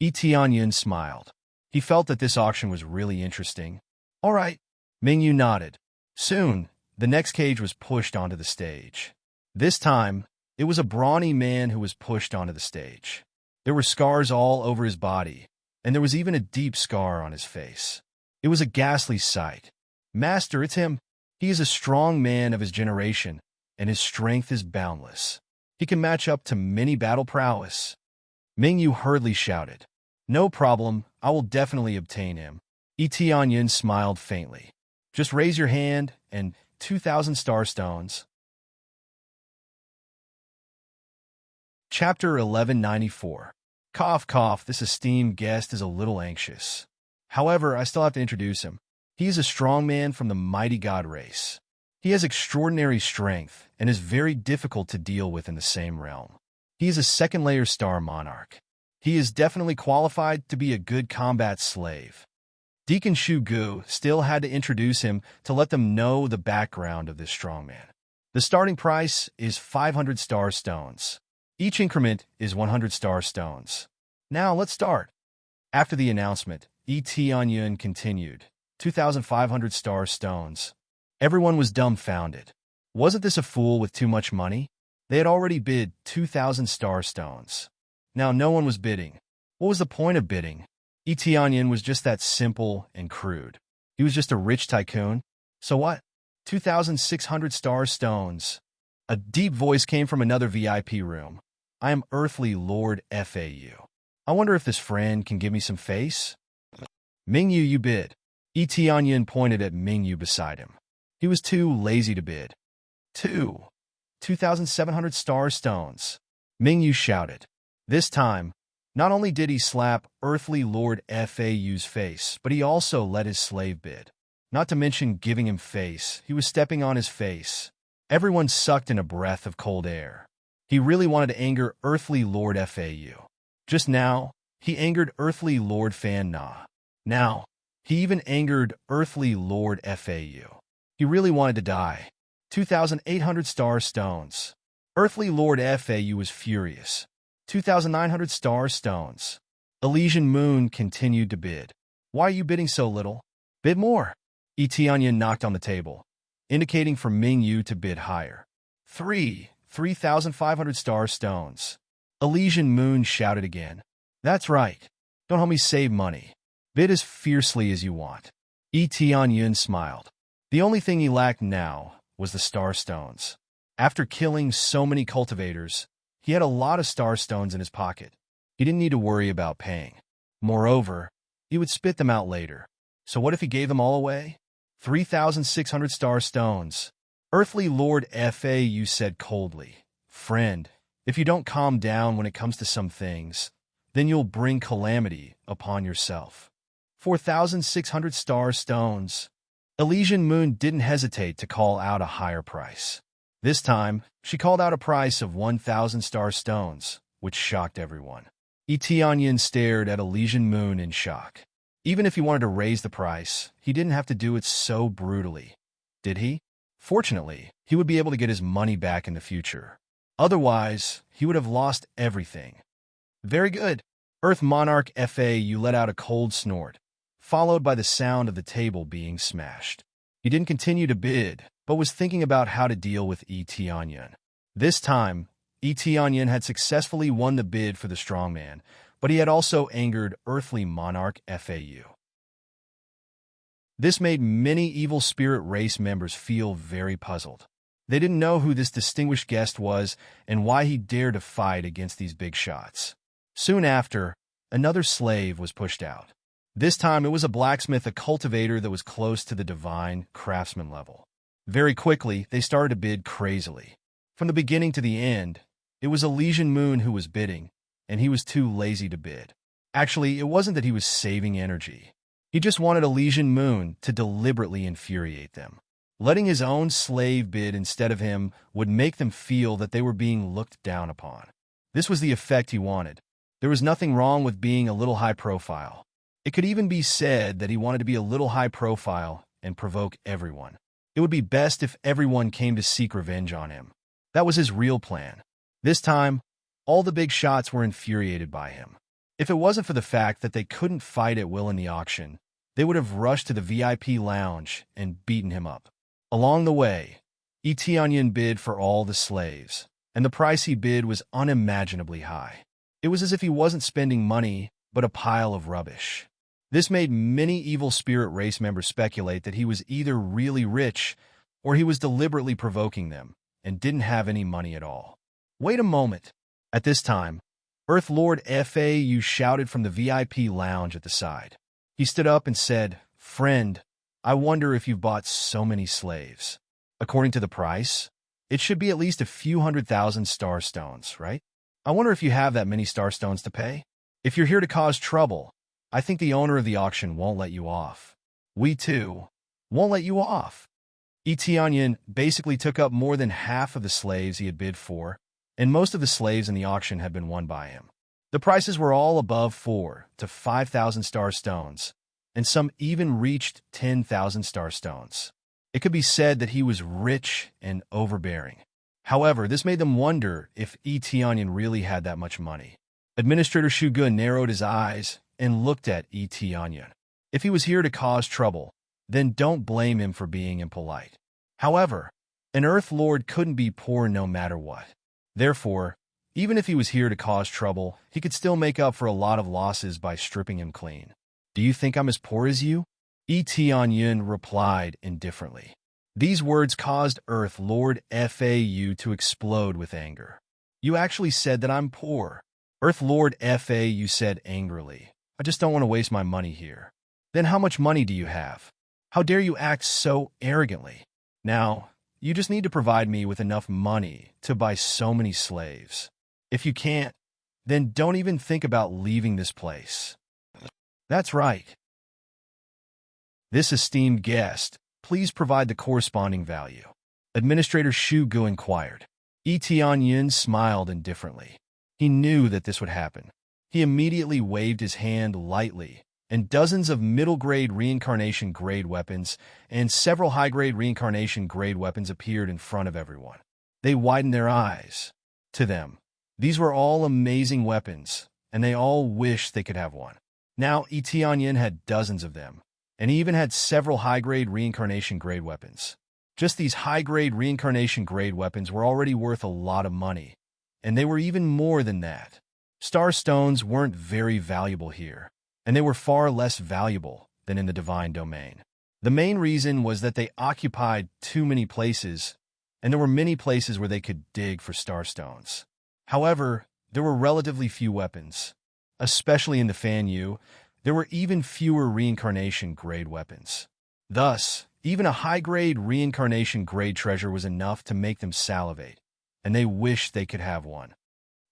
Yi Tianyun smiled. He felt that this auction was really interesting. All right. Mingyu nodded. Soon, the next cage was pushed onto the stage. This time, it was a brawny man who was pushed onto the stage. There were scars all over his body, and there was even a deep scar on his face. It was a ghastly sight. Master, it's him. He is a strong man of his generation, and his strength is boundless. He can match up to many battle prowess. Mingyu hurriedly shouted. No problem, I will definitely obtain him. Yi Tianyun smiled faintly. Just raise your hand, and 2,000 star stones. Chapter 1194. Cough, cough, this esteemed guest is a little anxious. However, I still have to introduce him. He is a strong man from the mighty god race. He has extraordinary strength and is very difficult to deal with in the same realm. He is a second-layer star monarch. He is definitely qualified to be a good combat slave. Deacon Shu Gu still had to introduce him to let them know the background of this strong man. The starting price is 500 star stones. Each increment is 100 star stones. Now let's start. After the announcement, Yi Tianyun continued, 2,500 star stones. Everyone was dumbfounded. Wasn't this a fool with too much money? They had already bid 2,000 star stones. Now no one was bidding. What was the point of bidding? Yi Tianyun was just that simple and crude. He was just a rich tycoon. So what? 2,600 star stones. A deep voice came from another VIP room. I am Earthly Lord FAU. I wonder if this friend can give me some face? Mingyu, you bid. Yi Tianyun pointed at Mingyu beside him. He was too lazy to bid. 2,700 star stones. Mingyu shouted. This time, not only did he slap Earthly Lord FAU's face, but he also let his slave bid. Not to mention giving him face, he was stepping on his face. Everyone sucked in a breath of cold air. He really wanted to anger Earthly Lord FAU. Just now, he angered Earthly Lord Fan Na. Now, he even angered Earthly Lord FAU. He really wanted to die. 2,800 star stones. Earthly Lord FAU was furious. 2,900 star stones. Elysian Moon continued to bid. Why are you bidding so little? Bid more. Yi Tianyun knocked on the table, indicating for Mingyu to bid higher. 3,500 star stones. Elysian Moon shouted again. That's right. Don't help me save money. Bid as fiercely as you want. Yi Tianyun smiled. The only thing he lacked now was the star stones. After killing so many cultivators, he had a lot of star stones in his pocket. He didn't need to worry about paying. Moreover, he would spit them out later. So what if he gave them all away? 3,600 star stones. Earthly Lord FAU said coldly, "Friend, if you don't calm down when it comes to some things, then you'll bring calamity upon yourself." 4,600 star stones. Elysian Moon didn't hesitate to call out a higher price. This time, she called out a price of 1,000 star stones, which shocked everyone. Etionyan stared at Elysian Moon in shock. Even if he wanted to raise the price, he didn't have to do it so brutally, did he? Fortunately, he would be able to get his money back in the future. Otherwise, he would have lost everything. Very good. Earth Monarch FAU let out a cold snort, followed by the sound of the table being smashed. He didn't continue to bid, but was thinking about how to deal with Etionyan. This time, Etionyan had successfully won the bid for the strongman, but he had also angered Earthly Monarch FAU. This made many evil spirit race members feel very puzzled. They didn't know who this distinguished guest was and why he dared to fight against these big shots. Soon after, another slave was pushed out. This time it was a blacksmith, a cultivator that was close to the divine craftsman level. Very quickly, they started to bid crazily. From the beginning to the end, it was Elysian Moon who was bidding, and he was too lazy to bid. Actually, it wasn't that he was saving energy. He just wanted Elysian Moon to deliberately infuriate them. Letting his own slave bid instead of him would make them feel that they were being looked down upon. This was the effect he wanted. There was nothing wrong with being a little high profile. It could even be said that he wanted to be a little high profile and provoke everyone. It would be best if everyone came to seek revenge on him. That was his real plan. This time, all the big shots were infuriated by him. If it wasn't for the fact that they couldn't fight at will in the auction, they would have rushed to the VIP lounge and beaten him up. Along the way, Etionyan bid for all the slaves, and the price he bid was unimaginably high. It was as if he wasn't spending money, but a pile of rubbish. This made many evil spirit race members speculate that he was either really rich or he was deliberately provoking them and didn't have any money at all. Wait a moment. At this time, Earth Lord FAU shouted from the VIP lounge at the side. He stood up and said, "Friend, I wonder if you've bought so many slaves. According to the price, it should be at least a few 100,000 star stones, right? I wonder if you have that many star stones to pay? If you're here to cause trouble, I think the owner of the auction won't let you off. We too won't let you off." Etionyan basically took up more than half of the slaves he had bid for, and most of the slaves in the auction had been won by him. The prices were all above 4,000 to 5,000 star stones, and some even reached 10,000 star stones. It could be said that he was rich and overbearing. However, this made them wonder if Etionyan really had that much money. Administrator Shugun narrowed his eyes and looked at Etionyan. If he was here to cause trouble, then don't blame him for being impolite. However, an Earth Lord couldn't be poor no matter what. Therefore, even if he was here to cause trouble, he could still make up for a lot of losses by stripping him clean. "Do you think I'm as poor as you?" Etionyan replied indifferently. These words caused Earth Lord FAU to explode with anger. "You actually said that I'm poor." Earth Lord FAU said angrily, "I just don't want to waste my money here." "Then how much money do you have? How dare you act so arrogantly? Now, you just need to provide me with enough money to buy so many slaves. If you can't, then don't even think about leaving this place." "That's right. This esteemed guest, please provide the corresponding value." Administrator Shu Gu inquired. Etionyan smiled indifferently. He knew that this would happen. He immediately waved his hand lightly, and dozens of middle-grade reincarnation-grade weapons and several high-grade reincarnation-grade weapons appeared in front of everyone. They widened their eyes. To them, these were all amazing weapons, and they all wished they could have one. Now Etionyan had dozens of them, and he even had several high-grade reincarnation-grade weapons. Just these high-grade reincarnation-grade weapons were already worth a lot of money, and they were even more than that. Star stones weren't very valuable here, and they were far less valuable than in the divine domain. The main reason was that they occupied too many places, and there were many places where they could dig for star stones. However, there were relatively few weapons. Especially in the Fan Yu, there were even fewer reincarnation-grade weapons. Thus, Even a high-grade reincarnation-grade treasure was enough to make them salivate, and they wished they could have one.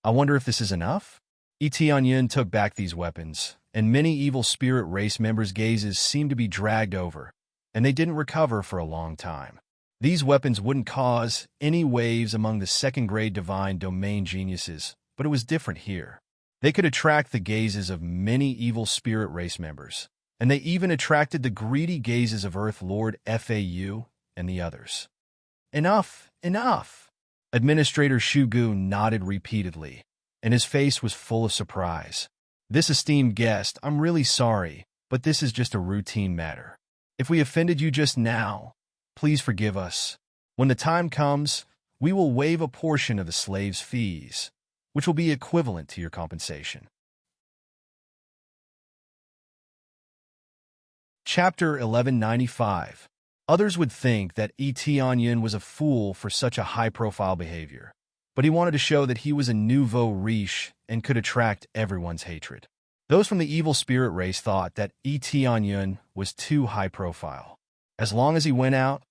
I wonder if this is enough? Tianyun took back these weapons, and many evil spirit race members' gazes seemed to be dragged over, and they didn't recover for a long time. These weapons wouldn't cause any waves among the second-grade divine domain geniuses, but it was different here. They could attract the gazes of many evil spirit race members, and they even attracted the greedy gazes of Earth Lord Fau and the others. Enough! Enough! Administrator Shugu nodded repeatedly, and his face was full of surprise. This esteemed guest, I'm really sorry, but this is just a routine matter. If we offended you just now, please forgive us. When the time comes, we will waive a portion of the slave's fees, which will be equivalent to your compensation. Chapter 1195. Others would think that Tianyun was a fool for such a high-profile behavior, but he wanted to show that he was a nouveau riche and could attract everyone's hatred. Those from the evil spirit race thought that Tianyun was too high-profile. As long as he went out,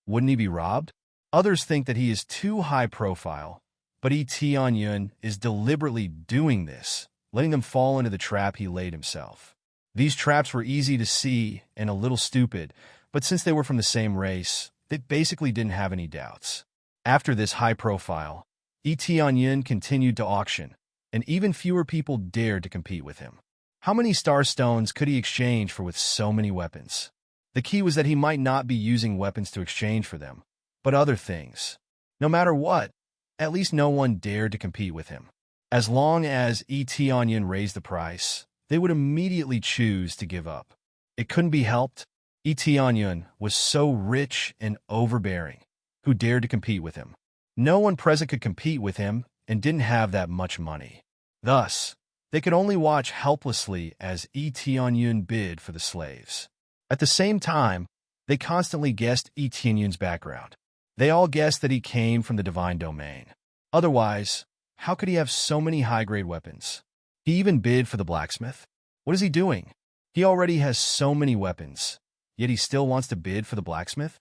wouldn't he be robbed? Others think that he is too high-profile, but Tianyun is deliberately doing this, letting them fall into the trap he laid himself. These traps were easy to see and a little stupid, but since they were from the same race, they basically didn't have any doubts. After this high profile, Tianyun continued to auction, and even fewer people dared to compete with him. How many star stones could he exchange for with so many weapons? The key was that he might not be using weapons to exchange for them, but other things. No matter what, at least no one dared to compete with him. As long as Tianyun raised the price, they would immediately choose to give up. It couldn't be helped. Tianyun was so rich and overbearing. Who dared to compete with him? No one present could compete with him and didn't have that much money. Thus, they could only watch helplessly as Tianyun bid for the slaves. At the same time, they constantly guessed Tianyun's background. They all guessed that he came from the divine domain. Otherwise, how could he have so many high-grade weapons? He even bid for the blacksmith. What is he doing? He already has so many weapons, yet he still wants to bid for the blacksmith?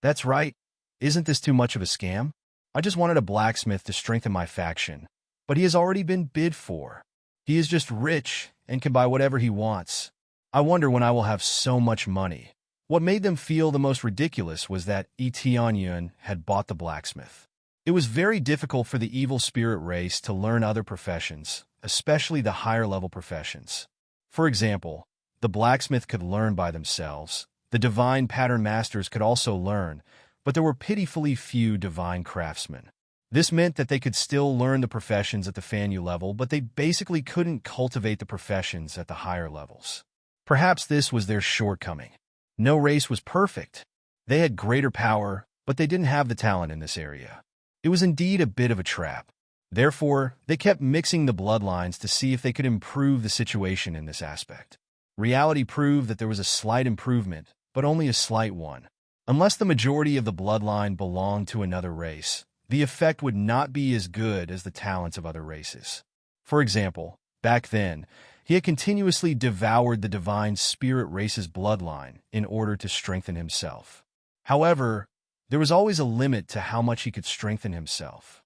That's right. Isn't this too much of a scam? I just wanted a blacksmith to strengthen my faction, but he has already been bid for. He is just rich and can buy whatever he wants. I wonder when I will have so much money. What made them feel the most ridiculous was that Tianyun had bought the blacksmith. It was very difficult for the evil spirit race to learn other professions, especially the higher-level professions. For example, the blacksmith could learn by themselves. The divine pattern masters could also learn, but there were pitifully few divine craftsmen. This meant that they could still learn the professions at the Fanyu level, but they basically couldn't cultivate the professions at the higher levels. Perhaps this was their shortcoming. No race was perfect. They had greater power, but they didn't have the talent in this area. It was indeed a bit of a trap. Therefore, they kept mixing the bloodlines to see if they could improve the situation in this aspect. Reality proved that there was a slight improvement, but only a slight one. Unless the majority of the bloodline belonged to another race, the effect would not be as good as the talents of other races. For example, back then, he had continuously devoured the divine spirit race's bloodline in order to strengthen himself. However, there was always a limit to how much he could strengthen himself.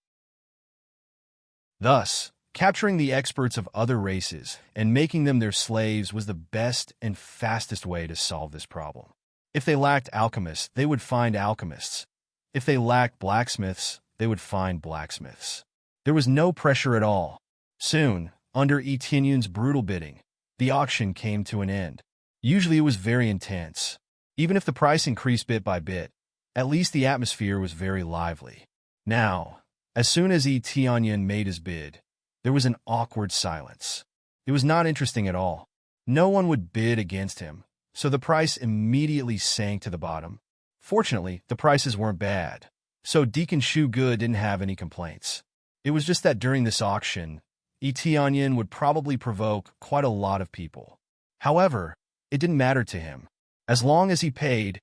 Thus, capturing the experts of other races and making them their slaves was the best and fastest way to solve this problem. If they lacked alchemists, they would find alchemists. If they lacked blacksmiths, they would find blacksmiths. There was no pressure at all. Soon, under Tianyun's brutal bidding, the auction came to an end. Usually it was very intense. Even if the price increased bit by bit, at least the atmosphere was very lively. Now, as soon as Tianyun made his bid, there was an awkward silence. It was not interesting at all. No one would bid against him, so the price immediately sank to the bottom. Fortunately, the prices weren't bad, so Deacon Shugu didn't have any complaints. It was just that during this auction, Tianyun would probably provoke quite a lot of people. However, it didn't matter to him. As long as he paid,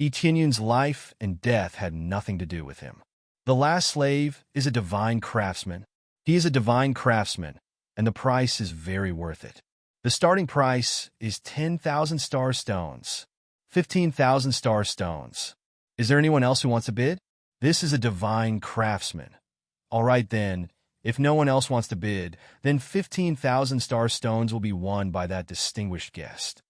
Tianyun's life and death had nothing to do with him. The last slave is a divine craftsman. He is a divine craftsman, and the price is very worth it. The starting price is 10,000 star stones. 15,000 star stones. Is there anyone else who wants to bid? This is a divine craftsman. All right then, if no one else wants to bid, then 15,000 star stones will be won by that distinguished guest.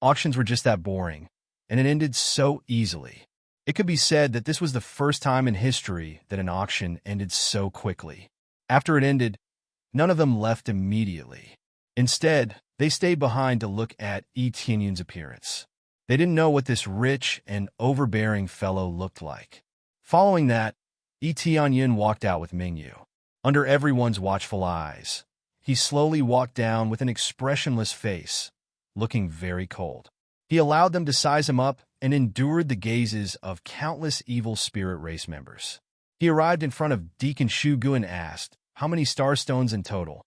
Auctions were just that boring, and it ended so easily. It could be said that this was the first time in history that an auction ended so quickly. After it ended, none of them left immediately. Instead, they stayed behind to look at Etienne's appearance. They didn't know what this rich and overbearing fellow looked like. Following that, Etienne walked out with Mingyu. Under everyone's watchful eyes, he slowly walked down with an expressionless face, looking very cold. He allowed them to size him up and endured the gazes of countless evil spirit race members. He arrived in front of Deacon Shugu and asked, "How many star stones in total?"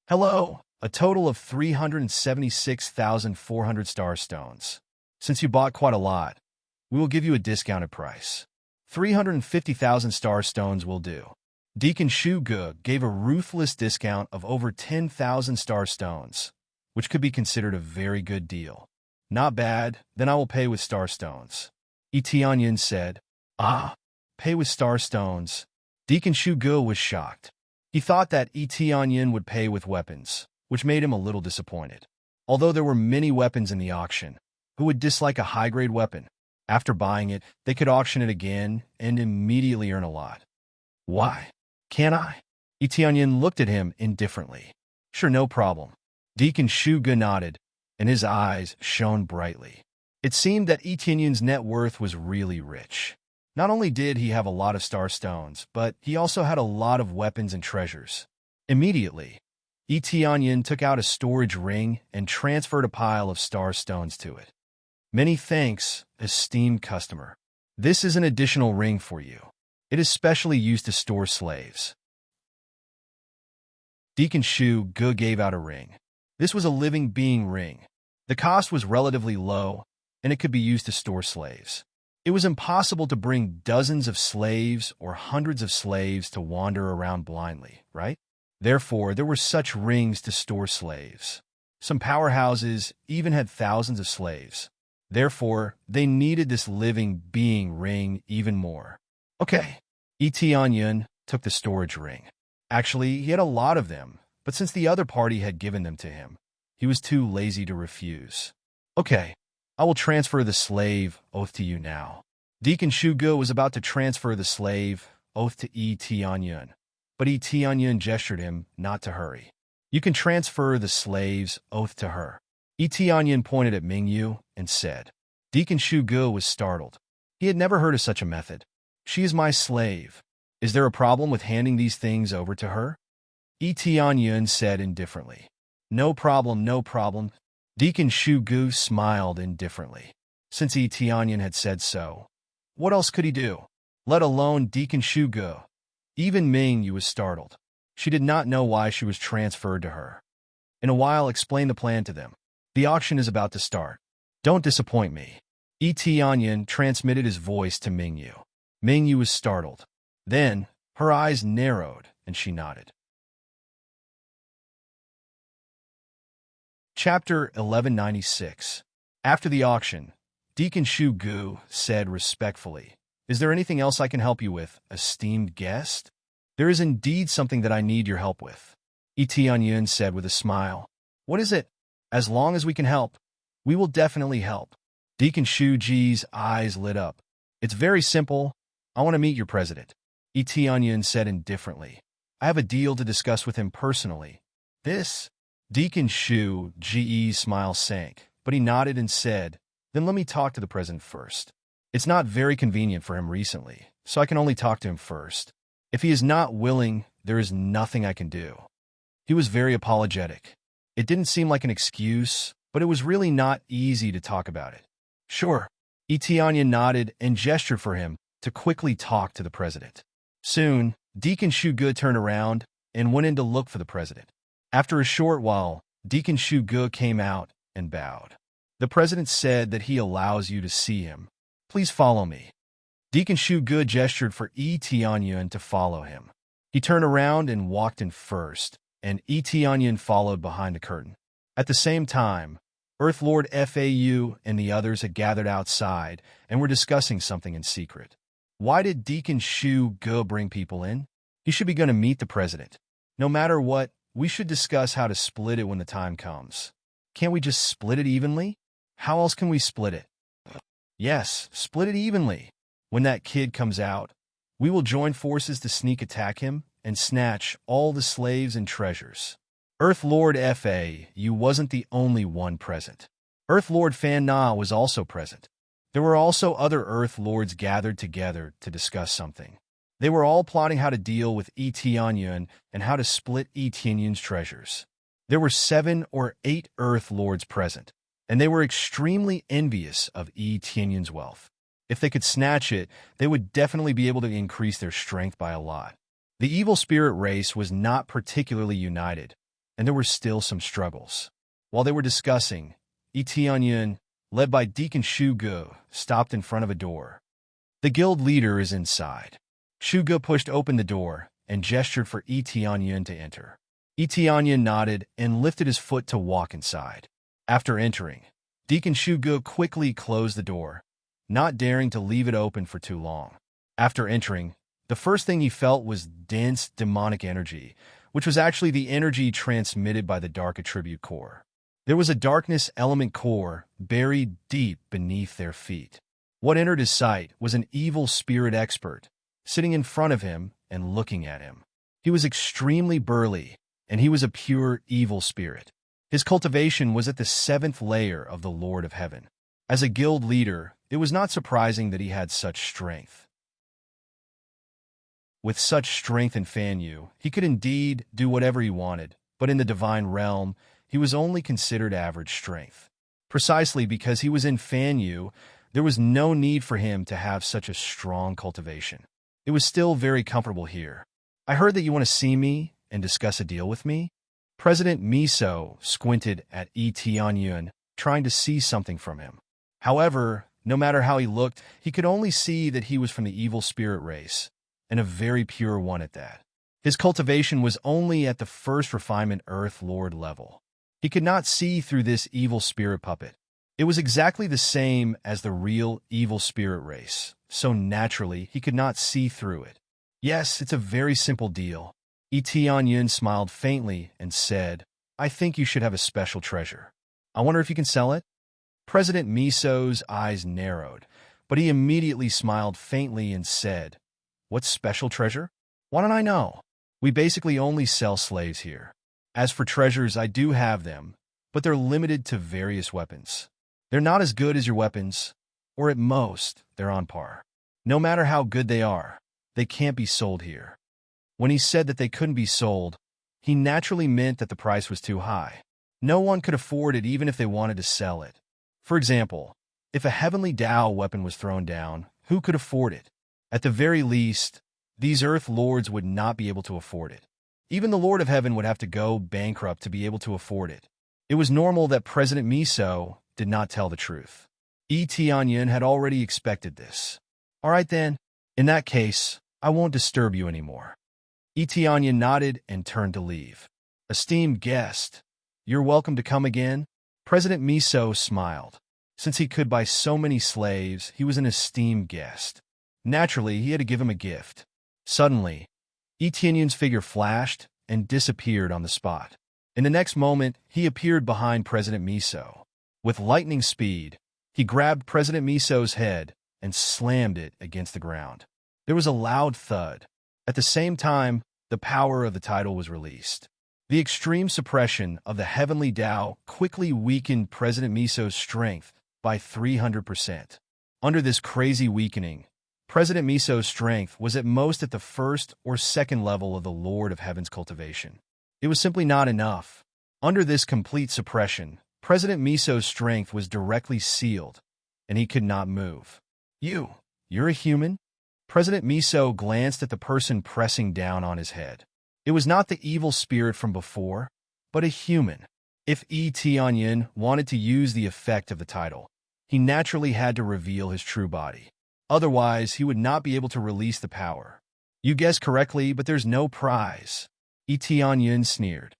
"Hello, a total of 376,400 star stones. Since you bought quite a lot, we will give you a discounted price. 350,000 star stones will do." Deacon Shugu gave a ruthless discount of over 10,000 star stones, which could be considered a very good deal. "Not bad, then I will pay with star stones." Etienne said. "Ah, pay with star stones." Deacon Shugu was shocked. He thought that Etienne would pay with weapons, which made him a little disappointed. Although there were many weapons in the auction, who would dislike a high-grade weapon? After buying it, they could auction it again and immediately earn a lot. "Why? Can't I?" Etienne looked at him indifferently. "Sure, no problem." Deacon Shugu nodded, and his eyes shone brightly. It seemed that Etienne's net worth was really rich. Not only did he have a lot of star stones, but he also had a lot of weapons and treasures. Immediately, Etienne took out a storage ring and transferred a pile of star stones to it. "Many thanks, esteemed customer. This is an additional ring for you. It is specially used to store slaves." Deacon Shugu gave out a ring. This was a living being ring. The cost was relatively low, and it could be used to store slaves. It was impossible to bring dozens of slaves or hundreds of slaves to wander around blindly, right? Therefore, there were such rings to store slaves. Some powerhouses even had thousands of slaves. Therefore, they needed this living being ring even more. Okay. Etienne took the storage ring. Actually, he had a lot of them, but since the other party had given them to him, he was too lazy to refuse. "Okay, I will transfer the slave oath to you now." Deacon Shugu was about to transfer the slave oath to Etienne, but Etienne gestured him not to hurry. "You can transfer the slave's oath to her." Etienne pointed at Mingyu and said. Deacon Shugu was startled. He had never heard of such a method. "She is my slave. Is there a problem with handing these things over to her?" Etienne said indifferently. No problem, no problem." Deacon Shugu smiled indifferently. Since Etienne had said so, what else could he do? Let alone Deacon Shugu. Even Mingyu was startled. She did not know why she was transferred to her. In a while, explain the plan to them. "The auction is about to start. Don't disappoint me." Etienne transmitted his voice to Mingyu. Mingyu was startled. Then, her eyes narrowed, and she nodded. Chapter 1196. After the auction, Deacon Shugu said respectfully, "Is there anything else I can help you with, esteemed guest?" "There is indeed something that I need your help with," Etienne said with a smile. "What is it?" "As long as we can help, we will definitely help." Deacon Shuji's eyes lit up. "It's very simple. I want to meet your president," Etienne said indifferently. "I have a deal to discuss with him personally." "This?" Deacon Shuji's smile sank, but he nodded and said, "Then let me talk to the president first. It's not very convenient for him recently, so I can only talk to him first. If he is not willing, there is nothing I can do." He was very apologetic. It didn't seem like an excuse, but it was really not easy to talk about it. "Sure." Etienne nodded and gestured for him to quickly talk to the president. Soon, Deacon Shugu turned around and went in to look for the president. After a short while, Deacon Shugu came out and bowed. "The president said that he allows you to see him. Please follow me." Deacon Shugu gestured for Etienne to follow him. He turned around and walked in first, and Etienne followed behind the curtain. At the same time, Earth Lord FAU and the others had gathered outside and were discussing something in secret. Why did Deacon Shu Ge bring people in? He should be going to meet the president. No matter what, we should discuss how to split it when the time comes. Can't we just split it evenly? How else can we split it? Yes, split it evenly. When that kid comes out, we will join forces to sneak attack him and snatch all the slaves and treasures. Earth Lord FAU wasn't the only one present. Earth Lord Fan Na was also present. There were also other Earth Lords gathered together to discuss something. They were all plotting how to deal with Yi Tianyun and how to split Yi Tianyun's treasures. There were 7 or 8 Earth Lords present, and they were extremely envious of Yi Tianyun's wealth. If they could snatch it, they would definitely be able to increase their strength by a lot. The evil spirit race was not particularly united, and there were still some struggles. While they were discussing, Yi Tianyun, led by Deacon Shu Ge, stopped in front of a door. The guild leader is inside. Shu Ge pushed open the door and gestured for Yi Tianyun to enter. Yi Tianyun nodded and lifted his foot to walk inside. After entering, Deacon Shu Ge quickly closed the door, not daring to leave it open for too long. After entering, the first thing he felt was dense demonic energy, which was actually the energy transmitted by the dark attribute core. There was a darkness element core buried deep beneath their feet. What entered his sight was an evil spirit expert, sitting in front of him and looking at him. He was extremely burly, and he was a pure evil spirit. His cultivation was at the 7th layer of the Lord of Heaven. As a guild leader, it was not surprising that he had such strength. With such strength in Fan Yu, he could indeed do whatever he wanted, but in the divine realm, he was only considered average strength. Precisely because he was in Fan Yu, there was no need for him to have such a strong cultivation. It was still very comfortable here. I heard that you want to see me and discuss a deal with me? President Miso squinted at Yi Tianyun, trying to see something from him. However, no matter how he looked, he could only see that he was from the evil spirit race, and a very pure one at that. His cultivation was only at the first refinement Earth Lord level. He could not see through this evil spirit puppet. It was exactly the same as the real evil spirit race, so naturally he could not see through it. Yes, it's a very simple deal. Yi Tianyun smiled faintly and said, I think you should have a special treasure. I wonder if you can sell it? President Miso's eyes narrowed, but he immediately smiled faintly and said, What special treasure? Why don't I know? We basically only sell slaves here. As for treasures, I do have them, but they're limited to various weapons. They're not as good as your weapons, or at most, they're on par. No matter how good they are, they can't be sold here. When he said that they couldn't be sold, he naturally meant that the price was too high. No one could afford it even if they wanted to sell it. For example, if a heavenly Tao weapon was thrown down, who could afford it? At the very least, these Earth Lords would not be able to afford it. Even the Lord of Heaven would have to go bankrupt to be able to afford it. It was normal that President Miso did not tell the truth. Yi Tianyun had already expected this. All right then, in that case, I won't disturb you anymore. Yi Tianyun nodded and turned to leave. Esteemed guest, you're welcome to come again. President Miso smiled. Since he could buy so many slaves, he was an esteemed guest. Naturally, he had to give him a gift. Suddenly, Yi Tianyun's figure flashed and disappeared on the spot. In the next moment, he appeared behind President Miso. With lightning speed, he grabbed President Miso's head and slammed it against the ground. There was a loud thud. At the same time, the power of the title was released. The extreme suppression of the heavenly Tao quickly weakened President Miso's strength by 300%. Under this crazy weakening, President Miso's strength was at most at the 1st or 2nd level of the Lord of Heaven's cultivation. It was simply not enough. Under this complete suppression, President Miso's strength was directly sealed, and he could not move. You're a human? President Miso glanced at the person pressing down on his head. It was not the evil spirit from before, but a human. If Yi Tianyun wanted to use the effect of the title, he naturally had to reveal his true body. Otherwise, he would not be able to release the power. You guessed correctly, but there's no prize. Yi Tianyun sneered.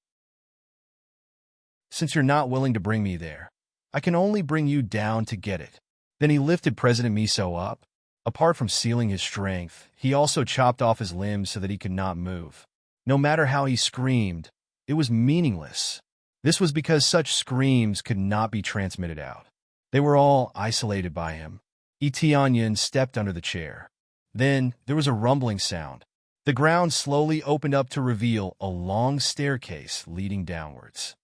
Since you're not willing to bring me there, I can only bring you down to get it." Then he lifted President Miso up. Apart from sealing his strength, he also chopped off his limbs so that he could not move. No matter how he screamed, it was meaningless. This was because such screams could not be transmitted out. They were all isolated by him. Etianyan stepped under the chair. Then there was a rumbling sound. The ground slowly opened up to reveal a long staircase leading downwards.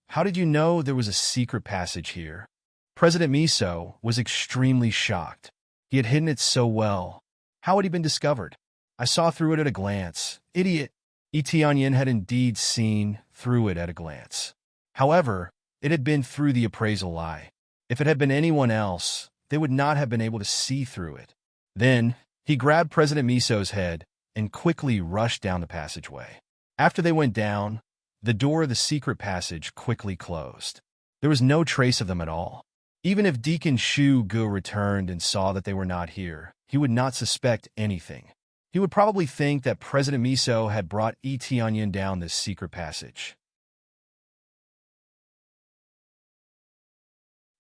How did you know there was a secret passage here?" President Miso was extremely shocked. He had hidden it so well. How had he been discovered? "I saw through it at a glance. Idiot." Etianyan had indeed seen through it at a glance. However, it had been through the appraisal eye. If it had been anyone else, they would not have been able to see through it. Then, he grabbed President Miso's head and quickly rushed down the passageway. After they went down, the door of the secret passage quickly closed. There was no trace of them at all. Even if Deacon Shu Gu returned and saw that they were not here, he would not suspect anything. He would probably think that President Miso had brought Etianyan down this secret passage.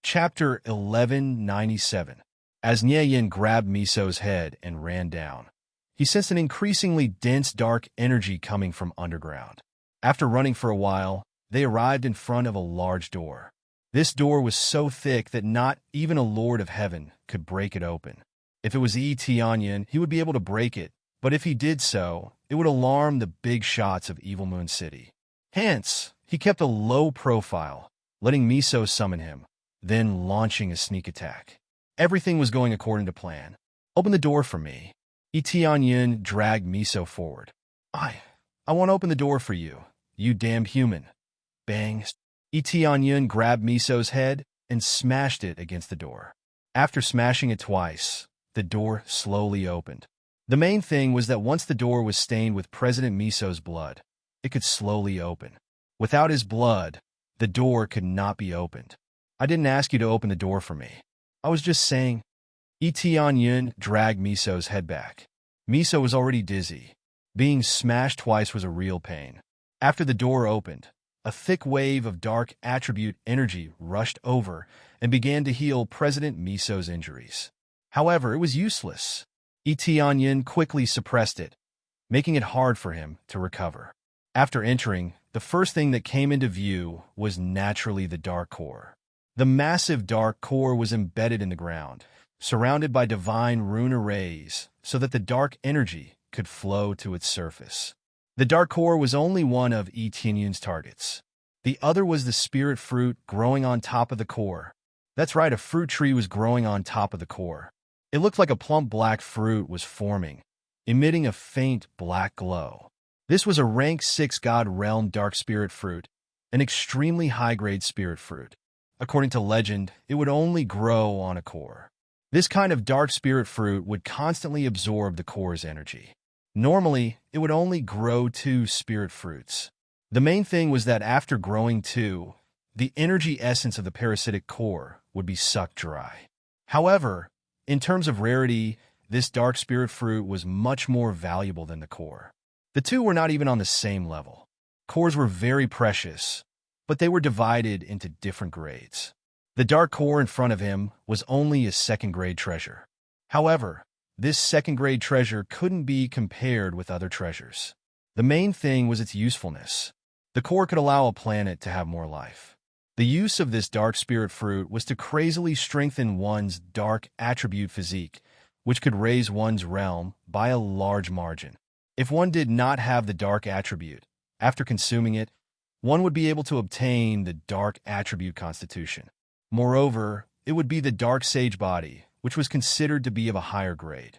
Chapter 1197. As Nyeyin grabbed Miso's head and ran down, he sensed an increasingly dense dark energy coming from underground. After running for a while, they arrived in front of a large door. This door was so thick that not even a Lord of Heaven could break it open. If it was Etianyan, he would be able to break it, but if he did so, it would alarm the big shots of Evil Moon City. Hence, he kept a low profile, letting Miso summon him, then launching a sneak attack. Everything was going according to plan. "Open the door for me." Etianyan dragged Miso forward. I won't open the door for you, you damned human." Bang. Etianyan grabbed Miso's head and smashed it against the door. After smashing it twice, the door slowly opened. The main thing was that once the door was stained with President Miso's blood, it could slowly open. Without his blood, the door could not be opened. "I didn't ask you to open the door for me. I was just saying." Etianyan dragged Miso's head back. Miso was already dizzy. Being smashed twice was a real pain. After the door opened, a thick wave of dark attribute energy rushed over and began to heal President Miso's injuries. However, it was useless. Etianyan quickly suppressed it, making it hard for him to recover. After entering, the first thing that came into view was naturally the dark core. The massive dark core was embedded in the ground, surrounded by divine rune arrays so that the dark energy could flow to its surface. The dark core was only one of Etianyan's targets. The other was the spirit fruit growing on top of the core. That's right, a fruit tree was growing on top of the core. It looked like a plump black fruit was forming, emitting a faint black glow. This was a rank 6 God Realm dark spirit fruit, an extremely high-grade spirit fruit. According to legend, it would only grow on a core. This kind of dark spirit fruit would constantly absorb the core's energy. Normally, it would only grow 2 spirit fruits. The main thing was that after growing 2, the energy essence of the parasitic core would be sucked dry. However, in terms of rarity, this dark spirit fruit was much more valuable than the core. The two were not even on the same level. Cores were very precious, but they were divided into different grades. The dark core in front of him was only a second-grade treasure. However, this second-grade treasure couldn't be compared with other treasures. The main thing was its usefulness. The core could allow a planet to have more life. The use of this dark spirit fruit was to crazily strengthen one's dark attribute physique, which could raise one's realm by a large margin. If one did not have the dark attribute, after consuming it, one would be able to obtain the dark attribute constitution. Moreover, it would be the dark sage body, which was considered to be of a higher grade.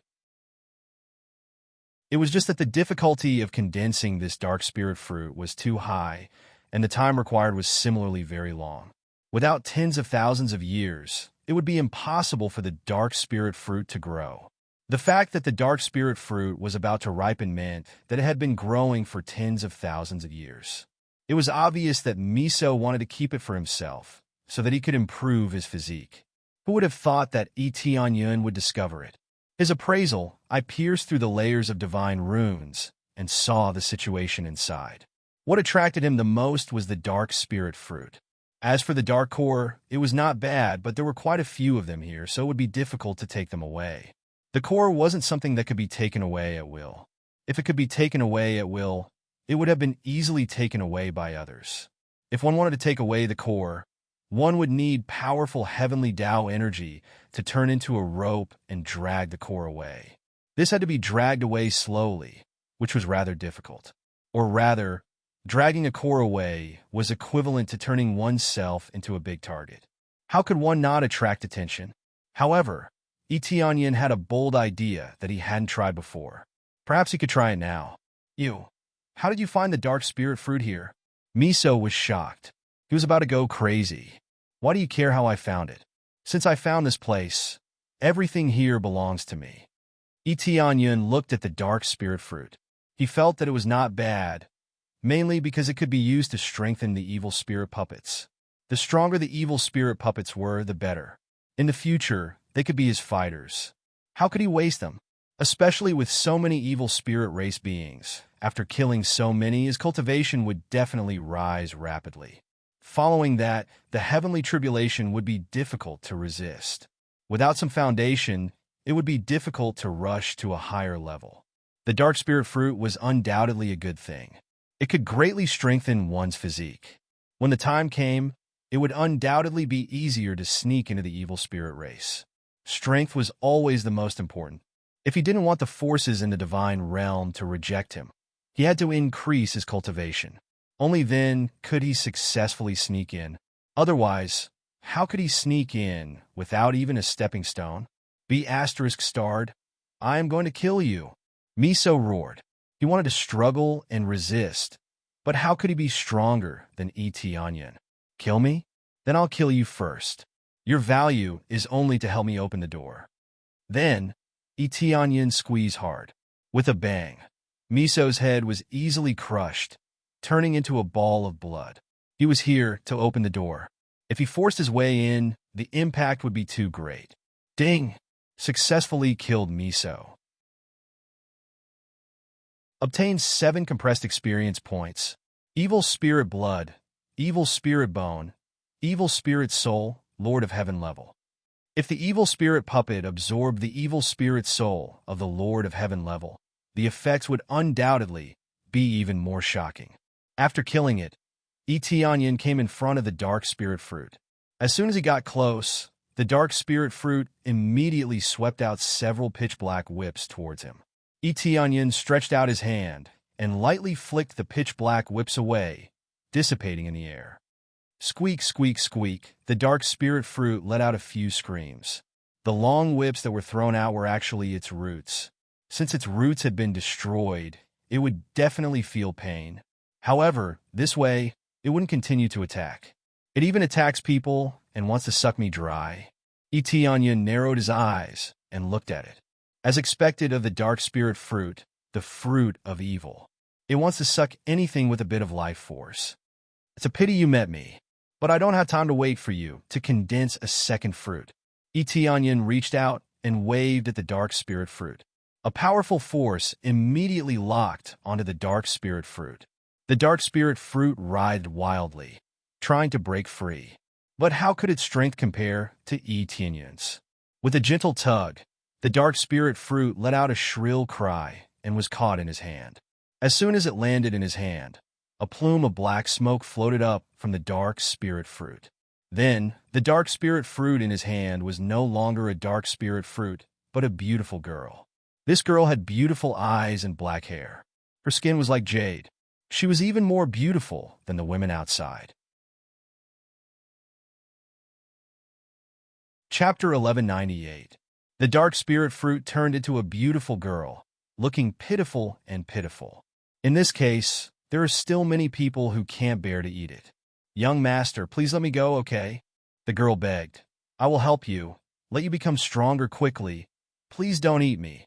It was just that the difficulty of condensing this dark spirit fruit was too high, and the time required was similarly very long. Without tens of thousands of years, it would be impossible for the dark spirit fruit to grow. The fact that the dark spirit fruit was about to ripen meant that it had been growing for tens of thousands of years. It was obvious that Miso wanted to keep it for himself, so that he could improve his physique. Who would have thought that Etianyan would discover it? His appraisal, I pierced through the layers of divine runes and saw the situation inside. What attracted him the most was the dark spirit fruit. As for the dark core, it was not bad, but there were quite a few of them here, so it would be difficult to take them away. The core wasn't something that could be taken away at will. If it could be taken away at will, it would have been easily taken away by others. If one wanted to take away the core, one would need powerful heavenly Tao energy to turn into a rope and drag the core away. This had to be dragged away slowly, which was rather difficult. Or rather, dragging a core away was equivalent to turning oneself into a big target. How could one not attract attention? However, Etianyan had a bold idea that he hadn't tried before. Perhaps he could try it now. You, how did you find the dark spirit fruit here? Miso was shocked. He was about to go crazy. Why do you care how I found it? Since I found this place, everything here belongs to me. Etianyan looked at the dark spirit fruit. He felt that it was not bad, mainly because it could be used to strengthen the evil spirit puppets. The stronger the evil spirit puppets were, the better. In the future, they could be his fighters. How could he waste them? Especially with so many evil spirit race beings. After killing so many, his cultivation would definitely rise rapidly. Following that, the heavenly tribulation would be difficult to resist. Without some foundation, it would be difficult to rush to a higher level. The dark spirit fruit was undoubtedly a good thing. It could greatly strengthen one's physique. When the time came, it would undoubtedly be easier to sneak into the evil spirit race. Strength was always the most important. If he didn't want the forces in the divine realm to reject him, he had to increase his cultivation. Only then could he successfully sneak in. Otherwise, how could he sneak in without even a stepping stone? Be asterisk starred. I am going to kill you. Miso roared. He wanted to struggle and resist. But how could he be stronger than Etianyan? Kill me? Then I'll kill you first. Your value is only to help me open the door. Then, Etianyan squeezed hard. With a bang, Miso's head was easily crushed, turning into a ball of blood. He was here to open the door. If he forced his way in, the impact would be too great. Ding! Successfully killed Miso. Obtained 7 compressed experience points. Evil Spirit Blood, Evil Spirit Bone, Evil Spirit Soul, Lord of Heaven level. If the evil spirit puppet absorbed the evil spirit soul of the Lord of Heaven level, the effects would undoubtedly be even more shocking. After killing it, Etianyan came in front of the dark spirit fruit. As soon as he got close, the dark spirit fruit immediately swept out several pitch-black whips towards him. Etianyan stretched out his hand and lightly flicked the pitch-black whips away, dissipating in the air. Squeak, squeak, squeak, the dark spirit fruit let out a few screams. The long whips that were thrown out were actually its roots. Since its roots had been destroyed, it would definitely feel pain. However, this way, it wouldn't continue to attack. It even attacks people and wants to suck me dry. Etianyan narrowed his eyes and looked at it. As expected of the dark spirit fruit, the fruit of evil. It wants to suck anything with a bit of life force. It's a pity you met me, but I don't have time to wait for you to condense a second fruit. Etianyan reached out and waved at the dark spirit fruit. A powerful force immediately locked onto the dark spirit fruit. The dark spirit fruit writhed wildly, trying to break free. But how could its strength compare to Etianyan's? With a gentle tug, the dark spirit fruit let out a shrill cry and was caught in his hand. As soon as it landed in his hand, a plume of black smoke floated up from the dark spirit fruit. Then, the dark spirit fruit in his hand was no longer a dark spirit fruit, but a beautiful girl. This girl had beautiful eyes and black hair. Her skin was like jade. She was even more beautiful than the women outside. Chapter 1198. The dark spirit fruit turned into a beautiful girl, looking pitiful and pitiful. In this case, there are still many people who can't bear to eat it. Young master, please let me go, okay? The girl begged. I will help you. Let you become stronger quickly. Please don't eat me.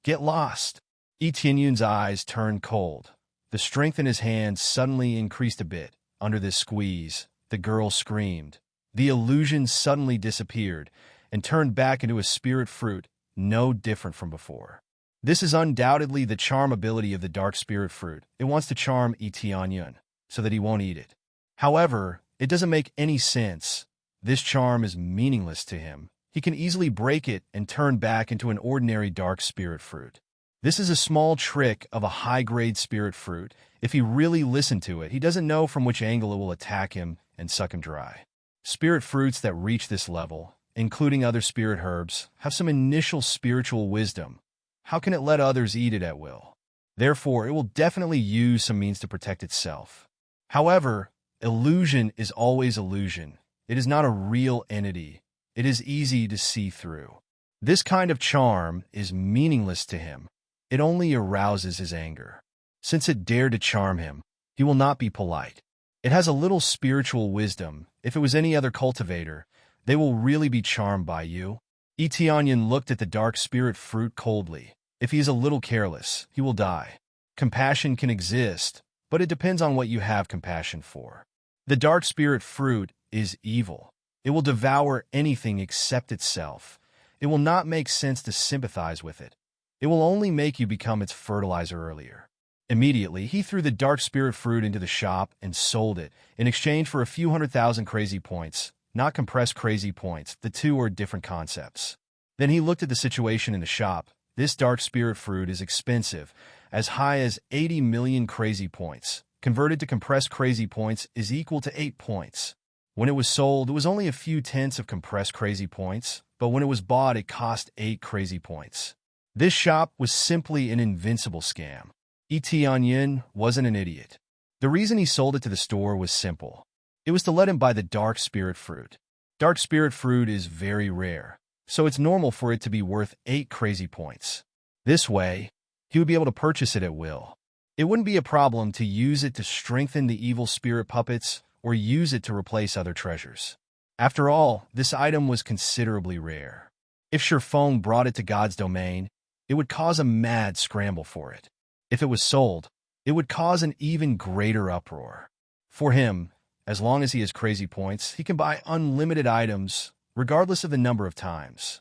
Get lost. Etianyan's eyes turned cold. The strength in his hand suddenly increased a bit. Under this squeeze, the girl screamed. The illusion suddenly disappeared and turned back into a spirit fruit, no different from before. This is undoubtedly the charm ability of the dark spirit fruit. It wants to charm Etianyan so that he won't eat it. However, It doesn't make any sense. This charm is meaningless to him. He can easily break it and turn back into an ordinary dark spirit fruit. This is a small trick of a high-grade spirit fruit. If he really listened to it, he doesn't know from which angle it will attack him and suck him dry. Spirit fruits that reach this level, including other spirit herbs, have some initial spiritual wisdom. How can it let others eat it at will? Therefore, it will definitely use some means to protect itself. However, illusion is always illusion. It is not a real entity. It is easy to see through. This kind of charm is meaningless to him. It only arouses his anger. Since it dared to charm him, he will not be polite. It has a little spiritual wisdom. If it was any other cultivator, they will really be charmed by you. Etianyan looked at the dark spirit fruit coldly. If he is a little careless, he will die. Compassion can exist, but it depends on what you have compassion for. The dark spirit fruit is evil. It will devour anything except itself. It will not make sense to sympathize with it. It will only make you become its fertilizer earlier. Immediately, he threw the dark spirit fruit into the shop and sold it, in exchange for a few 100,000 crazy points, not compressed crazy points. The two are different concepts. Then he looked at the situation in the shop. This dark spirit fruit is expensive, as high as 80 million crazy points. Converted to compressed crazy points is equal to 8 points. When it was sold, it was only a few tenths of compressed crazy points, but when it was bought, it cost 8 crazy points. This shop was simply an invincible scam. Etianyan wasn't an idiot. The reason he sold it to the store was simple. It was to let him buy the dark spirit fruit. Dark spirit fruit is very rare, so it's normal for it to be worth 8 crazy points. This way, he would be able to purchase it at will. It wouldn't be a problem to use it to strengthen the evil spirit puppets or use it to replace other treasures. After all, this item was considerably rare. If Shifeng brought it to God's domain, it would cause a mad scramble for it. If it was sold, it would cause an even greater uproar. For him, as long as he has crazy points, he can buy unlimited items, regardless of the number of times.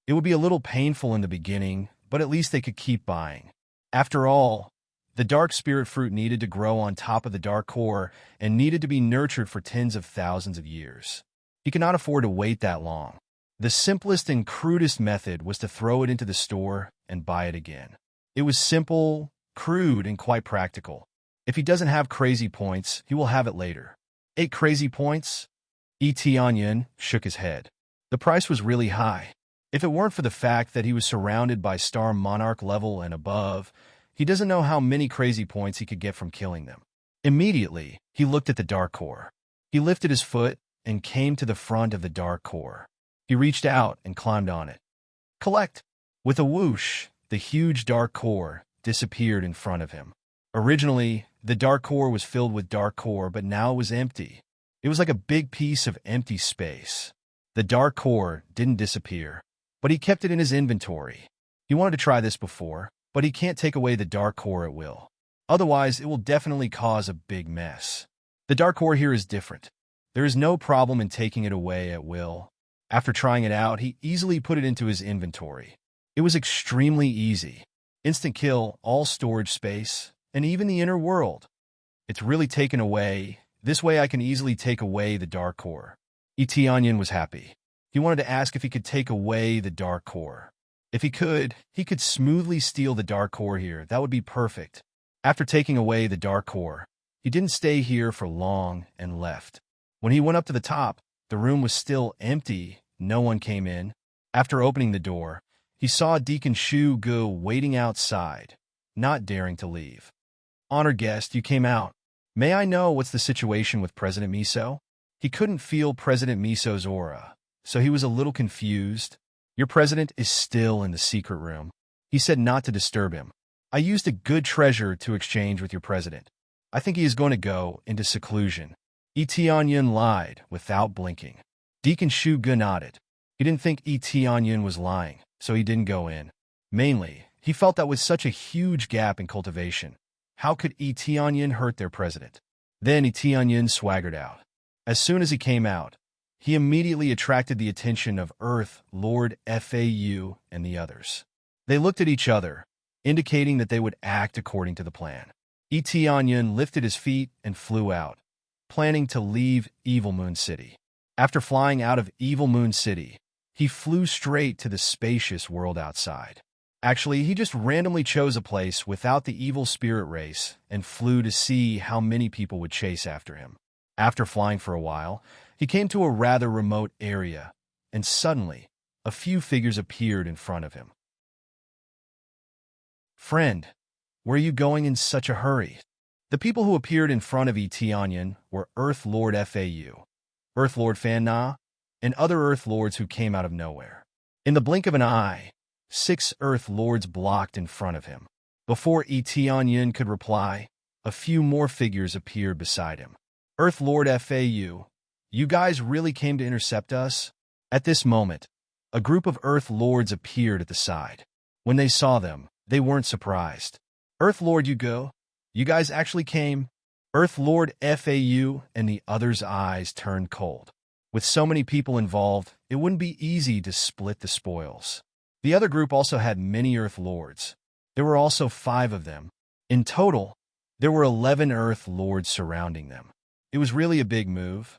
It would be a little painful in the beginning, but at least they could keep buying. After all, the dark spirit fruit needed to grow on top of the dark core and needed to be nurtured for tens of thousands of years. He could not afford to wait that long. The simplest and crudest method was to throw it into the store and buy it again. It was simple, crude, and quite practical. If he doesn't have crazy points, he will have it later. 8 crazy points? Etianyan shook his head. The price was really high. If it weren't for the fact that he was surrounded by Star Monarch level and above, he doesn't know how many crazy points he could get from killing them. Immediately, he looked at the dark core. He lifted his foot and came to the front of the dark core. He reached out and climbed on it. Collect! With a whoosh, the huge dark core disappeared in front of him. Originally, the dark core was filled with dark core, but now it was empty. It was like a big piece of empty space. The dark core didn't disappear, but he kept it in his inventory. He wanted to try this before, but he can't take away the dark core at will. Otherwise, it will definitely cause a big mess. The dark core here is different. There is no problem in taking it away at will. After trying it out, he easily put it into his inventory. It was extremely easy. Instant kill, all storage space, and even the inner world. It's really taken away. This way I can easily take away the dark core. Etianyan was happy. He wanted to ask if he could take away the dark core. If he could smoothly steal the dark core here. That would be perfect. After taking away the dark core, he didn't stay here for long and left. When he went up to the top, the room was still empty. No one came in. After opening the door, he saw Deacon Shu Gu waiting outside, not daring to leave. Honored guest, you came out. May I know what's the situation with President Miso? He couldn't feel President Miso's aura, so he was a little confused. Your president is still in the secret room. He said not to disturb him. I used a good treasure to exchange with your president. I think he is going to go into seclusion. Etianyan lied without blinking. Deacon Shu Gu nodded. He didn't think Etianyan was lying, so he didn't go in. Mainly, he felt that with such a huge gap in cultivation, how could Etianyan hurt their president? Then Etianyan swaggered out. As soon as he came out, he immediately attracted the attention of Earth, Lord Fau, and the others. They looked at each other, indicating that they would act according to the plan. Etion lifted his feet and flew out, planning to leave Evil Moon City. After flying out of Evil Moon City, he flew straight to the spacious world outside. Actually, he just randomly chose a place without the evil spirit race and flew to see how many people would chase after him. After flying for a while, he came to a rather remote area, and suddenly, a few figures appeared in front of him. "Friend, where are you going in such a hurry?" The people who appeared in front of Etion were Earth Lord Fau, Earth Lord Fan Na, and other Earth Lords who came out of nowhere. In the blink of an eye, 6 Earth Lords blocked in front of him. Before Etion could reply, a few more figures appeared beside him. "Earth Lord Fau, you guys really came to intercept us?" At this moment, a group of Earth Lords appeared at the side. When they saw them, they weren't surprised. "Earth Lord Yugo, you guys actually came?" Earth Lord Fau and the others' eyes turned cold. With so many people involved, it wouldn't be easy to split the spoils. The other group also had many Earth Lords. There were also 5 of them. In total, there were 11 Earth Lords surrounding them. It was really a big move.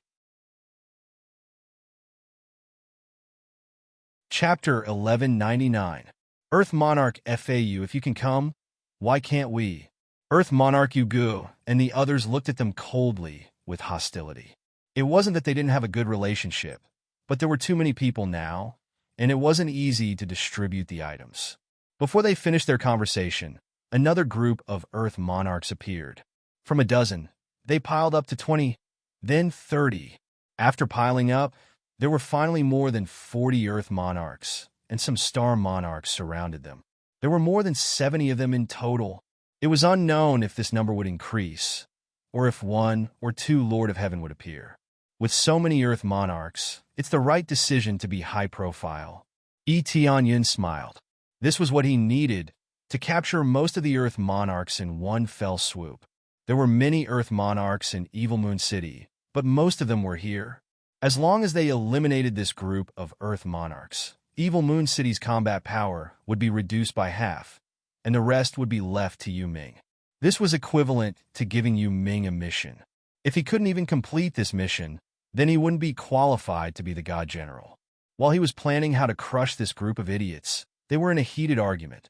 Chapter 1199. Earth Monarch Fau, if you can come, why can't we? Earth Monarch Yugu and the others looked at them coldly with hostility. It wasn't that they didn't have a good relationship, but there were too many people now, and it wasn't easy to distribute the items. Before they finished their conversation, another group of Earth Monarchs appeared. From a dozen, they piled up to 20, then 30. After piling up, there were finally more than 40 Earth Monarchs, and some Star Monarchs surrounded them. There were more than 70 of them in total. It was unknown if this number would increase, or if 1 or 2 Lord of Heaven would appear. With so many Earth Monarchs, it's the right decision to be high profile. Etion smiled. This was what he needed to capture most of the Earth Monarchs in one fell swoop. There were many Earth Monarchs in Evil Moon City, but most of them were here. As long as they eliminated this group of Earth Monarchs, Evil Moon City's combat power would be reduced by half, and the rest would be left to Yu Ming. This was equivalent to giving Yu Ming a mission. If he couldn't even complete this mission, then he wouldn't be qualified to be the God General. While he was planning how to crush this group of idiots, they were in a heated argument.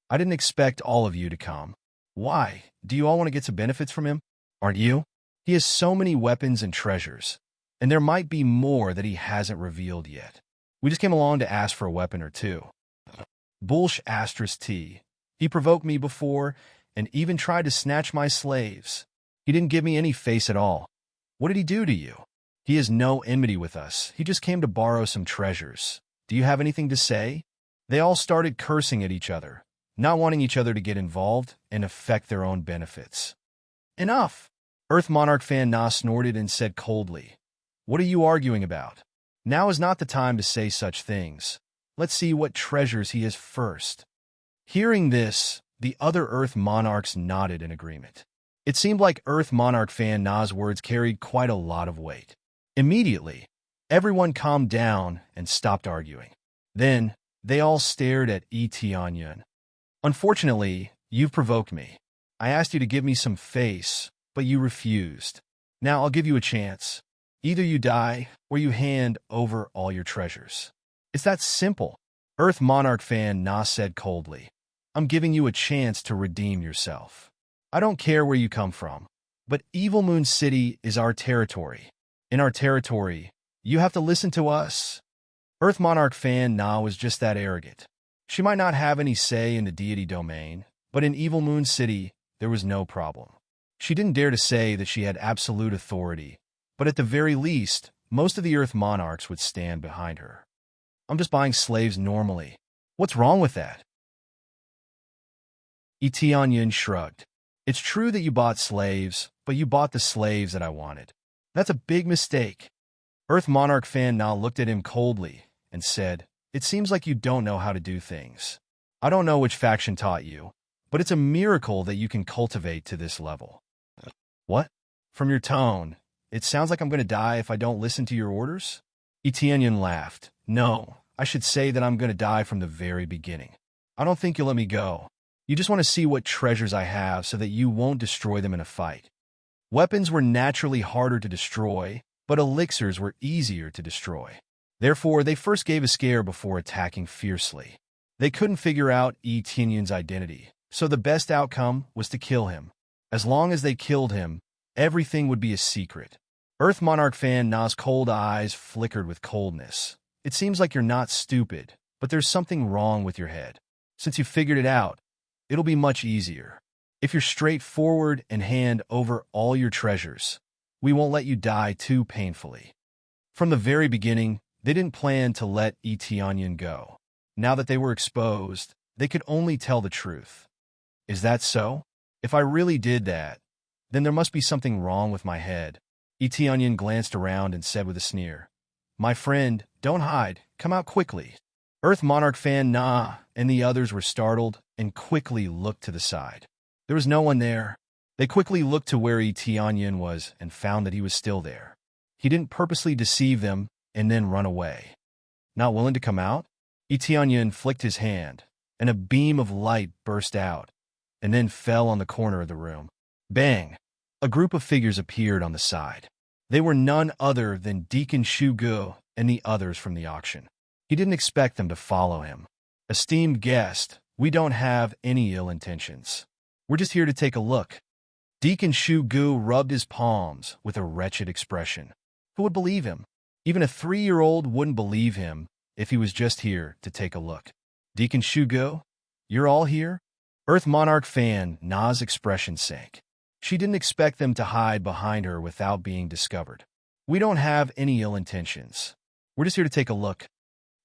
"I didn't expect all of you to come. Why? Do you all want to get some benefits from him? Aren't you? He has so many weapons and treasures, and there might be more that he hasn't revealed yet. We just came along to ask for a weapon or 2. Bullsh asterisk T. He provoked me before and even tried to snatch my slaves. He didn't give me any face at all. What did he do to you? He has no enmity with us. He just came to borrow some treasures. Do you have anything to say?" They all started cursing at each other, not wanting each other to get involved and affect their own benefits. "Enough!" Earth Monarch Fan Na snorted and said coldly, "What are you arguing about? Now is not the time to say such things. Let's see what treasures he has first." Hearing this, the other Earth Monarchs nodded in agreement. It seemed like Earth Monarch Fan Na's words carried quite a lot of weight. Immediately, everyone calmed down and stopped arguing. Then, they all stared at Etion. "Unfortunately, you've provoked me. I asked you to give me some face, but you refused. Now I'll give you a chance. Either you die, or you hand over all your treasures. It's that simple." Earth Monarch Fan Na said coldly, "I'm giving you a chance to redeem yourself. I don't care where you come from, but Evil Moon City is our territory. In our territory, you have to listen to us." Earth Monarch Fan Na was just that arrogant. She might not have any say in the deity domain, but in Evil Moon City, there was no problem. She didn't dare to say that she had absolute authority, but at the very least, most of the Earth Monarchs would stand behind her. "I'm just buying slaves normally. What's wrong with that?" Etion shrugged. "It's true that you bought slaves, but you bought the slaves that I wanted. That's a big mistake." Earth Monarch Fan Na looked at him coldly and said, "It seems like you don't know how to do things. I don't know which faction taught you, but it's a miracle that you can cultivate to this level." "What? From your tone, it sounds like I'm going to die if I don't listen to your orders?" Etion laughed. "No, I should say that I'm going to die from the very beginning. I don't think you'll let me go. You just want to see what treasures I have so that you won't destroy them in a fight. Weapons were naturally harder to destroy, but elixirs were easier to destroy. Therefore, they first gave a scare before attacking fiercely. They couldn't figure out Tianyun's identity, so the best outcome was to kill him. As long as they killed him, everything would be a secret. Earth Monarch Fan Na's cold eyes flickered with coldness. It seems like you're not stupid, but there's something wrong with your head. Since you figured it out, it'll be much easier. If you're straightforward and hand over all your treasures, we won't let you die too painfully. From the very beginning, they didn't plan to let Tianyun go. Now that they were exposed, they could only tell the truth. Is that so? If I really did that, then there must be something wrong with my head. Tianyun glanced around and said with a sneer, "My friend, don't hide. Come out quickly." Earth Monarch Fan Na and the others were startled and quickly looked to the side. There was no one there. They quickly looked to where Tianyun was and found that he was still there. He didn't purposely deceive them and then run away. Not willing to come out? Tianyun flicked his hand, and a beam of light burst out, and then fell on the corner of the room. Bang! A group of figures appeared on the side. They were none other than Deacon Shugu and the others from the auction. He didn't expect them to follow him. "Esteemed guest, we don't have any ill intentions. We're just here to take a look." Deacon Shugu rubbed his palms with a wretched expression. Who would believe him? Even a 3-year-old wouldn't believe him if he was just here to take a look. "Deacon Shugu, you're all here?" Earth Monarch Fan Na's expression sank. She didn't expect them to hide behind her without being discovered. "We don't have any ill intentions. We're just here to take a look."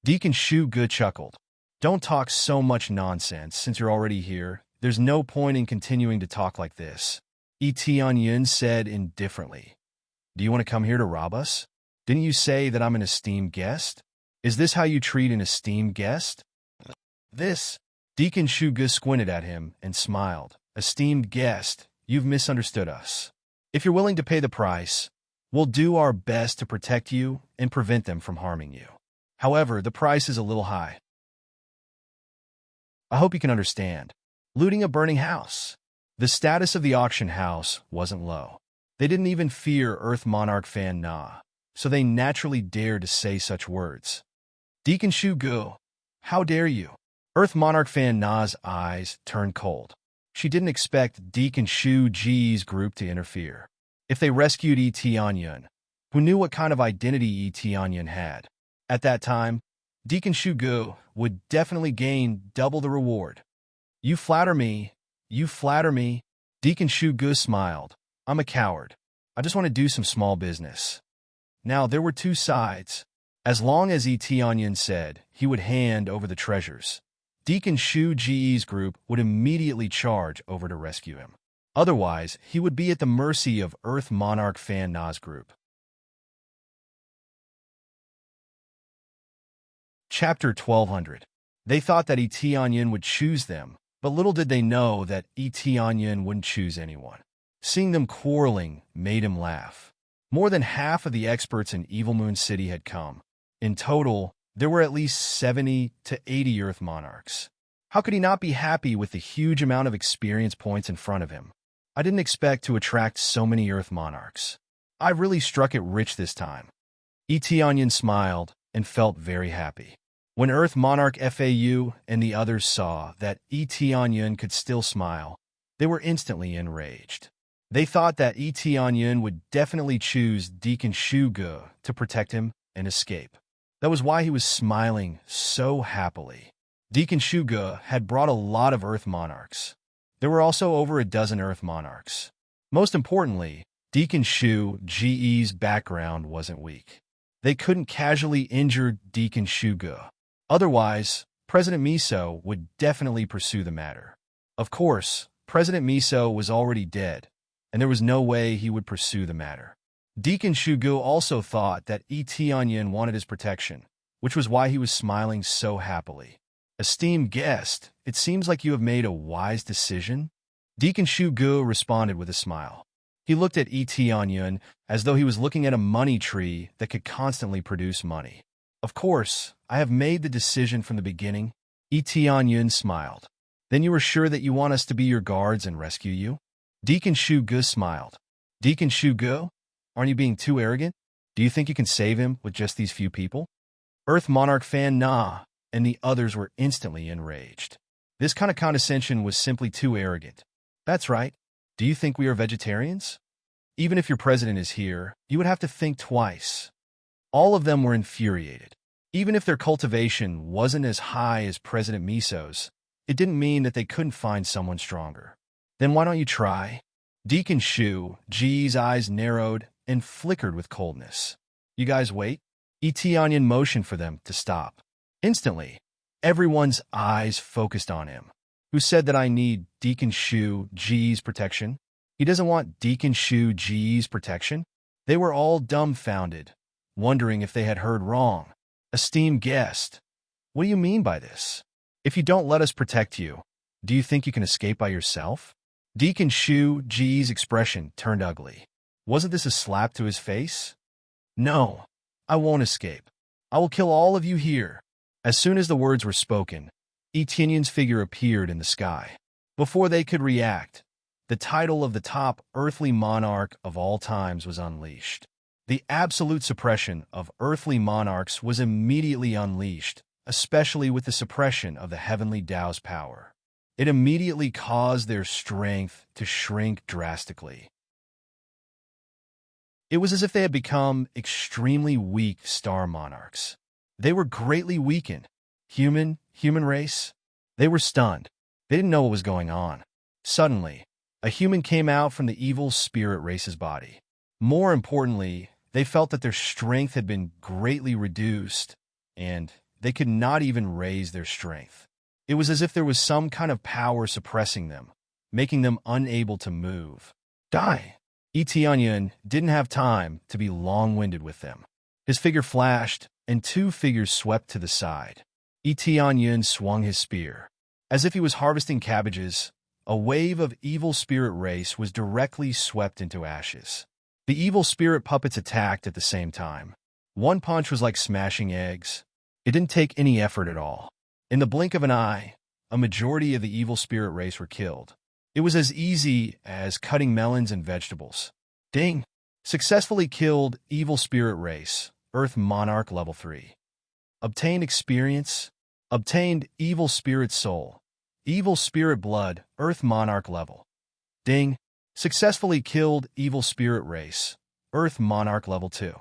Deacon Shugu chuckled. "Don't talk so much nonsense since you're already here. There's no point in continuing to talk like this." Tianyun said indifferently. "Do you want to come here to rob us? Didn't you say that I'm an esteemed guest? Is this how you treat an esteemed guest?" "This?" Deacon Shugu squinted at him and smiled. "Esteemed guest, you've misunderstood us. If you're willing to pay the price, we'll do our best to protect you and prevent them from harming you. However, the price is a little high. I hope you can understand. Looting a burning house." The status of the auction house wasn't low. They didn't even fear Earth Monarch Fan Na, so they naturally dared to say such words. "Deacon Shugu, how dare you?" Earth Monarch Fan Na's eyes turned cold. She didn't expect Deacon Shuji's group to interfere. If they rescued Tianyun, who knew what kind of identity Tianyun had, at that time, Deacon Shugu would definitely gain double the reward. "You flatter me. You flatter me." Deacon Shugu smiled. "I'm a coward. I just want to do some small business." Now, there were two sides. As long as Tianyun said he would hand over the treasures, Deacon Shuji's group would immediately charge over to rescue him. Otherwise, he would be at the mercy of Earth Monarch Fan Na's group. Chapter 1200. They thought that Tianyun would choose them, but little did they know that Tianyun wouldn't choose anyone. Seeing them quarreling made him laugh. More than half of the experts in Evil Moon City had come. In total, there were at least 70 to 80 Earth Monarchs. How could he not be happy with the huge amount of experience points in front of him? "I didn't expect to attract so many Earth Monarchs. I really struck it rich this time." Tianyun smiled and felt very happy. When Earth Monarch Fau and the others saw that Tianyun could still smile, they were instantly enraged. They thought that Tianyun would definitely choose Deacon Shugu to protect him and escape. That was why he was smiling so happily. Deacon Shugu had brought a lot of Earth Monarchs. There were also over a dozen Earth Monarchs. Most importantly, Deacon Shuji's background wasn't weak. They couldn't casually injure Deacon Shugu. Otherwise, President Miso would definitely pursue the matter. Of course, President Miso was already dead, and there was no way he would pursue the matter. Deacon Shugu also thought that Tianyun wanted his protection, which was why he was smiling so happily. "Esteemed guest, it seems like you have made a wise decision." Deacon Shugu responded with a smile. He looked at Tianyun as though he was looking at a money tree that could constantly produce money. "Of course, I have made the decision from the beginning." Tianyun smiled. Then you are sure that you want us to be your guards and rescue you? Deacon Shu Gu smiled. Deacon Shu Gu? Aren't you being too arrogant? Do you think you can save him with just these few people? Earth Monarch Fan Na and the others were instantly enraged. This kind of condescension was simply too arrogant. That's right. Do you think we are vegetarians? Even if your president is here, you would have to think twice. All of them were infuriated. Even if their cultivation wasn't as high as President Miso's, it didn't mean that they couldn't find someone stronger. Then why don't you try? Deacon Shu Ji's eyes narrowed and flickered with coldness. You guys wait? Tianyan motioned for them to stop. Instantly, everyone's eyes focused on him. Who said that I need Deacon Shu Ji's protection? He doesn't want Deacon Shu Ji's protection? They were all dumbfounded, wondering if they had heard wrong. Esteemed guest, what do you mean by this? If you don't let us protect you, do you think you can escape by yourself? Deacon Shu Ji's expression turned ugly. Wasn't this a slap to his face? No, I won't escape. I will kill all of you here. As soon as the words were spoken, Tianyan's figure appeared in the sky. Before they could react, the title of the top earthly monarch of all times was unleashed. The absolute suppression of earthly monarchs was immediately unleashed, especially with the suppression of the heavenly Tao's power. It immediately caused their strength to shrink drastically. It was as if they had become extremely weak star monarchs. They were greatly weakened. Human race? They were stunned. They didn't know what was going on. Suddenly, a human came out from the evil spirit race's body. More importantly, they felt that their strength had been greatly reduced, and they could not even raise their strength. It was as if there was some kind of power suppressing them, making them unable to move. Die! Tianyan didn't have time to be long-winded with them. His figure flashed, and two figures swept to the side. Tianyan swung his spear. As if he was harvesting cabbages, a wave of evil spirit race was directly swept into ashes. The evil spirit puppets attacked at the same time. One punch was like smashing eggs. It didn't take any effort at all. In the blink of an eye, a majority of the evil spirit race were killed. It was as easy as cutting melons and vegetables. Ding! Successfully killed evil spirit race, Earth Monarch Level 3. Obtained experience. Obtained evil spirit soul. Evil spirit blood, Earth Monarch level. Ding! Successfully killed evil spirit race, Earth Monarch Level 2.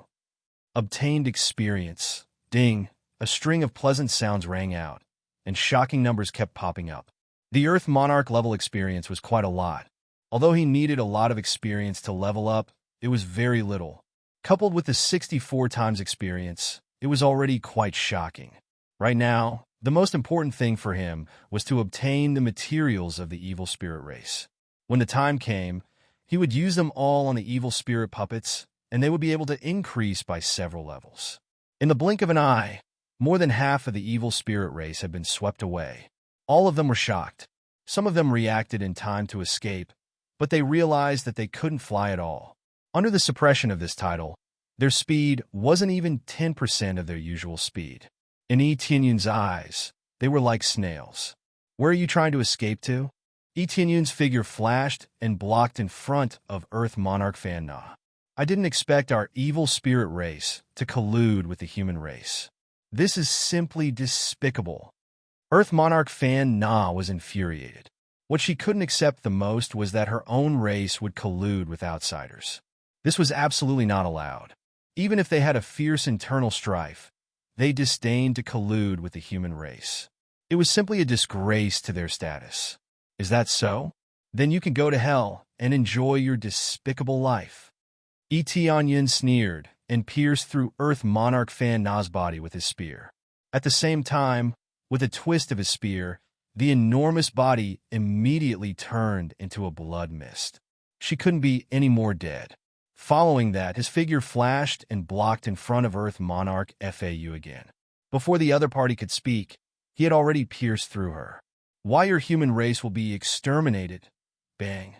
Obtained experience. Ding! A string of pleasant sounds rang out, and shocking numbers kept popping up. The Earth Monarch level experience was quite a lot. Although he needed a lot of experience to level up, it was very little. Coupled with the 64 times experience, it was already quite shocking. Right now, the most important thing for him was to obtain the materials of the evil spirit race. When the time came, he would use them all on the evil spirit puppets, and they would be able to increase by several levels. In the blink of an eye, more than half of the evil spirit race had been swept away. All of them were shocked. Some of them reacted in time to escape, but they realized that they couldn't fly at all. Under the suppression of this title, their speed wasn't even 10% of their usual speed. In Tianyan's eyes, they were like snails. Where are you trying to escape to? Tianyan's figure flashed and blocked in front of Earth Monarch Fan Na. I didn't expect our evil spirit race to collude with the human race. This is simply despicable. Earth Monarch Fan Na was infuriated. What she couldn't accept the most was that her own race would collude with outsiders. This was absolutely not allowed. Even if they had a fierce internal strife, they disdained to collude with the human race. It was simply a disgrace to their status. Is that so? Then you can go to hell and enjoy your despicable life. Tianyan sneered and pierced through Earth Monarch Fan Na's body with his spear. At the same time, with a twist of his spear, the enormous body immediately turned into a blood mist. She couldn't be any more dead. Following that, his figure flashed and blocked in front of Earth Monarch FAU again. Before the other party could speak, he had already pierced through her. Why your human race will be exterminated. Bang.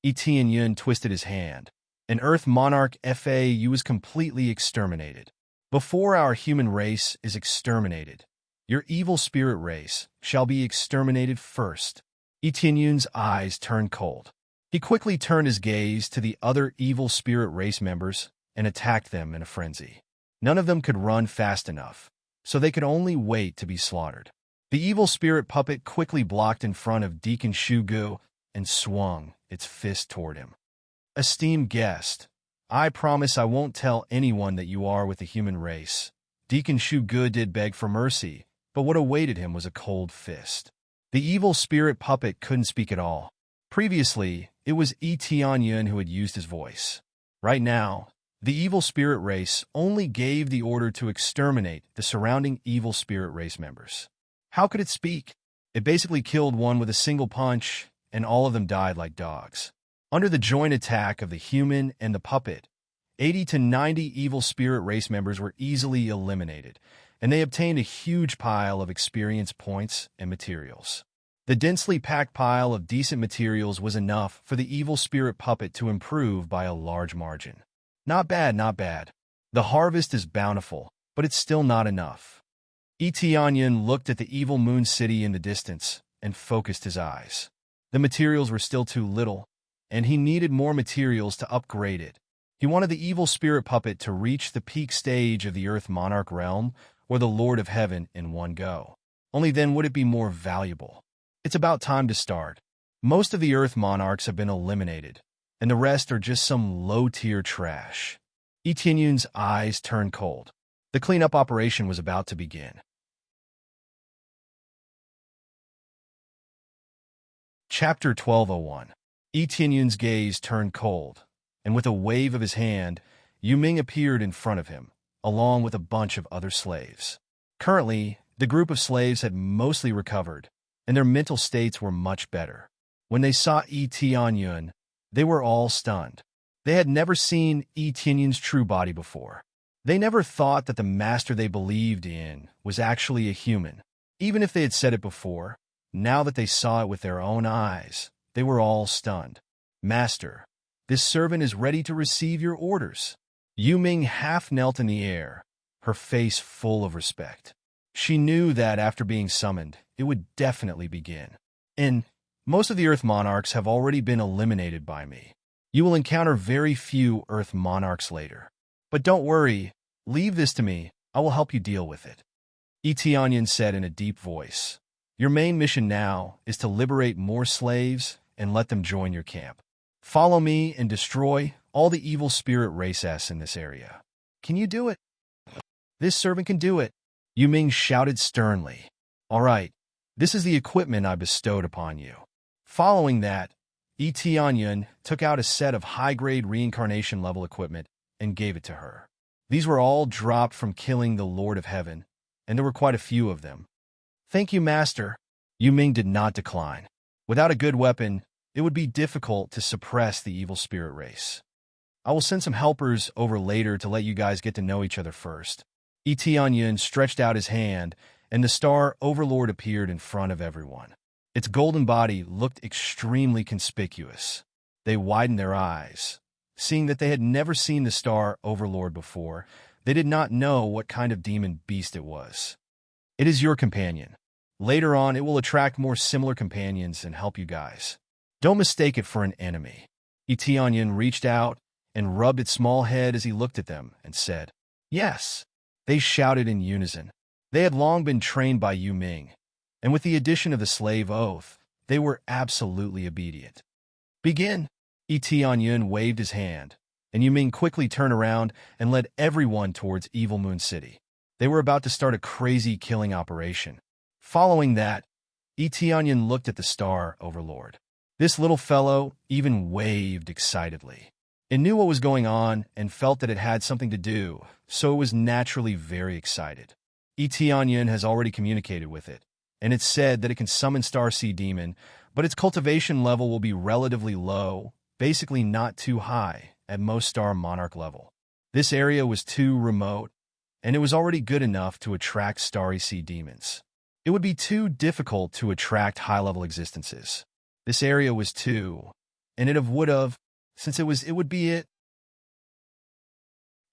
Tianyan twisted his hand, and Earth Monarch FAU was completely exterminated. Before our human race is exterminated, Your evil spirit race shall be exterminated first. Etienne's eyes turned cold. He quickly turned his gaze to the other evil spirit race members and attacked them in a frenzy. None of them could run fast enough, so they could only wait to be slaughtered. The evil spirit puppet quickly blocked in front of Deacon Shugu and swung its fist toward him. Esteemed guest, I promise I won't tell anyone that you are with the human race. Deacon Shugu did beg for mercy, but what awaited him was a cold fist. The evil spirit puppet couldn't speak at all. Previously, it was Etienne who had used his voice. Right now, the evil spirit race only gave the order to exterminate the surrounding evil spirit race members. How could it speak? It basically killed one with a single punch, and all of them died like dogs. Under the joint attack of the human and the puppet, 80 to 90 evil spirit race members were easily eliminated, and they obtained a huge pile of experience points and materials. The densely packed pile of decent materials was enough for the evil spirit puppet to improve by a large margin. Not bad, not bad. The harvest is bountiful, but it's still not enough. Etienne looked at the evil moon city in the distance and focused his eyes. The materials were still too little, and he needed more materials to upgrade it. He wanted the evil spirit puppet to reach the peak stage of the Earth Monarch realm or the Lord of Heaven in one go. Only then would it be more valuable. It's about time to start. Most of the Earth Monarchs have been eliminated, and the rest are just some low-tier trash. Etienne's eyes turned cold. The cleanup operation was about to begin. Chapter 1201. Etienne's gaze turned cold, and with a wave of his hand, Yuming appeared in front of him, along with a bunch of other slaves. Currently, the group of slaves had mostly recovered, and their mental states were much better. When they saw Etienne, they were all stunned. They had never seen Etienne's true body before. They never thought that the master they believed in was actually a human. Even if they had said it before, now that they saw it with their own eyes, they were all stunned. Master, this servant is ready to receive your orders. Yuming half knelt in the air, her face full of respect. She knew that after being summoned, it would definitely begin. And most of the Earth Monarchs have already been eliminated by me. You will encounter very few Earth Monarchs later. But don't worry, leave this to me, I will help you deal with it. Etienne said in a deep voice. Your main mission now is to liberate more slaves and let them join your camp. Follow me and destroy all the evil spirit races in this area. Can you do it? This servant can do it, Yuming shouted sternly. All right, this is the equipment I bestowed upon you. Following that, Etienne took out a set of high-grade reincarnation-level equipment and gave it to her. These were all dropped from killing the Lord of Heaven, and there were quite a few of them. Thank you, Master. Yuming did not decline. Without a good weapon, it would be difficult to suppress the evil spirit race. I will send some helpers over later to let you guys get to know each other first. Etienne stretched out his hand, and the Star Overlord appeared in front of everyone. Its golden body looked extremely conspicuous. They widened their eyes. Seeing that they had never seen the Star Overlord before, they did not know what kind of demon beast it was. It is your companion. Later on, it will attract more similar companions and help you guys. Don't mistake it for an enemy. Etienne reached out and rubbed its small head as he looked at them and said, Yes. They shouted in unison. They had long been trained by Yuming, and with the addition of the slave oath, they were absolutely obedient. Begin! Etienne waved his hand, and Yuming quickly turned around and led everyone towards Evil Moon City. They were about to start a crazy killing operation. Following that, Etienne looked at the Star Overlord. This little fellow even waved excitedly. It knew what was going on and felt that it had something to do, so it was naturally very excited. Etienne has already communicated with it, and it said that it can summon Star Sea Demon, but its cultivation level will be relatively low, basically not too high, at most Star Monarch level. This area was too remote, and it was already good enough to attract Starry Sea Demons. It would be too difficult to attract high-level existences. This area was too, and it would have, since it would be it.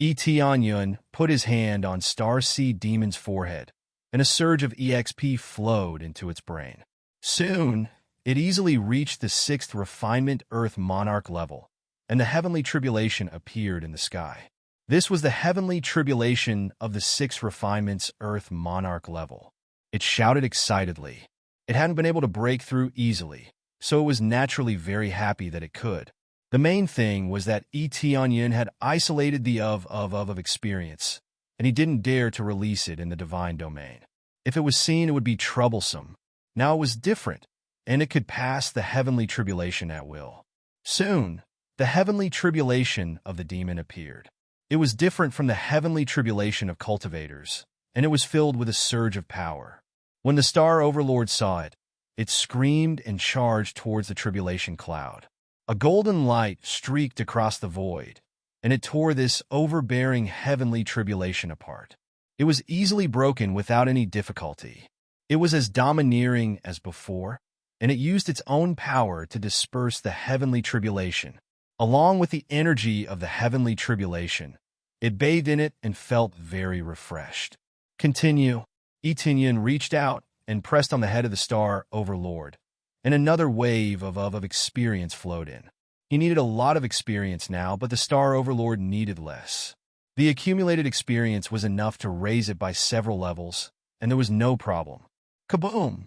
Etienne put his hand on Star Sea Demon's forehead, and a surge of EXP flowed into its brain. Soon, it easily reached the 6th refinement Earth Monarch level, and the heavenly tribulation appeared in the sky. This was the heavenly tribulation of the 6 refinements Earth Monarch level. It shouted excitedly. It hadn't been able to break through easily, so it was naturally very happy that it could. The main thing was that Etion had isolated the of experience, and he didn't dare to release it in the divine domain. If it was seen, it would be troublesome. Now it was different, and it could pass the heavenly tribulation at will. Soon, the heavenly tribulation of the demon appeared. It was different from the heavenly tribulation of cultivators, and it was filled with a surge of power. When the Star Overlord saw it, it screamed and charged towards the tribulation cloud. A golden light streaked across the void, and it tore this overbearing heavenly tribulation apart. It was easily broken without any difficulty. It was as domineering as before, and it used its own power to disperse the heavenly tribulation. Along with the energy of the heavenly tribulation, it bathed in it and felt very refreshed. Continue. Etion reached out and pressed on the head of the Star Overlord, and another wave of experience flowed in. He needed a lot of experience now, but the Star Overlord needed less. The accumulated experience was enough to raise it by several levels, and there was no problem. Kaboom!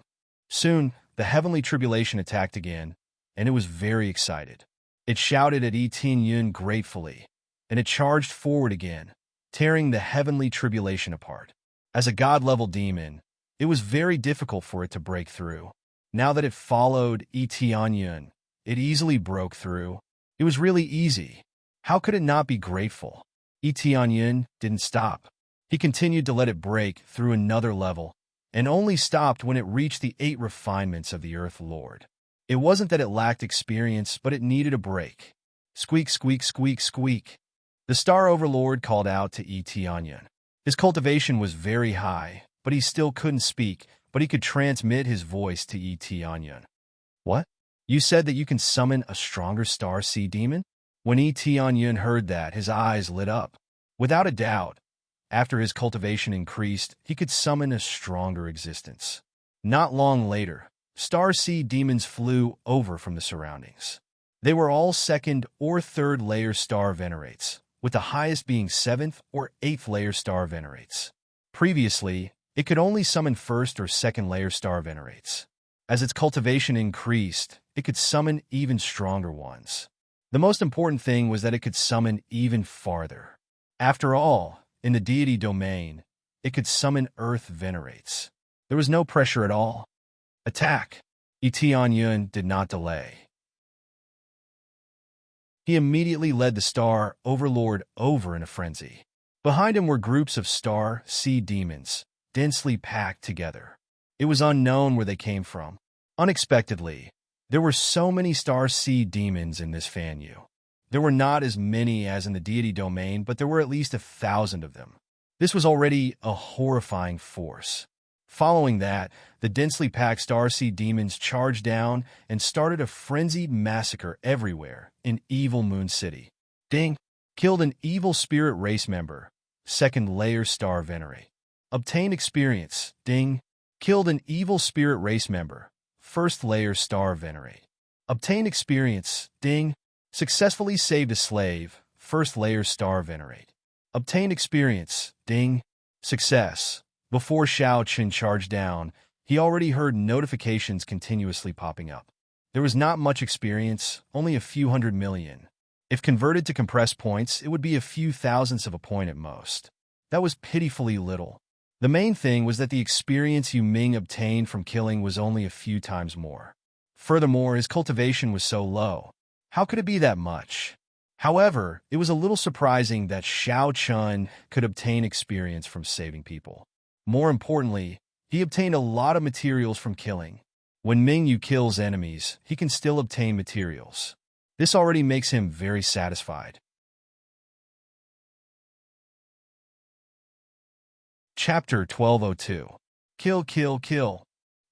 Soon, the heavenly tribulation attacked again, and it was very excited. It shouted at Etion gratefully, and it charged forward again, tearing the heavenly tribulation apart. As a god-level demon, it was very difficult for it to break through. Now that it followed Etion, it easily broke through. It was really easy. How could it not be grateful? Etion didn't stop. He continued to let it break through another level, and only stopped when it reached the 8 refinements of the Earth Lord. It wasn't that it lacked experience, but it needed a break. Squeak, squeak, squeak, squeak. The Star Overlord called out to Etion. His cultivation was very high, but he still couldn't speak, but he could transmit his voice to Etion. What? You said that you can summon a stronger star sea demon? When Etion heard that, his eyes lit up. Without a doubt, after his cultivation increased, he could summon a stronger existence. Not long later, star sea demons flew over from the surroundings. They were all 2nd or 3rd layer star venerates, with the highest being 7th or 8th layer star venerates. Previously, it could only summon 1st or 2nd layer star venerates. As its cultivation increased, it could summon even stronger ones. The most important thing was that it could summon even farther. After all, in the deity domain, it could summon earth venerates. There was no pressure at all. Attack! Etion did not delay. He immediately led the Star Overlord over in a frenzy. Behind him were groups of star sea demons, densely packed together. It was unknown where they came from. Unexpectedly, there were so many star sea demons in this Fanyu. There were not as many as in the deity domain, but there were at least 1,000 of them. This was already a horrifying force. Following that, the densely packed star sea demons charged down and started a frenzied massacre everywhere in Evil Moon City. Ding! Killed an evil spirit race member, 2nd layer star venerate. Obtained experience. Ding! Killed an evil spirit race member, 1st layer star venerate. Obtained experience. Ding! Successfully saved a slave, 1st layer star venerate. Obtained experience. Ding! Success. Before Xiao Qin charged down, he already heard notifications continuously popping up. There was not much experience, only a few 100 million. If converted to compressed points, it would be a few thousandths of a point at most. That was pitifully little. The main thing was that the experience Yu Ming obtained from killing was only a few times more. Furthermore, his cultivation was so low. How could it be that much? However, it was a little surprising that Xiao Qin could obtain experience from saving people. More importantly, he obtained a lot of materials from killing. When Mingyu kills enemies, he can still obtain materials. This already makes him very satisfied. Chapter 1202. Kill, kill, kill.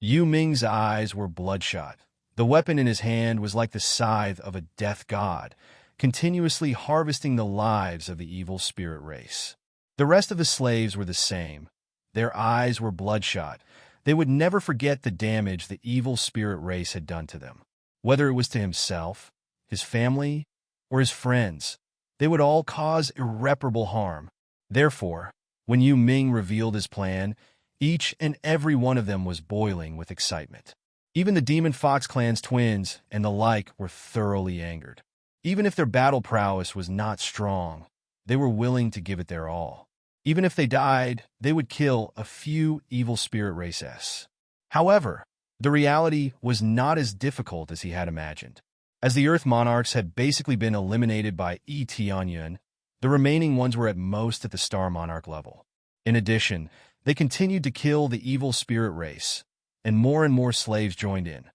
Yu Ming's eyes were bloodshot. The weapon in his hand was like the scythe of a death god, continuously harvesting the lives of the evil spirit race. The rest of the slaves were the same. Their eyes were bloodshot. They would never forget the damage the evil spirit race had done to them. Whether it was to himself, his family, or his friends, they would all cause irreparable harm. Therefore, when Yu Ming revealed his plan, each and every one of them was boiling with excitement. Even the Demon Fox Clan's twins and the like were thoroughly angered. Even if their battle prowess was not strong, they were willing to give it their all. Even if they died, they would kill a few evil spirit races. However, the reality was not as difficult as he had imagined. As the Earth Monarchs had basically been eliminated by Tianyun, the remaining ones were at most at the Star Monarch level. In addition, they continued to kill the evil spirit race, and more slaves joined in,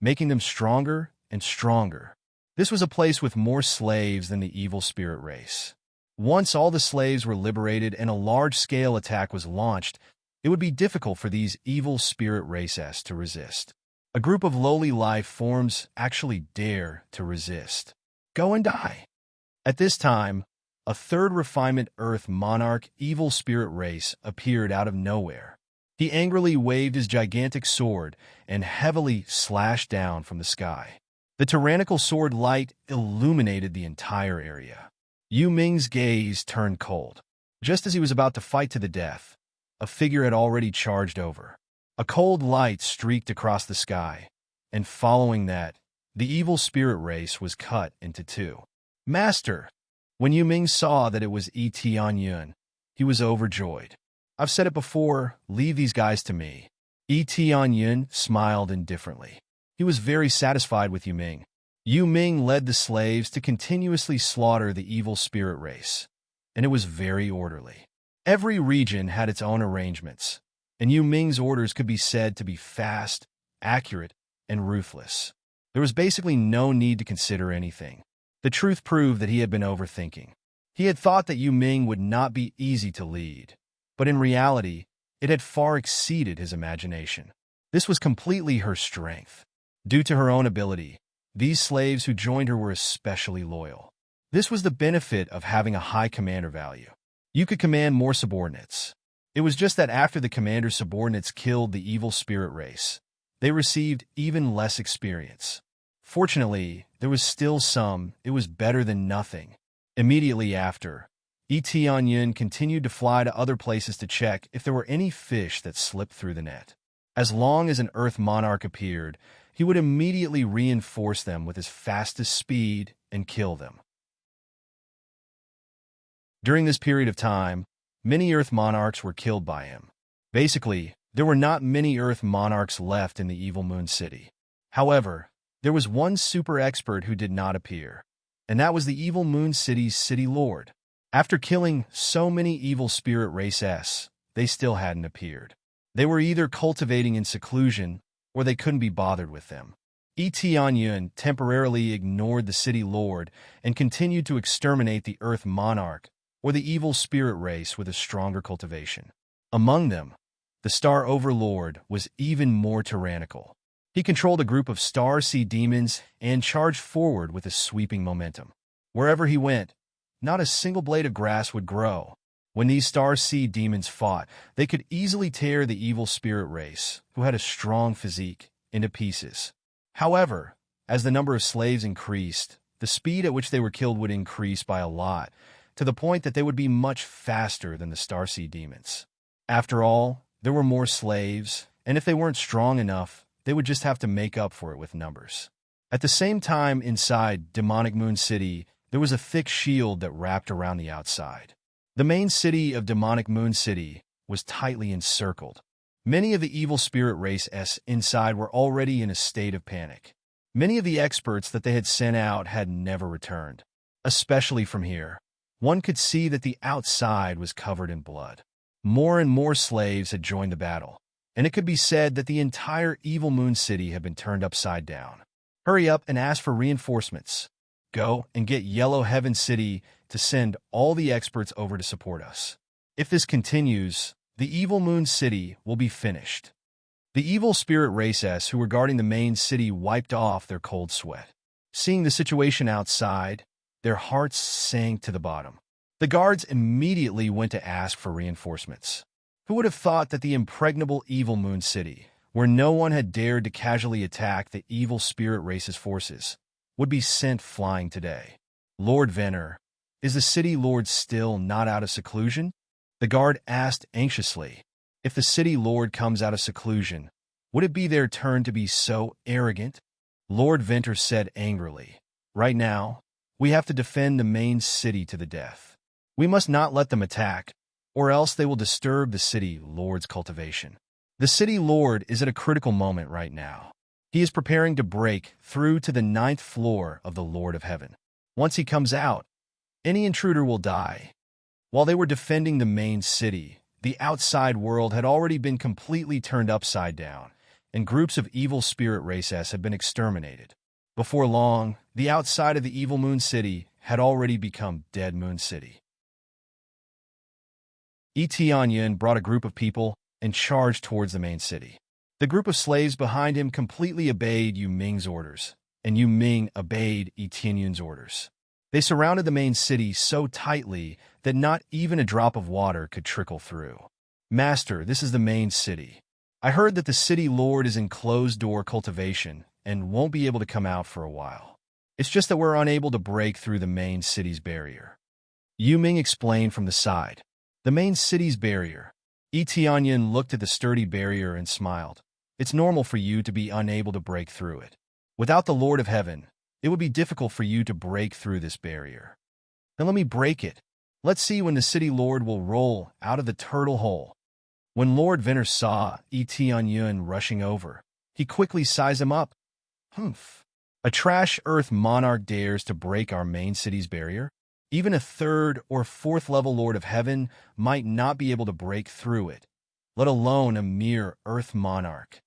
making them stronger and stronger. This was a place with more slaves than the evil spirit race. Once all the slaves were liberated and a large-scale attack was launched, it would be difficult for these evil spirit races to resist. A group of lowly life forms actually dare to resist. Go and die. At this time, a third refinement Earth Monarch evil spirit race appeared out of nowhere. He angrily waved his gigantic sword and heavily slashed down from the sky. The tyrannical sword light illuminated the entire area. Yu Ming's gaze turned cold. Just as he was about to fight to the death, a figure had already charged over. A cold light streaked across the sky, and following that, the evil spirit race was cut into two. Master! When Yu Ming saw that it was Tianyun, he was overjoyed. I've said it before, leave these guys to me. Tianyun smiled indifferently. He was very satisfied with Yu Ming. Yu Ming led the slaves to continuously slaughter the evil spirit race, and it was very orderly. Every region had its own arrangements, and Yu Ming's orders could be said to be fast, accurate, and ruthless. There was basically no need to consider anything. The truth proved that he had been overthinking. He had thought that Yu Ming would not be easy to lead, but in reality, it had far exceeded his imagination. This was completely her strength. Due to her own ability, these slaves who joined her were especially loyal. This was the benefit of having a high commander value. You could command more subordinates. It was just that after the commander's subordinates killed the evil spirit race, they received even less experience. Fortunately, there was still some. It was better than nothing. Immediately after, Tianyun continued to fly to other places to check if there were any fish that slipped through the net. As long as an Earth Monarch appeared, he would immediately reinforce them with his fastest speed and kill them. During this period of time, many Earth Monarchs were killed by him. Basically, there were not many Earth Monarchs left in the Evil Moon City. However, there was one super expert who did not appear, and that was the Evil Moon City's City Lord. After killing so many evil spirit races, they still hadn't appeared. They were either cultivating in seclusion, or they couldn't be bothered with them. Tianyun temporarily ignored the City Lord and continued to exterminate the Earth Monarch, or the evil spirit race with a stronger cultivation. Among them, the Star Overlord was even more tyrannical. He controlled a group of Star Sea demons and charged forward with a sweeping momentum. Wherever he went, not a single blade of grass would grow. When these Star Sea demons fought, they could easily tear the evil spirit race, who had a strong physique, into pieces. However, as the number of slaves increased, the speed at which they were killed would increase by a lot, to the point that they would be much faster than the Star Sea demons. After all, there were more slaves, and if they weren't strong enough, they would just have to make up for it with numbers. At the same time, inside Demonic Moon City, there was a thick shield that wrapped around the outside. The main city of Demonic Moon City was tightly encircled. Many of the evil spirit races inside were already in a state of panic. Many of the experts that they had sent out had never returned. Especially from here, one could see that the outside was covered in blood. More and more slaves had joined the battle, and it could be said that the entire Evil Moon City had been turned upside down. Hurry up and ask for reinforcements. Go and get Yellow Heaven City to send all the experts over to support us. If this continues, the Evil Moon City will be finished. The evil spirit races who were guarding the main city wiped off their cold sweat. Seeing the situation outside, their hearts sank to the bottom. The guards immediately went to ask for reinforcements. Who would have thought that the impregnable evil Moon City, where no one had dared to casually attack the evil spirit race's forces, would be sent flying today? Lord Venner, is the city lord still not out of seclusion? The guard asked anxiously. If the city lord comes out of seclusion, would it be their turn to be so arrogant? Lord Venter said angrily. Right now, we have to defend the main city to the death. We must not let them attack, or else they will disturb the city lord's cultivation. The city lord is at a critical moment right now. He is preparing to break through to the 9th floor of the Lord of Heaven. Once he comes out, any intruder will die. While they were defending the main city, the outside world had already been completely turned upside down, and groups of evil spirit races had been exterminated. Before long, the outside of the evil Moon City had already become Dead Moon City. Tianyin brought a group of people and charged towards the main city. The group of slaves behind him completely obeyed Yu Ming's orders, and Yu Ming obeyed Tianyin's orders. They surrounded the main city so tightly that not even a drop of water could trickle through. Master, this is the main city. I heard that the city lord is in closed-door cultivation and won't be able to come out for a while. It's just that we're unable to break through the main city's barrier. Yu Ming explained from the side. The main city's barrier. Tianyin looked at the sturdy barrier and smiled. It's normal for you to be unable to break through it. Without the Lord of Heaven, it would be difficult for you to break through this barrier. Then let me break it. Let's see when the city lord will roll out of the turtle hole. When Lord Venner saw Tianyin rushing over, he quickly sized him up. Humph. A trash earth monarch dares to break our main city's barrier? Even a 3rd or 4th level Lord of Heaven might not be able to break through it, let alone a mere earth monarch.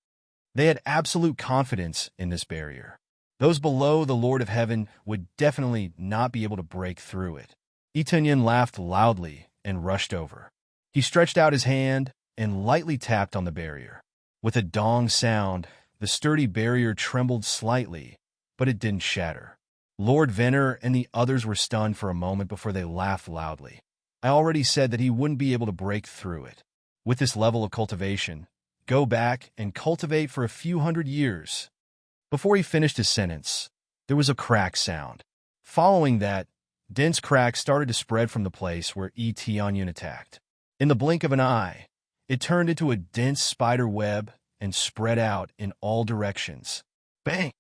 They had absolute confidence in this barrier. Those below the Lord of Heaven would definitely not be able to break through it. Tianyin laughed loudly and rushed over. He stretched out his hand and lightly tapped on the barrier. With a dong sound, the sturdy barrier trembled slightly, but it didn't shatter. Lord Venner and the others were stunned for a moment before they laughed loudly. I already said that he wouldn't be able to break through it. With this level of cultivation, go back and cultivate for a few hundred years. Before he finished his sentence, there was a crack sound. Following that, dense cracks started to spread from the place where Tianyin attacked. In the blink of an eye, it turned into a dense spider web and spread out in all directions. Bang!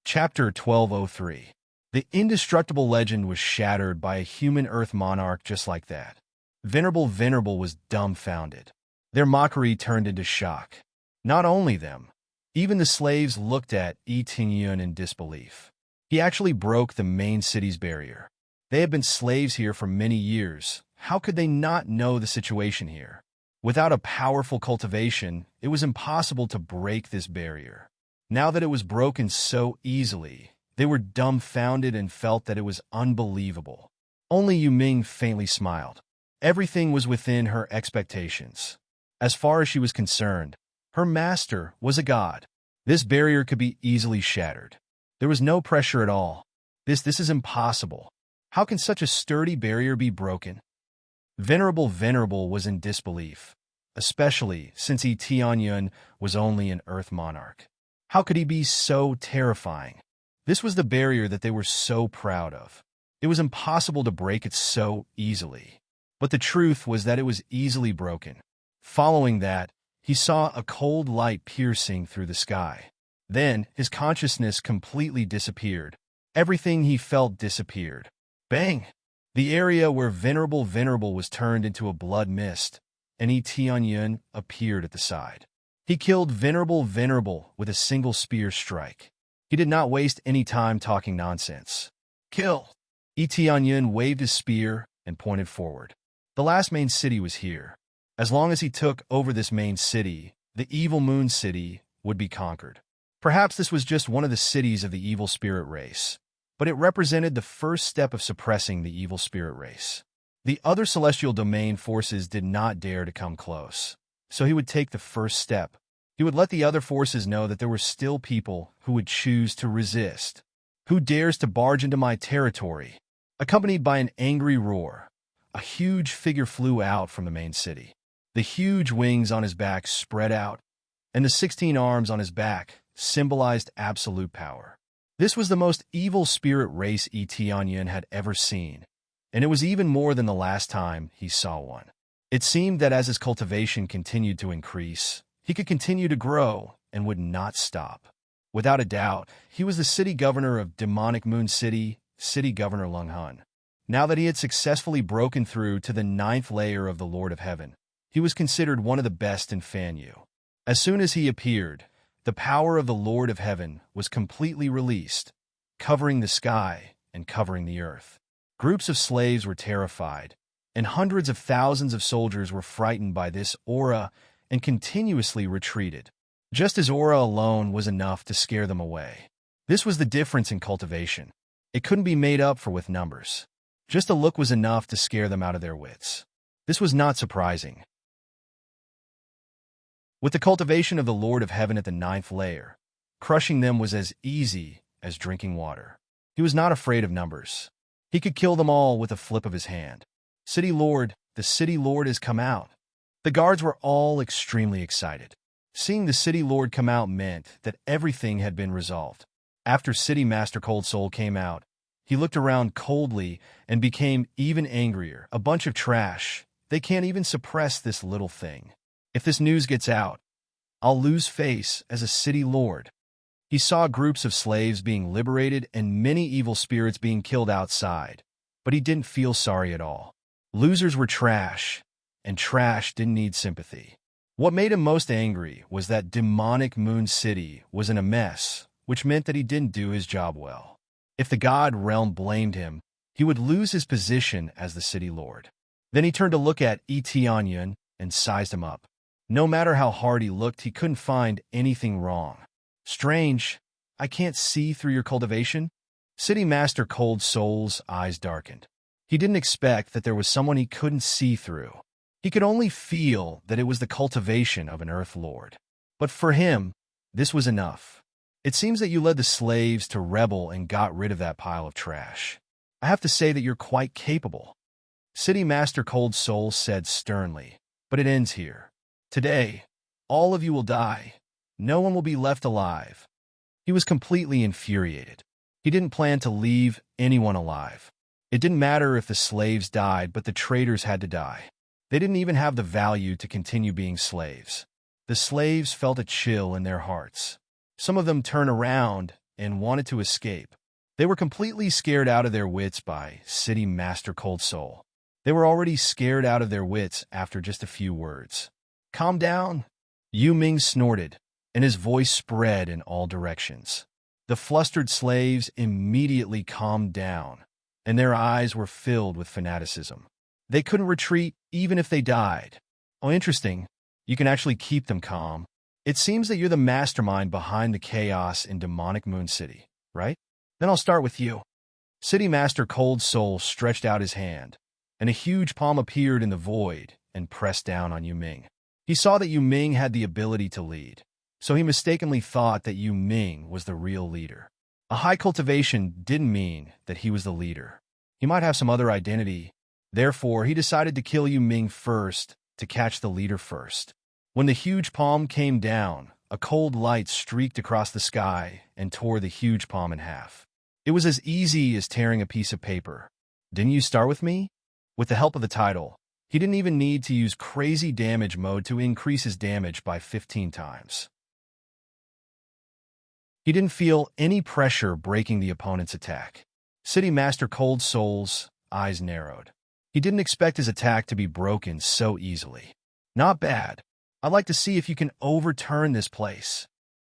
Chapter 1203. The indestructible legend was shattered by a human earth monarch just like that. Venerable was dumbfounded. Their mockery turned into shock. Not only them, even the slaves looked at Tianyin in disbelief. He actually broke the main city's barrier. They had been slaves here for many years. How could they not know the situation here? Without a powerful cultivation, it was impossible to break this barrier. Now that it was broken so easily, they were dumbfounded and felt that it was unbelievable. Only Yu Ming faintly smiled. Everything was within her expectations. As far as she was concerned, her master was a god. This barrier could be easily shattered. There was no pressure at all. This is impossible. How can such a sturdy barrier be broken? Venerable was in disbelief, especially since Tianyin was only an earth monarch. How could he be so terrifying? This was the barrier that they were so proud of. It was impossible to break it so easily. But the truth was that it was easily broken. Following that, he saw a cold light piercing through the sky. Then, his consciousness completely disappeared. Everything he felt disappeared. Bang! The area where Venerable was turned into a blood mist, and Tianyin appeared at the side. He killed Venerable with a single spear strike. He did not waste any time talking nonsense. Kill! Tianyin waved his spear and pointed forward. The last main city was here. As long as he took over this main city, the evil Moon City would be conquered. Perhaps this was just one of the cities of the evil spirit race, but it represented the first step of suppressing the evil spirit race. The other celestial domain forces did not dare to come close, so he would take the first step. He would let the other forces know that there were still people who would choose to resist. Who dares to barge into my territory? Accompanied by an angry roar, a huge figure flew out from the main city. The huge wings on his back spread out, and the 16 arms on his back symbolized absolute power. This was the most evil spirit race Eteonyan had ever seen, and it was even more than the last time he saw one. It seemed that as his cultivation continued to increase, he could continue to grow and would not stop. Without a doubt, he was the city governor of demonic Moon City, City Governor Lunghun. Now that he had successfully broken through to the 9th layer of the Lord of Heaven, he was considered one of the best in Fanyu. As soon as he appeared, the power of the Lord of Heaven was completely released, covering the sky and covering the earth. Groups of slaves were terrified, and hundreds of thousands of soldiers were frightened by this aura and continuously retreated. Just as aura alone was enough to scare them away. This was the difference in cultivation. It couldn't be made up for with numbers. Just a look was enough to scare them out of their wits. This was not surprising. With the cultivation of the Lord of Heaven at the 9th layer, crushing them was as easy as drinking water. He was not afraid of numbers. He could kill them all with a flip of his hand. City Lord, the City Lord has come out. The guards were all extremely excited. Seeing the City Lord come out meant that everything had been resolved. After City Master Cold Soul came out, he looked around coldly and became even angrier. A bunch of trash. They can't even suppress this little thing. If this news gets out, I'll lose face as a City Lord. He saw groups of slaves being liberated and many evil spirits being killed outside, but he didn't feel sorry at all. Losers were trash, and trash didn't need sympathy. What made him most angry was that demonic Moon City was in a mess, which meant that he didn't do his job well. If the God realm blamed him, he would lose his position as the City Lord. Then he turned to look at Eteonyan and sized him up. No matter how hard he looked, he couldn't find anything wrong. Strange, I can't see through your cultivation? City Master Cold Soul's eyes darkened. He didn't expect that there was someone he couldn't see through. He could only feel that it was the cultivation of an Earth Lord. But for him, this was enough. It seems that you led the slaves to rebel and got rid of that pile of trash. I have to say that you're quite capable. City Master Cold Soul said sternly, but it ends here. Today, all of you will die. No one will be left alive. He was completely infuriated. He didn't plan to leave anyone alive. It didn't matter if the slaves died, but the traitors had to die. They didn't even have the value to continue being slaves. The slaves felt a chill in their hearts. Some of them turned around and wanted to escape. They were completely scared out of their wits by City Master Cold Soul. They were already scared out of their wits after just a few words. Calm down, Yu Ming snorted, and his voice spread in all directions. The flustered slaves immediately calmed down, and their eyes were filled with fanaticism. They couldn't retreat even if they died. Oh, interesting. You can actually keep them calm. It seems that you're the mastermind behind the chaos in demonic Moon City, right? Then I'll start with you. City Master Cold Soul stretched out his hand, and a huge palm appeared in the void and pressed down on Yu Ming. He saw that Yu Ming had the ability to lead, so he mistakenly thought that Yu Ming was the real leader. A high cultivation didn't mean that he was the leader. He might have some other identity. Therefore, he decided to kill Yu Ming first to catch the leader first. When the huge palm came down, a cold light streaked across the sky and tore the huge palm in half. It was as easy as tearing a piece of paper. Didn't you start with me? With the help of the title, he didn't even need to use crazy damage mode to increase his damage by 15 times. He didn't feel any pressure breaking the opponent's attack. City Master Cold Soul's eyes narrowed. He didn't expect his attack to be broken so easily. Not bad. I'd like to see if you can overturn this place.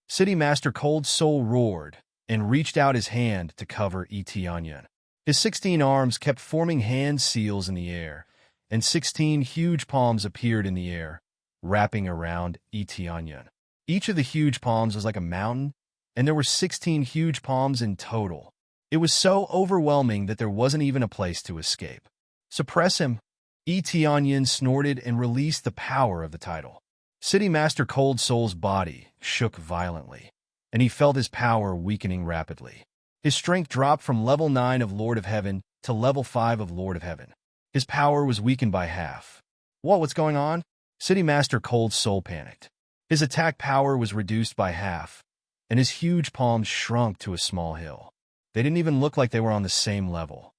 City Master Cold Soul roared and reached out his hand to cover Eteonyan. His 16 arms kept forming hand seals in the air, and 16 huge palms appeared in the air, wrapping around Eteonyan. Each of the huge palms was like a mountain, and there were 16 huge palms in total. It was so overwhelming that there wasn't even a place to escape. Suppress him. Eteonyan snorted and released the power of the title. City Master Cold Soul's body shook violently, and he felt his power weakening rapidly. His strength dropped from level 9 of Lord of Heaven to level 5 of Lord of Heaven. His power was weakened by half. What's going on? City Master Cold Soul panicked. His attack power was reduced by half, and his huge palms shrunk to a small hill. They didn't even look like they were on the same level.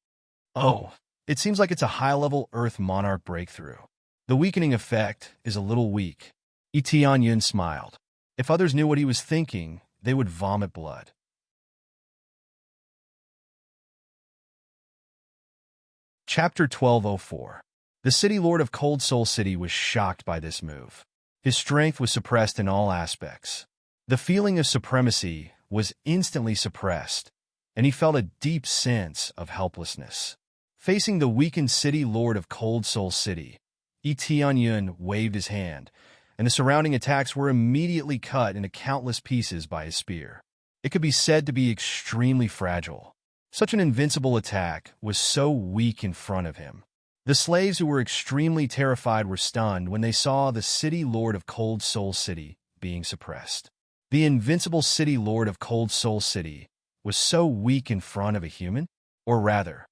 Oh, it seems like it's a high-level Earth Monarch breakthrough. The weakening effect is a little weak. Tianyun smiled. If others knew what he was thinking, they would vomit blood. Chapter 1204. The City Lord of Cold Soul City was shocked by this move. His strength was suppressed in all aspects. The feeling of supremacy was instantly suppressed, and he felt a deep sense of helplessness. Facing the weakened City Lord of Cold Soul City, Tianyun waved his hand, and the surrounding attacks were immediately cut into countless pieces by his spear. It could be said to be extremely fragile. Such an invincible attack was so weak in front of him. The slaves who were extremely terrified were stunned when they saw the City Lord of Cold Soul City being suppressed. The invincible City Lord of Cold Soul City was so weak in front of a human? Or rather,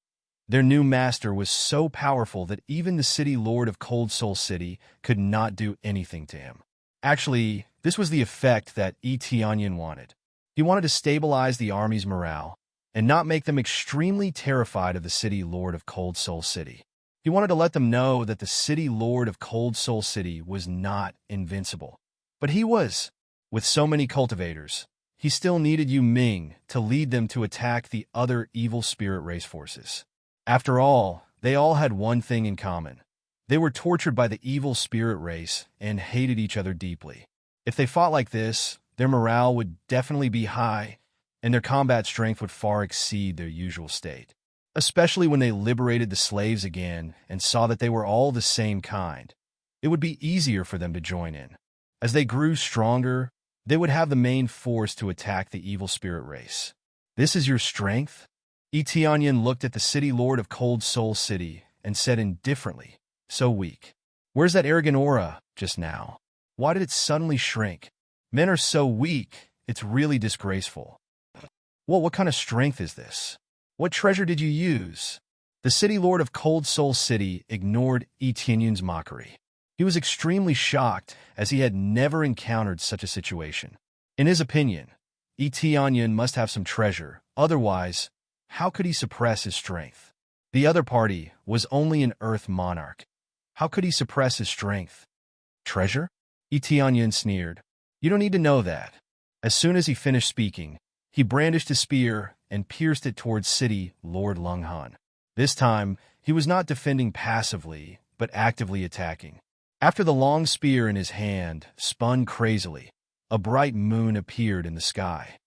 their new master was so powerful that even the City Lord of Cold Soul City could not do anything to him. Actually, this was the effect that Tianyun wanted. He wanted to stabilize the army's morale and not make them extremely terrified of the City Lord of Cold Soul City. He wanted to let them know that the City Lord of Cold Soul City was not invincible. But he was. With so many cultivators, he still needed Yu Ming to lead them to attack the other evil spirit race forces. After all, they all had one thing in common. They were tortured by the evil spirit race and hated each other deeply. If they fought like this, their morale would definitely be high, and their combat strength would far exceed their usual state. Especially when they liberated the slaves again and saw that they were all the same kind. It would be easier for them to join in. As they grew stronger, they would have the main force to attack the evil spirit race. This is your strength? Tianyun looked at the City Lord of Cold Soul City and said indifferently, so weak. Where's that arrogant aura just now? Why did it suddenly shrink? Men are so weak, it's really disgraceful. What kind of strength is this? What treasure did you use? The City Lord of Cold Soul City ignored Tianyun's mockery. He was extremely shocked, as he had never encountered such a situation. In his opinion, Tianyun must have some treasure, otherwise, how could he suppress his strength? The other party was only an Earth Monarch. How could he suppress his strength? Treasure? Tianyun sneered. You don't need to know that. As soon as he finished speaking, he brandished his spear and pierced it towards City Lord Lunghan. This time, he was not defending passively, but actively attacking. After the long spear in his hand spun crazily, a bright moon appeared in the sky.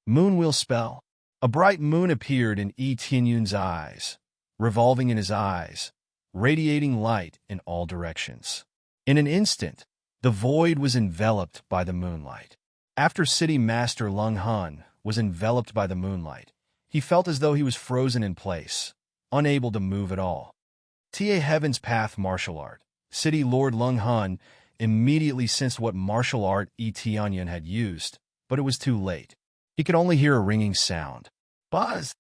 Moon will spell. A bright moon appeared in Tianyun's eyes, revolving in his eyes, radiating light in all directions. In an instant, the void was enveloped by the moonlight. After City Master Lunghan was enveloped by the moonlight, he felt as though he was frozen in place, unable to move at all. Ta Heaven's Path martial art. City Lord Lunghan immediately sensed what martial art Tianyun had used, but it was too late. He could only hear a ringing sound. Buzz!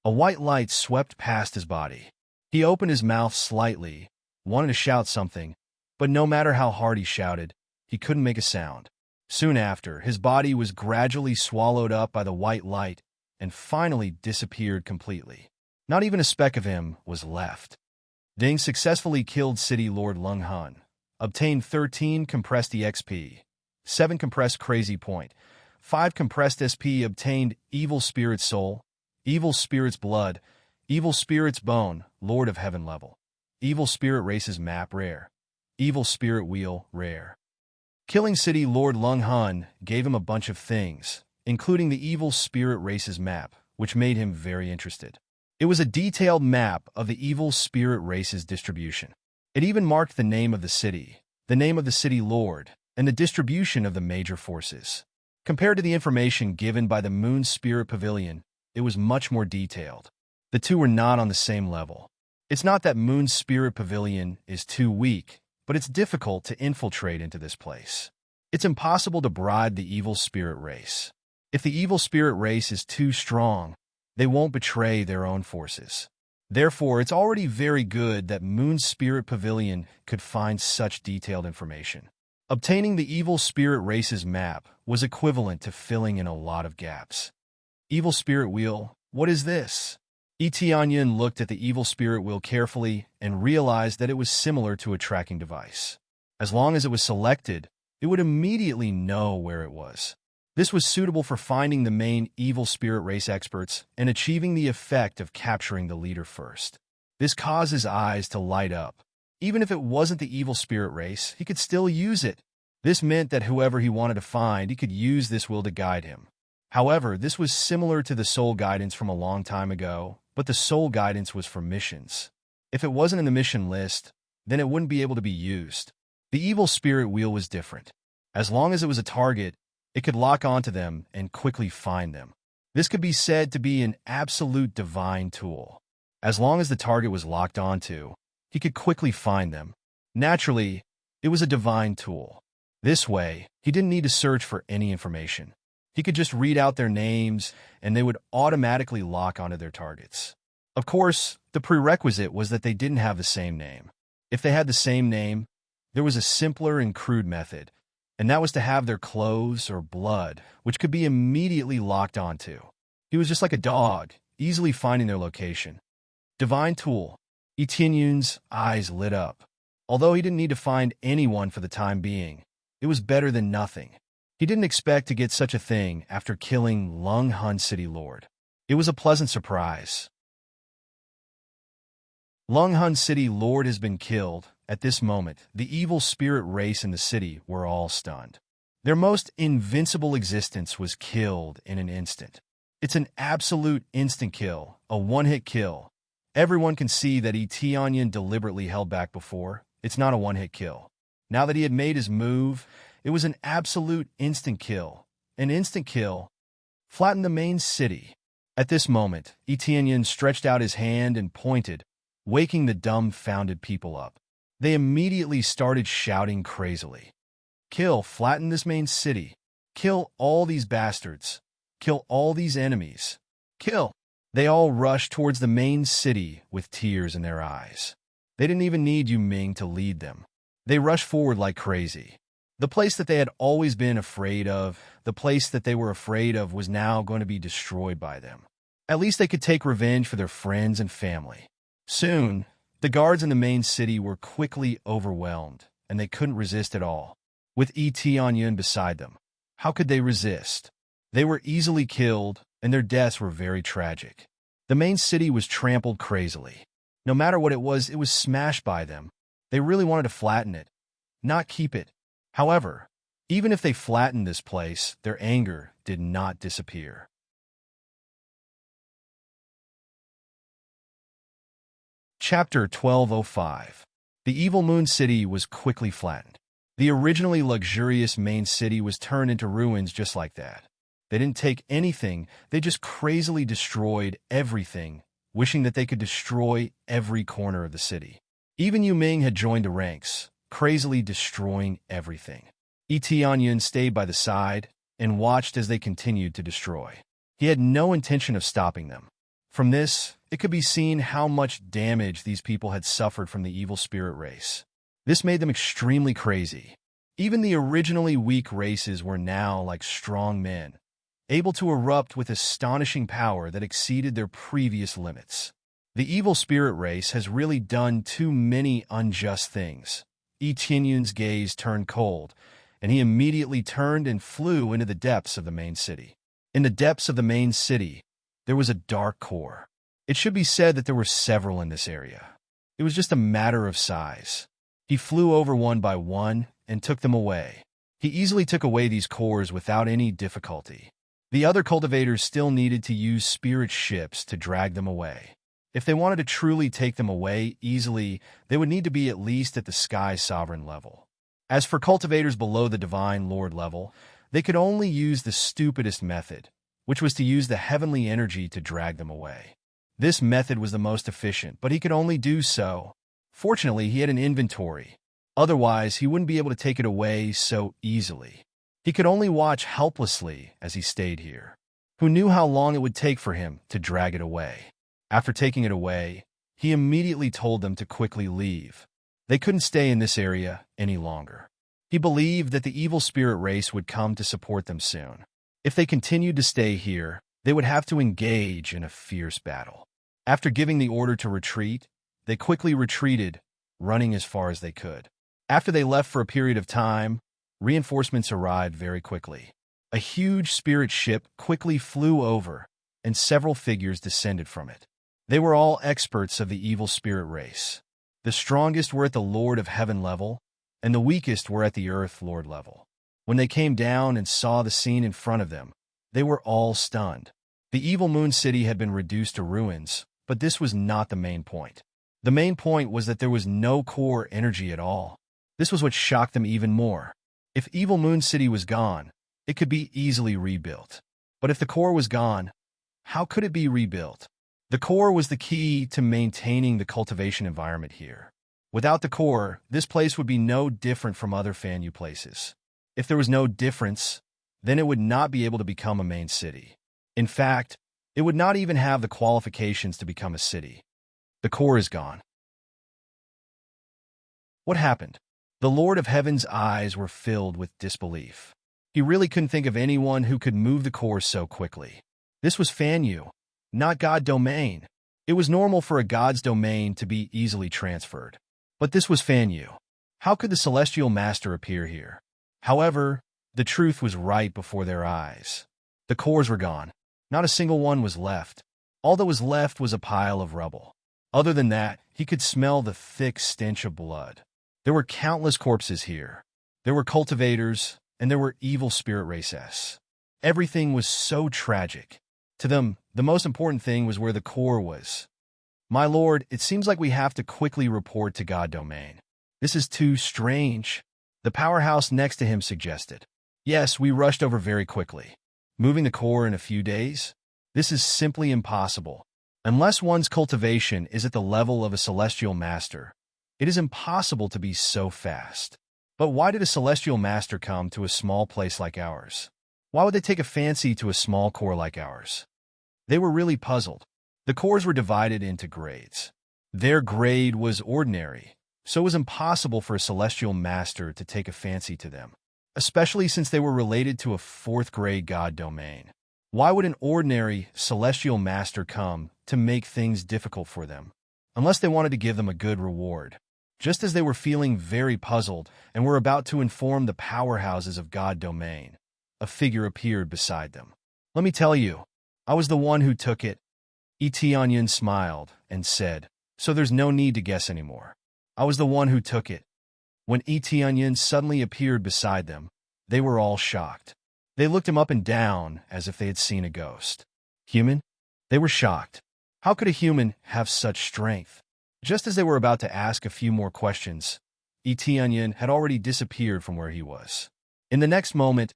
A white light swept past his body. He opened his mouth slightly, wanted to shout something, but no matter how hard he shouted, he couldn't make a sound. Soon after, his body was gradually swallowed up by the white light and finally disappeared completely. Not even a speck of him was left. Ding successfully killed City Lord Lunghan, obtained 13 compressed EXP, 7 compressed Crazy Point, 5 compressed SP, obtained Evil Spirit's Soul, Evil Spirit's Blood, Evil Spirit's Bone, Lord of Heaven level, Evil Spirit Race's Map rare, Evil Spirit Wheel rare. Killing City Lord Lunghan gave him a bunch of things, including the Evil Spirit Race's map, which made him very interested. It was a detailed map of the evil spirit race's distribution. It even marked the name of the city City Lord, and the distribution of the major forces. Compared to the information given by the Moon Spirit Pavilion, it was much more detailed. The two were not on the same level. It's not that Moon Spirit Pavilion is too weak, but it's difficult to infiltrate into this place. It's impossible to bribe the evil spirit race. If the evil spirit race is too strong, They won't betray their own forces. Therefore, it's already very good that Moon's Spirit Pavilion could find such detailed information. Obtaining the Evil Spirit Race's map was equivalent to filling in a lot of gaps. Evil Spirit Wheel, what is this? Etianyan looked at the Evil Spirit Wheel carefully and realized that it was similar to a tracking device. As long as it was selected, it would immediately know where it was. This was suitable for finding the main Evil Spirit Race experts and achieving the effect of capturing the leader first. This caused his eyes to light up. Even if it wasn't the Evil Spirit Race, he could still use it. This meant that whoever he wanted to find, he could use this will to guide him. However, this was similar to the Soul Guidance from a long time ago, but the Soul Guidance was for missions. If it wasn't in the mission list, then it wouldn't be able to be used. The Evil Spirit Wheel was different. As long as it was a target, it could lock onto them and quickly find them. This could be said to be an absolute divine tool. As long as the target was locked onto, he could quickly find them. Naturally, it was a divine tool. This way, he didn't need to search for any information. He could just read out their names, and they would automatically lock onto their targets. Of course, the prerequisite was that they didn't have the same name. If they had the same name, there was a simpler and crude method, and that was to have their clothes or blood, which could be immediately locked onto. He was just like a dog, easily finding their location. Divine tool. Etienne's eyes lit up. Although he didn't need to find anyone for the time being, it was better than nothing. He didn't expect to get such a thing after killing Lung Han City Lord. It was a pleasant surprise. Lung Han City Lord has been killed. At this moment, the evil spirit race in the city were all stunned. Their most invincible existence was killed in an instant. It's an absolute instant kill, a one-hit kill. Everyone can see that Etianyan deliberately held back before. It's not a one-hit kill. Now that he had made his move, it was an absolute instant kill. An instant kill flattened the main city. At this moment, Etianyan stretched out his hand and pointed, waking the dumbfounded people up. They immediately started shouting crazily. Kill, flatten this main city. Kill all these bastards. Kill all these enemies. Kill. They all rushed towards the main city with tears in their eyes. They didn't even need Yu Ming to lead them. They rushed forward like crazy. The place that they had always been afraid of, the place that they were afraid of was now going to be destroyed by them. At least they could take revenge for their friends and family. Soon, the guards in the main city were quickly overwhelmed, and they couldn't resist at all. With Etianyan beside them, how could they resist? They were easily killed, and their deaths were very tragic. The main city was trampled crazily. No matter what it was smashed by them. They really wanted to flatten it, not keep it. However, even if they flattened this place, their anger did not disappear. Chapter 1205. The Evil Moon City was quickly flattened. The originally luxurious main city was turned into ruins just like that. They didn't take anything, they just crazily destroyed everything, wishing that they could destroy every corner of the city. Even Yu Ming had joined the ranks, crazily destroying everything. Etianyan stayed by the side and watched as they continued to destroy. He had no intention of stopping them. From this, it could be seen how much damage these people had suffered from the evil spirit race. This made them extremely crazy. Even the originally weak races were now like strong men, able to erupt with astonishing power that exceeded their previous limits. The evil spirit race has really done too many unjust things. Etienne's gaze turned cold, and he immediately turned and flew into the depths of the main city. In the depths of the main city, there was a dark core. It should be said that there were several in this area. It was just a matter of size. He flew over one by one and took them away. He easily took away these cores without any difficulty. The other cultivators still needed to use spirit ships to drag them away. If they wanted to truly take them away easily, they would need to be at least at the Sky Sovereign level. As for cultivators below the Divine Lord level, they could only use the stupidest method, which was to use the heavenly energy to drag them away. This method was the most efficient, but he could only do so. Fortunately, he had an inventory. Otherwise, he wouldn't be able to take it away so easily. He could only watch helplessly as he stayed here. who knew how long it would take for him to drag it away. After taking it away, he immediately told them to quickly leave. They couldn't stay in this area any longer. He believed that the evil spirit race would come to support them soon. If they continued to stay here, they would have to engage in a fierce battle. After giving the order to retreat, they quickly retreated, running as far as they could. After they left for a period of time, reinforcements arrived very quickly. A huge spirit ship quickly flew over, and several figures descended from it. They were all experts of the evil spirit race. The strongest were at the Lord of Heaven level, and the weakest were at the Earth Lord level. When they came down and saw the scene in front of them, they were all stunned. The evil moon city had been reduced to ruins, but this was not the main point. The main point was that there was no core energy at all. This was what shocked them even more. If Evil Moon City was gone, it could be easily rebuilt. But if the core was gone, how could it be rebuilt? The core was the key to maintaining the cultivation environment here. Without the core, this place would be no different from other Fanyu places. If there was no difference, then it would not be able to become a main city. In fact, it would not even have the qualifications to become a city. The core is gone. What happened? The Lord of Heaven's eyes were filled with disbelief. He really couldn't think of anyone who could move the core so quickly. This was Fanyu, not God domain. It was normal for a god's domain to be easily transferred. But this was Fanyu. How could the celestial master appear here? However, the truth was right before their eyes. The cores were gone. Not a single one was left. All that was left was a pile of rubble. Other than that, he could smell the thick stench of blood. There were countless corpses here. There were cultivators, and there were evil spirit races. Everything was so tragic. To them, the most important thing was where the core was. My lord, it seems like we have to quickly report to God domain. This is too strange. The powerhouse next to him suggested. Yes, we rushed over very quickly. Moving the core in a few days? This is simply impossible. Unless one's cultivation is at the level of a celestial master, it is impossible to be so fast. But why did a celestial master come to a small place like ours? Why would they take a fancy to a small core like ours? They were really puzzled. The cores were divided into grades. Their grade was ordinary, so it was impossible for a celestial master to take a fancy to them, especially since they were related to a fourth-grade god domain. Why would an ordinary celestial master come to make things difficult for them, unless they wanted to give them a good reward? Just as they were feeling very puzzled and were about to inform the powerhouses of God domain, a figure appeared beside them. Let me tell you, I was the one who took it. Etianyan smiled and said, so there's no need to guess anymore. I was the one who took it. When Etianyan suddenly appeared beside them, they were all shocked. They looked him up and down as if they had seen a ghost. Human? They were shocked. How could a human have such strength? Just as they were about to ask a few more questions, Etianyan had already disappeared from where he was. In the next moment,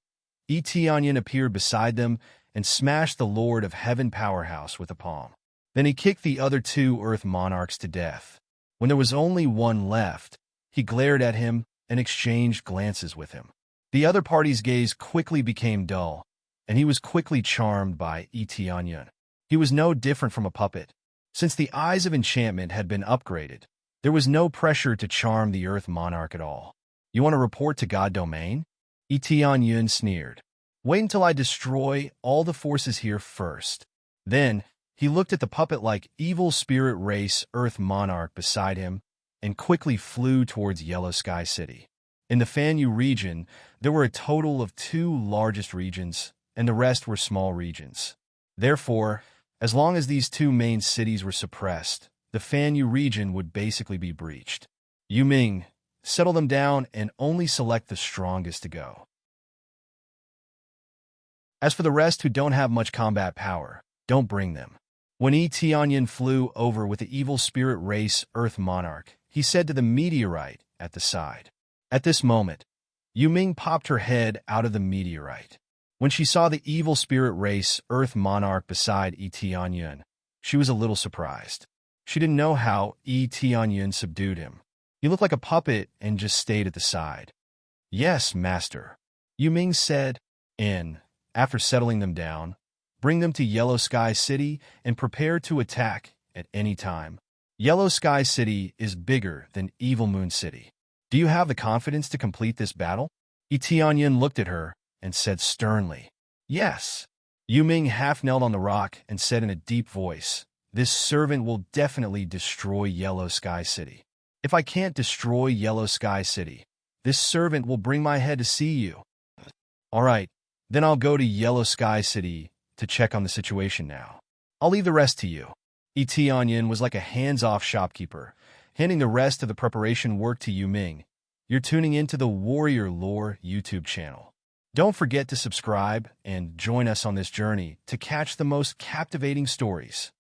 Etianyan appeared beside them and smashed the Lord of Heaven powerhouse with a palm. Then he kicked the other two Earth monarchs to death. When there was only one left, he glared at him and exchanged glances with him. The other party's gaze quickly became dull, and he was quickly charmed by Etianyan. He was no different from a puppet. Since the eyes of enchantment had been upgraded, there was no pressure to charm the Earth monarch at all. You want to report to God domain? Etianyan sneered. Wait until I destroy all the forces here first. Then, he looked at the puppet-like evil spirit race Earth monarch beside him and quickly flew towards Yellow Sky City. In the Fanyu region, there were a total of 2 largest regions, and the rest were small regions. Therefore, as long as these 2 main cities were suppressed, the Fanyu region would basically be breached. Yu Ming, settle them down and only select the strongest to go. As for the rest who don't have much combat power, don't bring them. When Etianyan flew over with the evil spirit race Earth monarch, he said to the meteorite at the side. At this moment, Yu Ming popped her head out of the meteorite. When she saw the evil spirit race Earth monarch beside Etianyan, she was a little surprised. She didn't know how Etianyan subdued him. He looked like a puppet and just stayed at the side. Yes, master, Yu Ming said, and, after settling them down, Bring them to Yellow Sky City and prepare to attack at any time. Yellow Sky City is bigger than Evil Moon City. Do you have the confidence to complete this battle? Tianyin looked at her and said sternly, "Yes." Yu Ming half knelt on the rock and said in a deep voice, "This servant will definitely destroy Yellow Sky City. If I can't destroy Yellow Sky City, this servant will bring my head to see you." "All right, then I'll go to Yellow Sky City to check on the situation now. I'll leave the rest to you." Tianyin was like a hands-off shopkeeper, handing the rest of the preparation work to Yu Ming. You're tuning into the Warrior Lore YouTube channel. Don't forget to subscribe and join us on this journey to catch the most captivating stories.